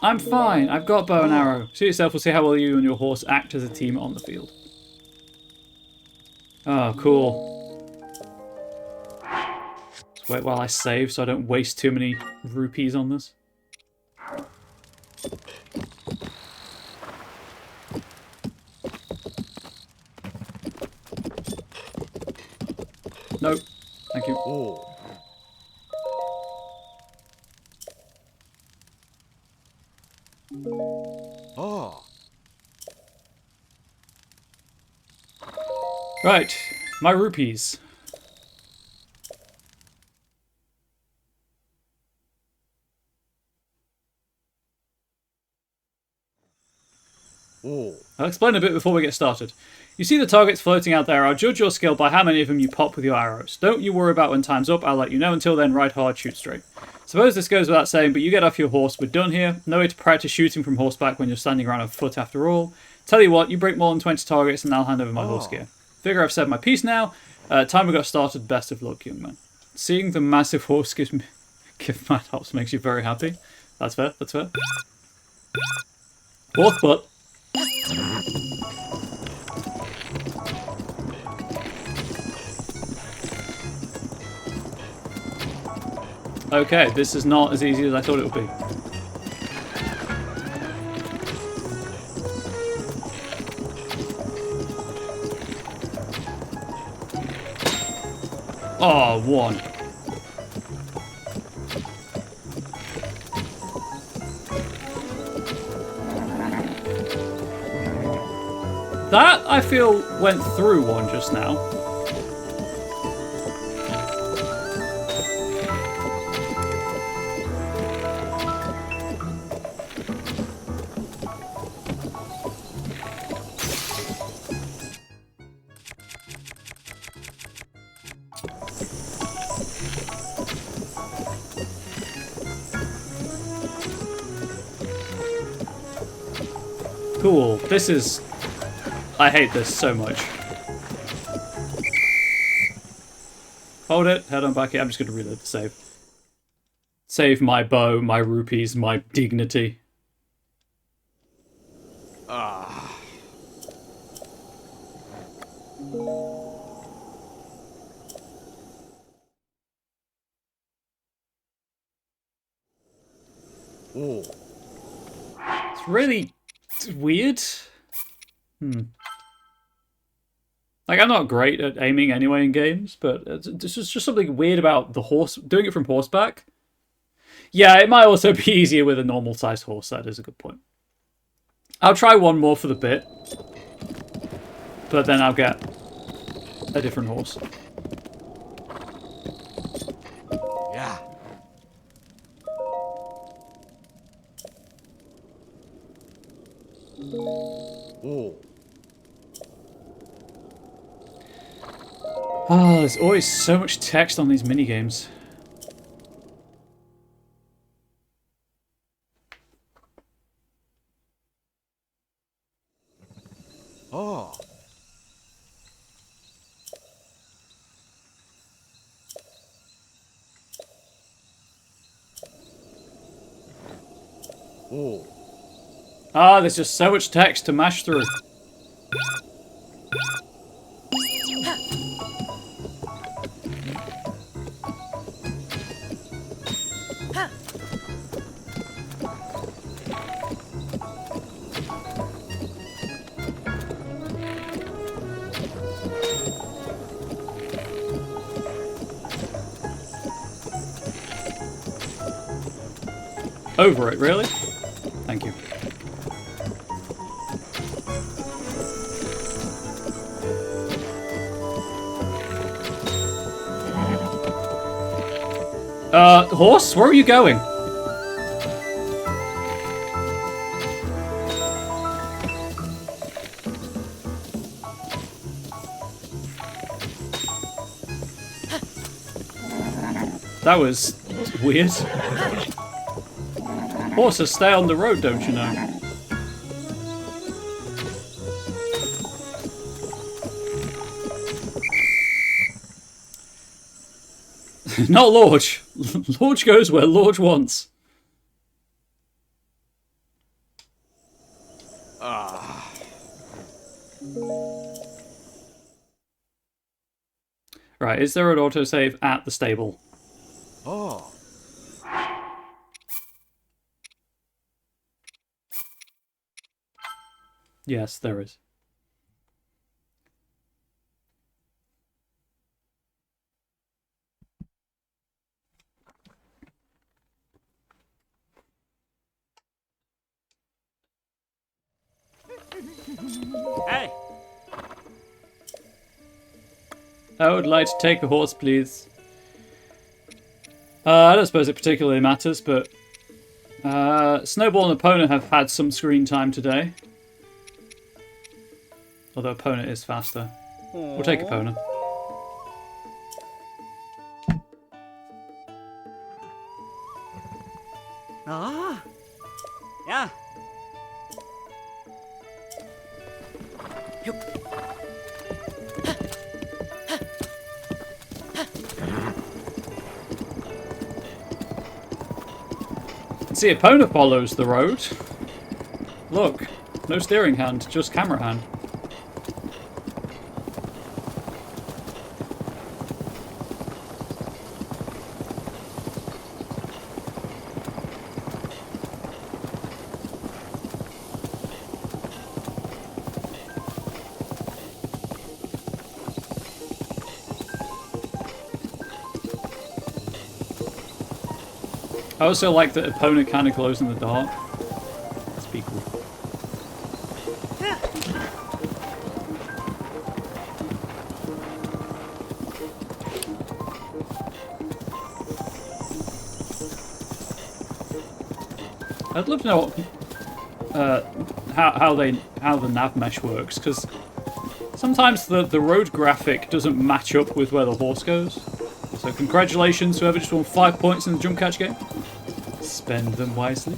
I'm fine. I've got bow and arrow. Suit yourself. We'll see how well you and your horse act as a team on the field. Oh, cool. Wait while I save so I don't waste too many rupees on this. Nope. Thank you. Oh. Oh. Right. My rupees. I'll explain a bit before we get started. You see the targets floating out there. I'll judge your skill by how many of them you pop with your arrows. Don't you worry about when time's up. I'll let you know. Until then, ride hard, shoot straight. Suppose this goes without saying, but you get off your horse. We're done here. No way to practice shooting from horseback when you're standing around on foot after all. Tell you what, you break more than 20 targets and I'll hand over my horse gear. Figure I've said my piece now. Time we got started. Best of luck, young man. Seeing the massive horse give mad hops makes you very happy. That's fair. That's fair. Fourth butt. Okay, this is not as easy as I thought it would be. Oh, one. That, I feel, went through one just now. Cool. This is... I hate this so much. Hold it. Head on back here. I'm just going to reload the save. Save my bow, my rupees, my dignity. It's really... It's weird. Like, I'm not great at aiming anyway in games, but there's just something weird about the horse, doing it from horseback. Yeah, it might also be easier with a normal-sized horse. That is a good point. I'll try one more for the bit, but then I'll get a different horse. Yeah. Oh, there's always so much text on these minigames. Oh. Ah, there's just so much text to mash through. Over it, really? Thank you. Horse, where are you going? That was weird. Horses stay on the road, don't you know? Not Lorge. Lorge goes where Lorge wants. Right, is there an autosave at the stable? Oh. Yes, there is. Hey. I would like to take a horse, please. I don't suppose it particularly matters, but Snowball and Epona have had some screen time today. Although Epona is faster. We'll take Epona. Ah. Yeah. See, Epona follows the road. Look, no steering hand, just camera hand. I also like that Epona kind of glows in the dark. That's pretty cool. I'd love to know how the nav mesh works, because sometimes the road graphic doesn't match up with where the horse goes. So congratulations, whoever just won 5 points in the jump catch game. Spend them wisely,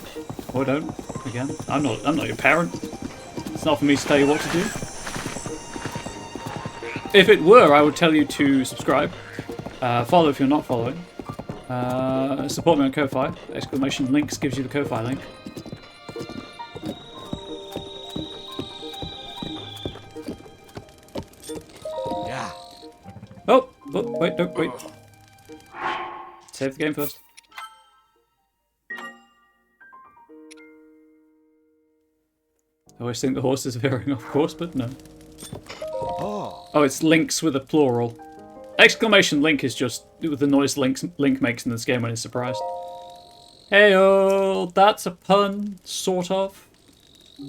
or don't. Again, I'm not your parent. It's not for me to tell you what to do. If it were, I would tell you to subscribe, follow if you're not following, support me on Ko-Fi. Exclamation links gives you the Ko-Fi link. Yeah. Oh, wait, no, wait. Save the game first. I always think the horse is veering off course, but no. Oh, it's links with a plural. Exclamation link is just the noise Link makes in this game when he's surprised. Heyo, that's a pun, sort of.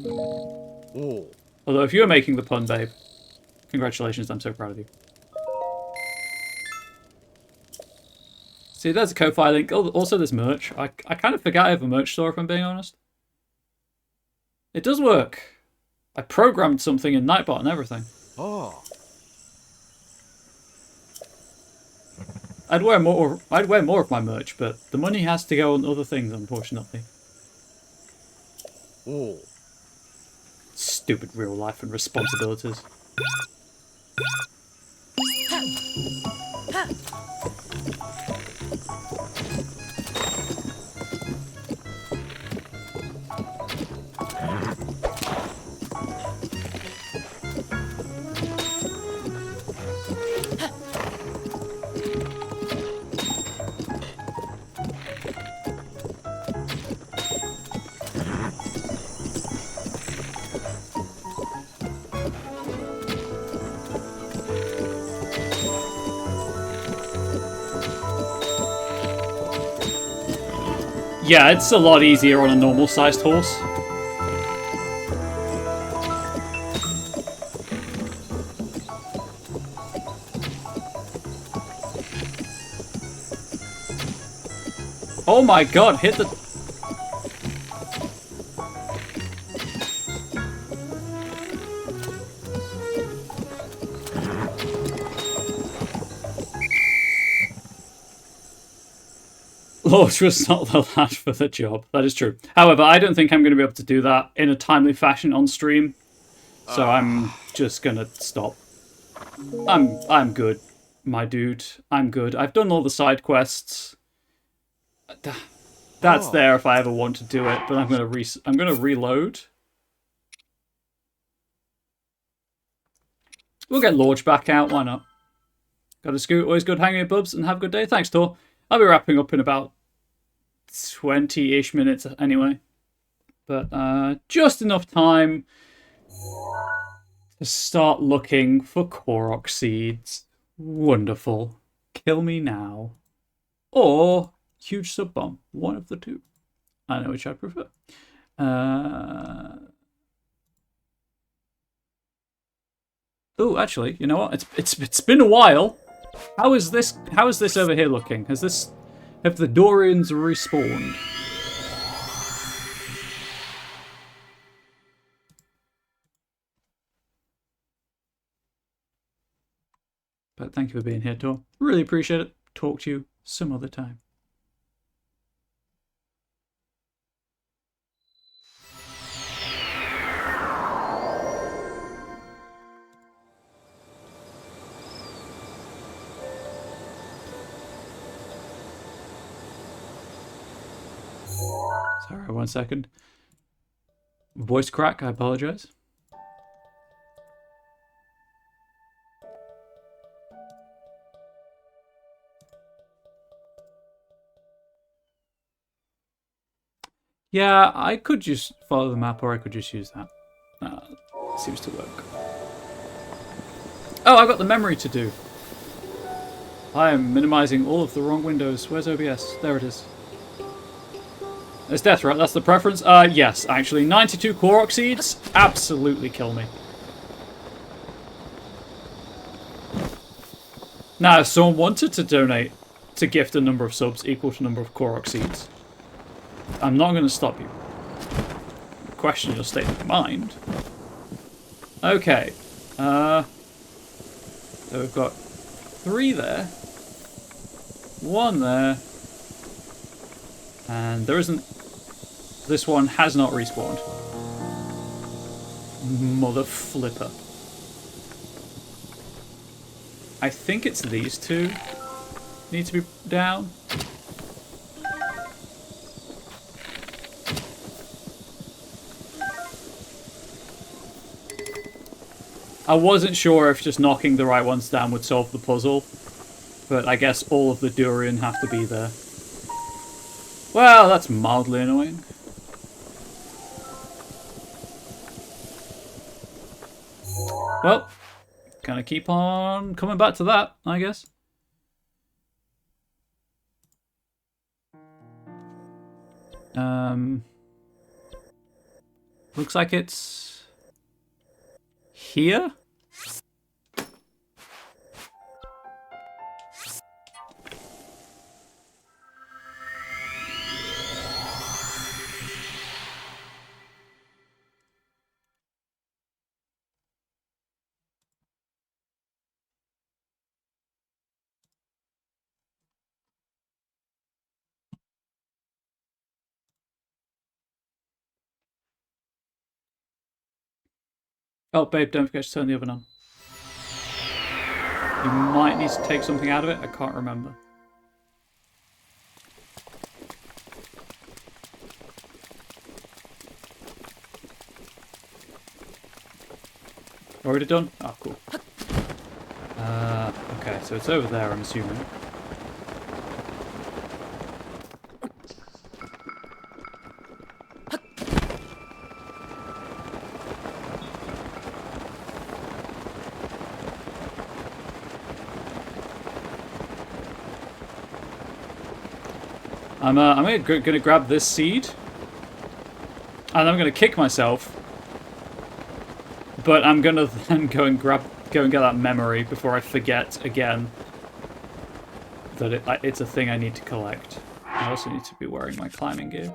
Oh. Although if you're making the pun, babe, congratulations, I'm so proud of you. See, there's a Ko-Fi link. Oh, also, there's merch. I kind of forgot I have a merch store, if I'm being honest. It does work. I programmed something in Nightbot and everything. Oh. I'd wear more of my merch, but the money has to go on other things, unfortunately. Oh. Stupid real life and responsibilities. Yeah, it's a lot easier on a normal-sized horse. Oh my god, hit the... Lord was not the lad for the job. That is true. However, I don't think I'm going to be able to do that in a timely fashion on stream. So I'm just going to stop. I'm good, my dude. I'm good. I've done all the side quests. That's there if I ever want to do it, but I'm going to reload. We'll get Lorge back out, why not? Got a scoot, always good hanging with Bubs, and have a good day. Thanks, Tor. I'll be wrapping up in about 20-ish minutes anyway. But just enough time to start looking for Korok seeds. Wonderful. Kill me now. Or huge sub bomb. One of the two. I know which I prefer. Oh, actually, you know what? It's been a while. How is this over here looking? Have the Dorians respawned? But thank you for being here, Tor. Really appreciate it. Talk to you some other time. Sorry, 1 second. Voice crack, I apologize. Yeah, I could just follow the map, or I could just use that. Seems to work. Oh, I've got the memory to do. I am minimizing all of the wrong windows. Where's OBS? There it is. It's death, right? That's the preference? Yes, actually. 92 Korok seeds absolutely kill me. Now, if someone wanted to donate to gift a number of subs equal to number of Korok seeds, I'm not going to stop you. Question your state of mind. Okay. So we've got 3 there. 1 there. And there isn't... This one has not respawned. Mother flipper. I think it's these 2 need to be down. I wasn't sure if just knocking the right ones down would solve the puzzle, but I guess all of the durian have to be there. Well, that's mildly annoying. Well, gonna keep on coming back to that, I guess. Looks like it's here. Oh, babe, don't forget to turn the oven on. You might need to take something out of it. I can't remember. Already done? Oh, cool. Okay, so it's over there, I'm assuming. I'm gonna grab this seed, and I'm gonna kick myself. But I'm gonna then go and get that memory before I forget again that it's a thing I need to collect. I also need to be wearing my climbing gear.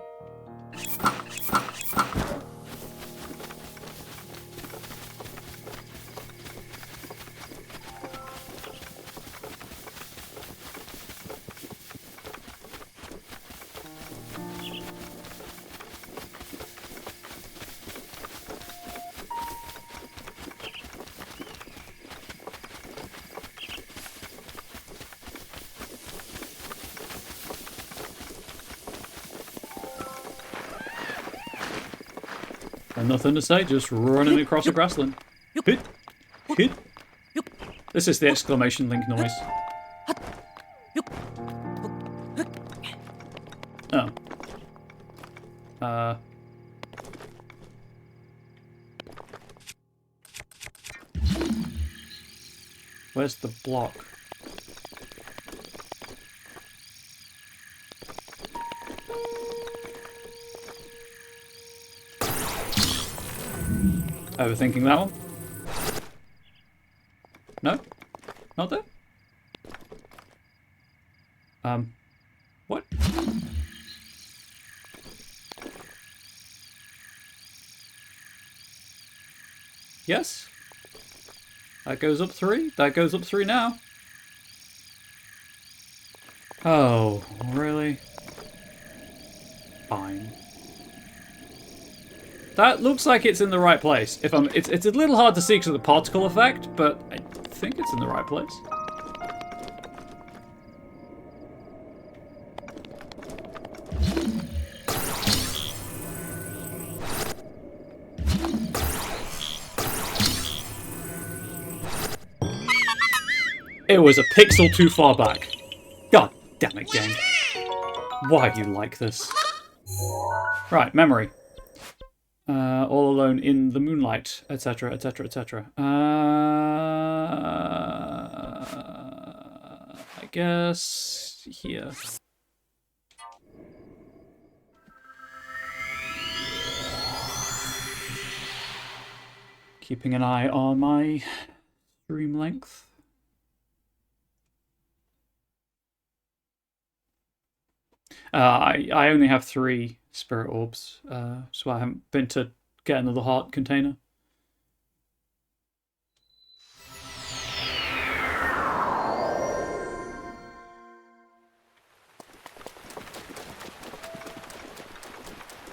And nothing to say, just running across a grassland. Hit! Hit! This is the exclamation link noise. Oh. Where's the block? Overthinking that one? No? Not there? What? Yes? That goes up 3? That goes up 3 now. Oh, really? Fine. That looks like it's in the right place. It's a little hard to see because of the particle effect, but I think it's in the right place. It was a pixel too far back. God damn it, game. Why are you like this? Right, memory. All alone in the moonlight, etc., etc., etc. I guess here. Keeping an eye on my stream length. I only have 3 spirit orbs, so I haven't been to get another heart container.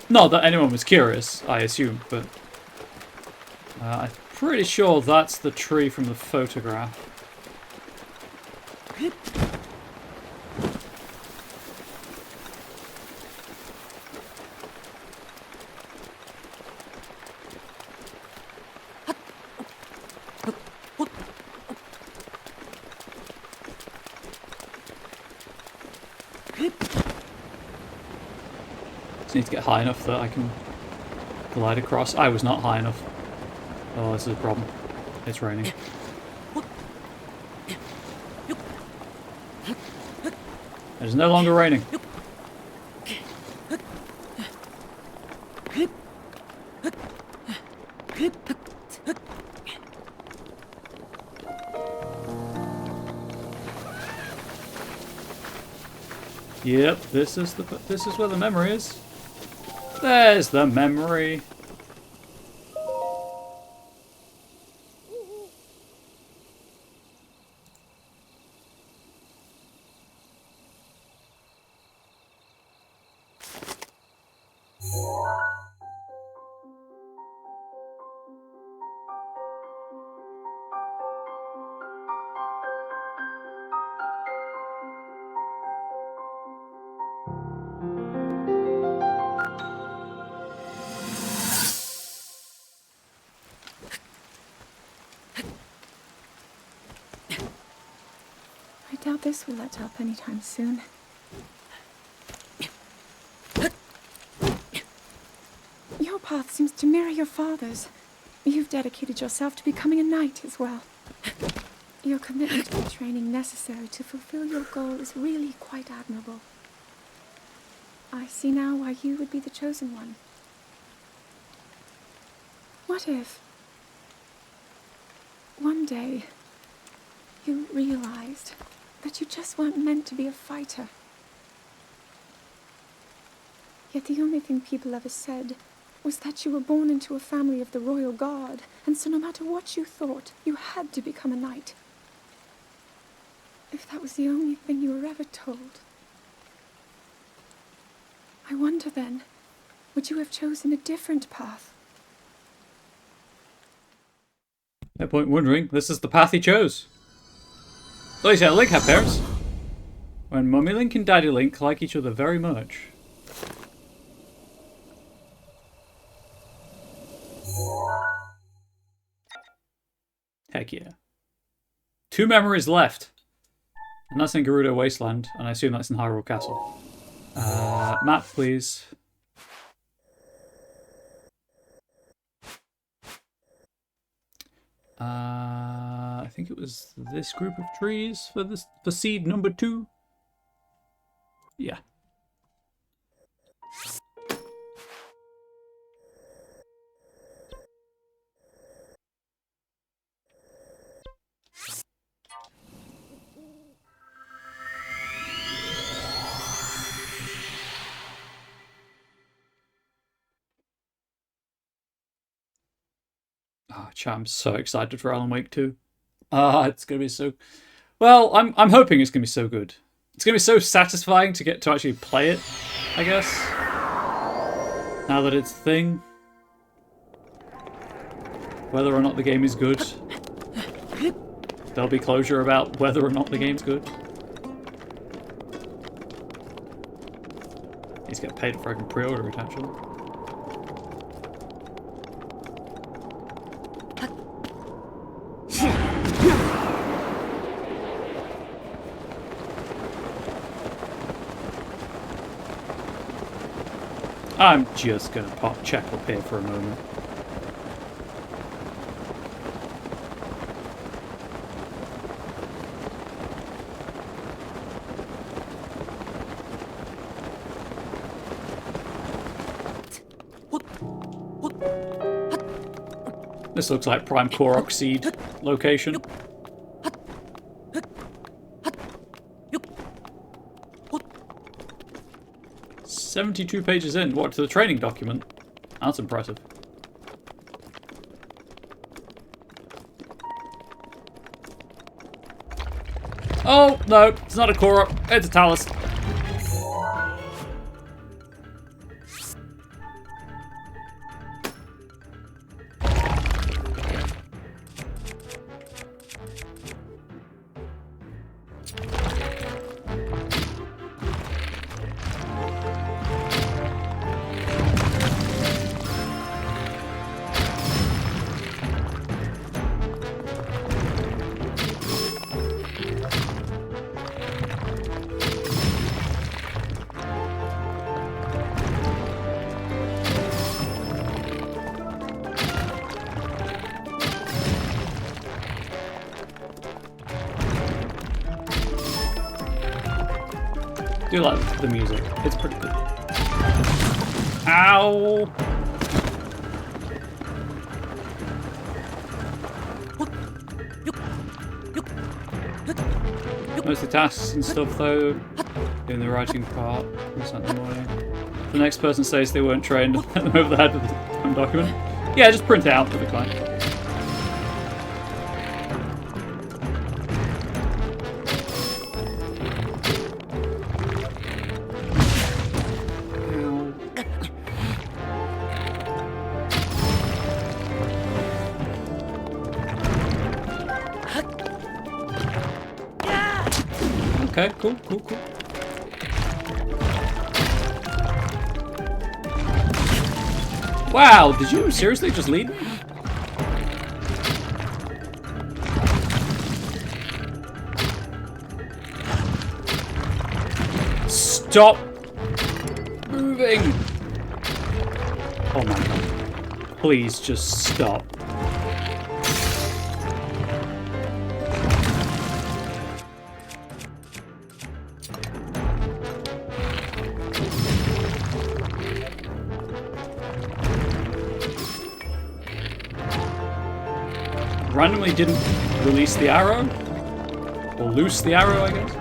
Not that anyone was curious, I assume, but I'm pretty sure that's the tree from the photograph. Just need to get high enough that I can glide across. I was not high enough. Oh, this is a problem. It's raining. It is no longer raining. Yep, this is where the memory is. There's the memory. I doubt this will let up anytime soon. Your path seems to mirror your father's. You've dedicated yourself to becoming a knight as well. Your commitment to the training necessary to fulfill your goal is really quite admirable. I see now why you would be the chosen one. What if one day you realized that you just weren't meant to be a fighter? Yet the only thing people ever said was that you were born into a family of the royal guard, and so no matter what you thought, you had to become a knight. If that was the only thing you were ever told, I wonder then, would you have chosen a different path? No point wondering, this is the path he chose. So you said Link had parents. When Mummy Link and Daddy Link like each other very much. Heck yeah. 2 memories left. And that's in Gerudo Wasteland, and I assume that's in Hyrule Castle. Map, please. I think it was this group of trees for seed number 2. Yeah. Oh, I'm so excited for Alan Wake 2. It's gonna be so. Well, I'm hoping it's gonna be so good. It's going to be so satisfying to get to actually play it, I guess. Now that it's a thing. Whether or not the game is good. There'll be closure about whether or not the game's good. He's getting paid for I can pre-order it, actually. I'm just gonna check up here for a moment. This looks like Prime Korok Seed location. "72 pages in. What, to the training document? That's impressive." Oh, no, it's not a Korok. It's a Talus. I do like the music. It's pretty good. Ow! Most of the tasks and stuff, though, in the writing part, was in the morning. If the next person says they weren't trained, let them over the head with the document. Yeah, just print it out for the client. Okay, cool. Wow, did you seriously just lead me? Stop moving! Oh my god. Please just stop. Randomly didn't release the arrow? Or loose the arrow, I guess?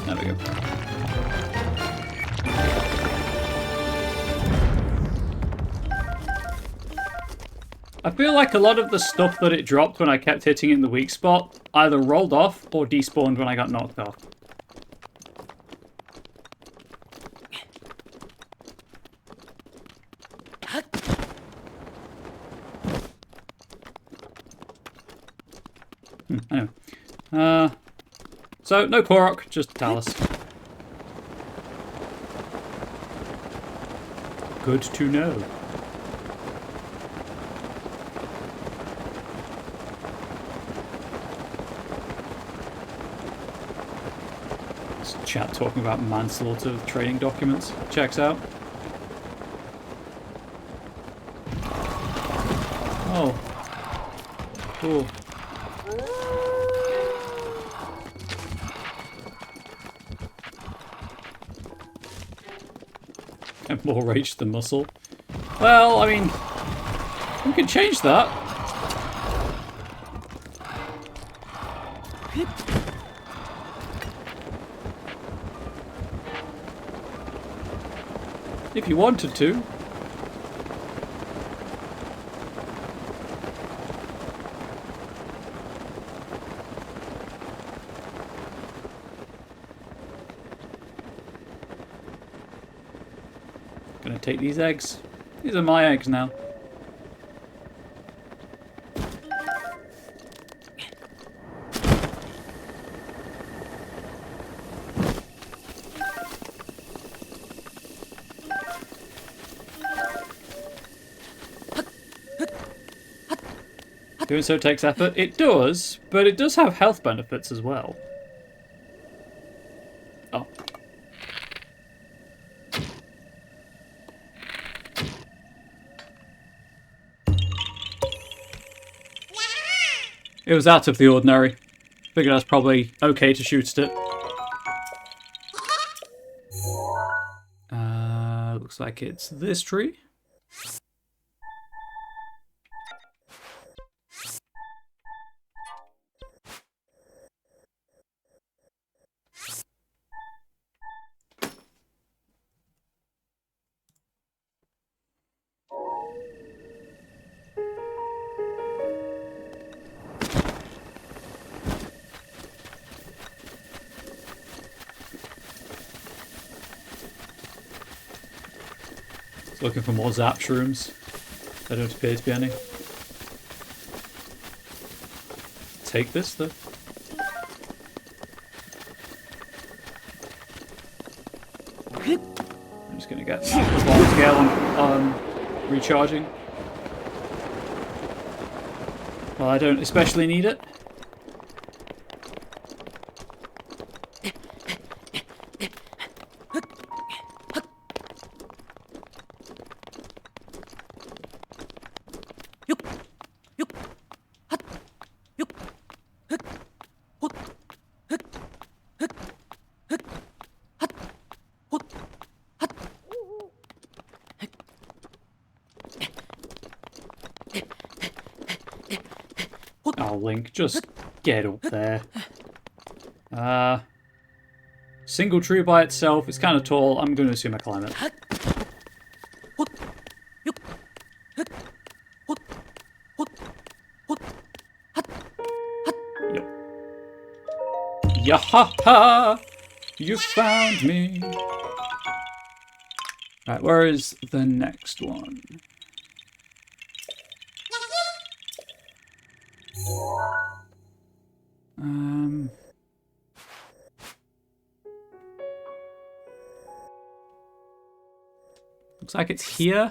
There we go. I feel like a lot of the stuff that it dropped when I kept hitting it in the weak spot either rolled off or despawned when I got knocked off. Anyway. So, no Korok, just Talus. Good to know. This chat talking about manslaughter training documents. Checks out. Oh. Cool. And more rage than muscle. Well, I mean, we can change that. If you wanted to. gonna take these eggs. These are my eggs now. Doing so takes effort. It does, but it does have health benefits as well. Oh. It was out of the ordinary. Figured that's probably okay to shoot at it. Looks like it's this tree. Looking for more zap shrooms. There don't appear to be any. Take this though. I'm just gonna get the bottom scale on recharging. Well, I don't especially need it. Oh, Link, just get up there. Single tree by itself, it's kind of tall. I'm going to assume I climb it. Yep. Yahaha! You found me! Right, where is the next one? Looks like it's here.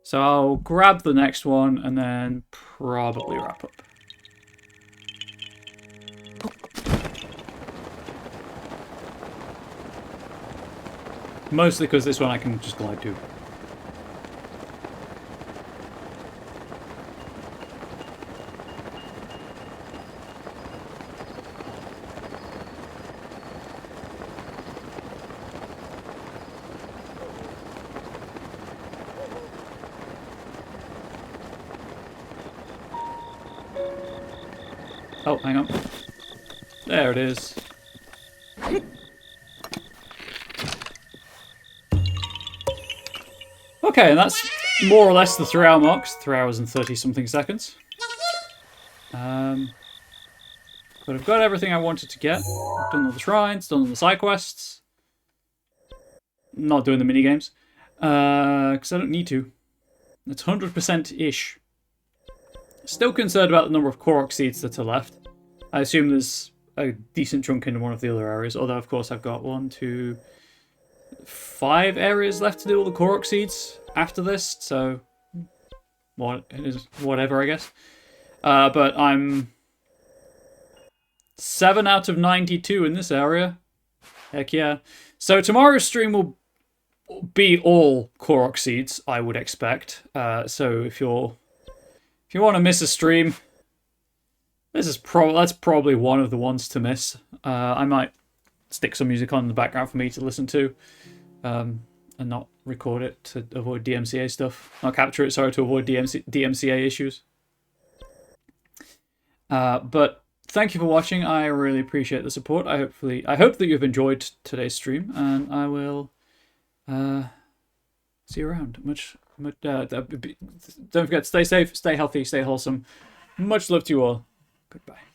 So I'll grab the next one and then probably wrap up. Mostly because this one I can just glide to. Oh, hang on. There it is. Okay, and that's more or less the 3-hour mark. 3 hours and 30-something seconds. But I've got everything I wanted to get. I've done all the shrines, done all the side quests. Not doing the minigames. Because I don't need to. It's 100%-ish. Still concerned about the number of Korok seeds that are left. I assume there's a decent chunk in one of the other areas. Although, of course, I've got 1, 2, 5 areas left to do all the Korok seeds after this. So, whatever, I guess. But I'm 7 out of 92 in this area. Heck yeah. So tomorrow's stream will be all Korok seeds, I would expect. So if you want to miss a stream, that's probably one of the ones to miss. I might stick some music on in the background for me to listen to, and not record it to avoid DMCA stuff. Not capture it, sorry, to avoid DMCA issues. But thank you for watching. I really appreciate the support. I hope that you've enjoyed today's stream, and I will see you around. Don't forget to stay safe, stay healthy, stay wholesome. Much love to you all. Goodbye.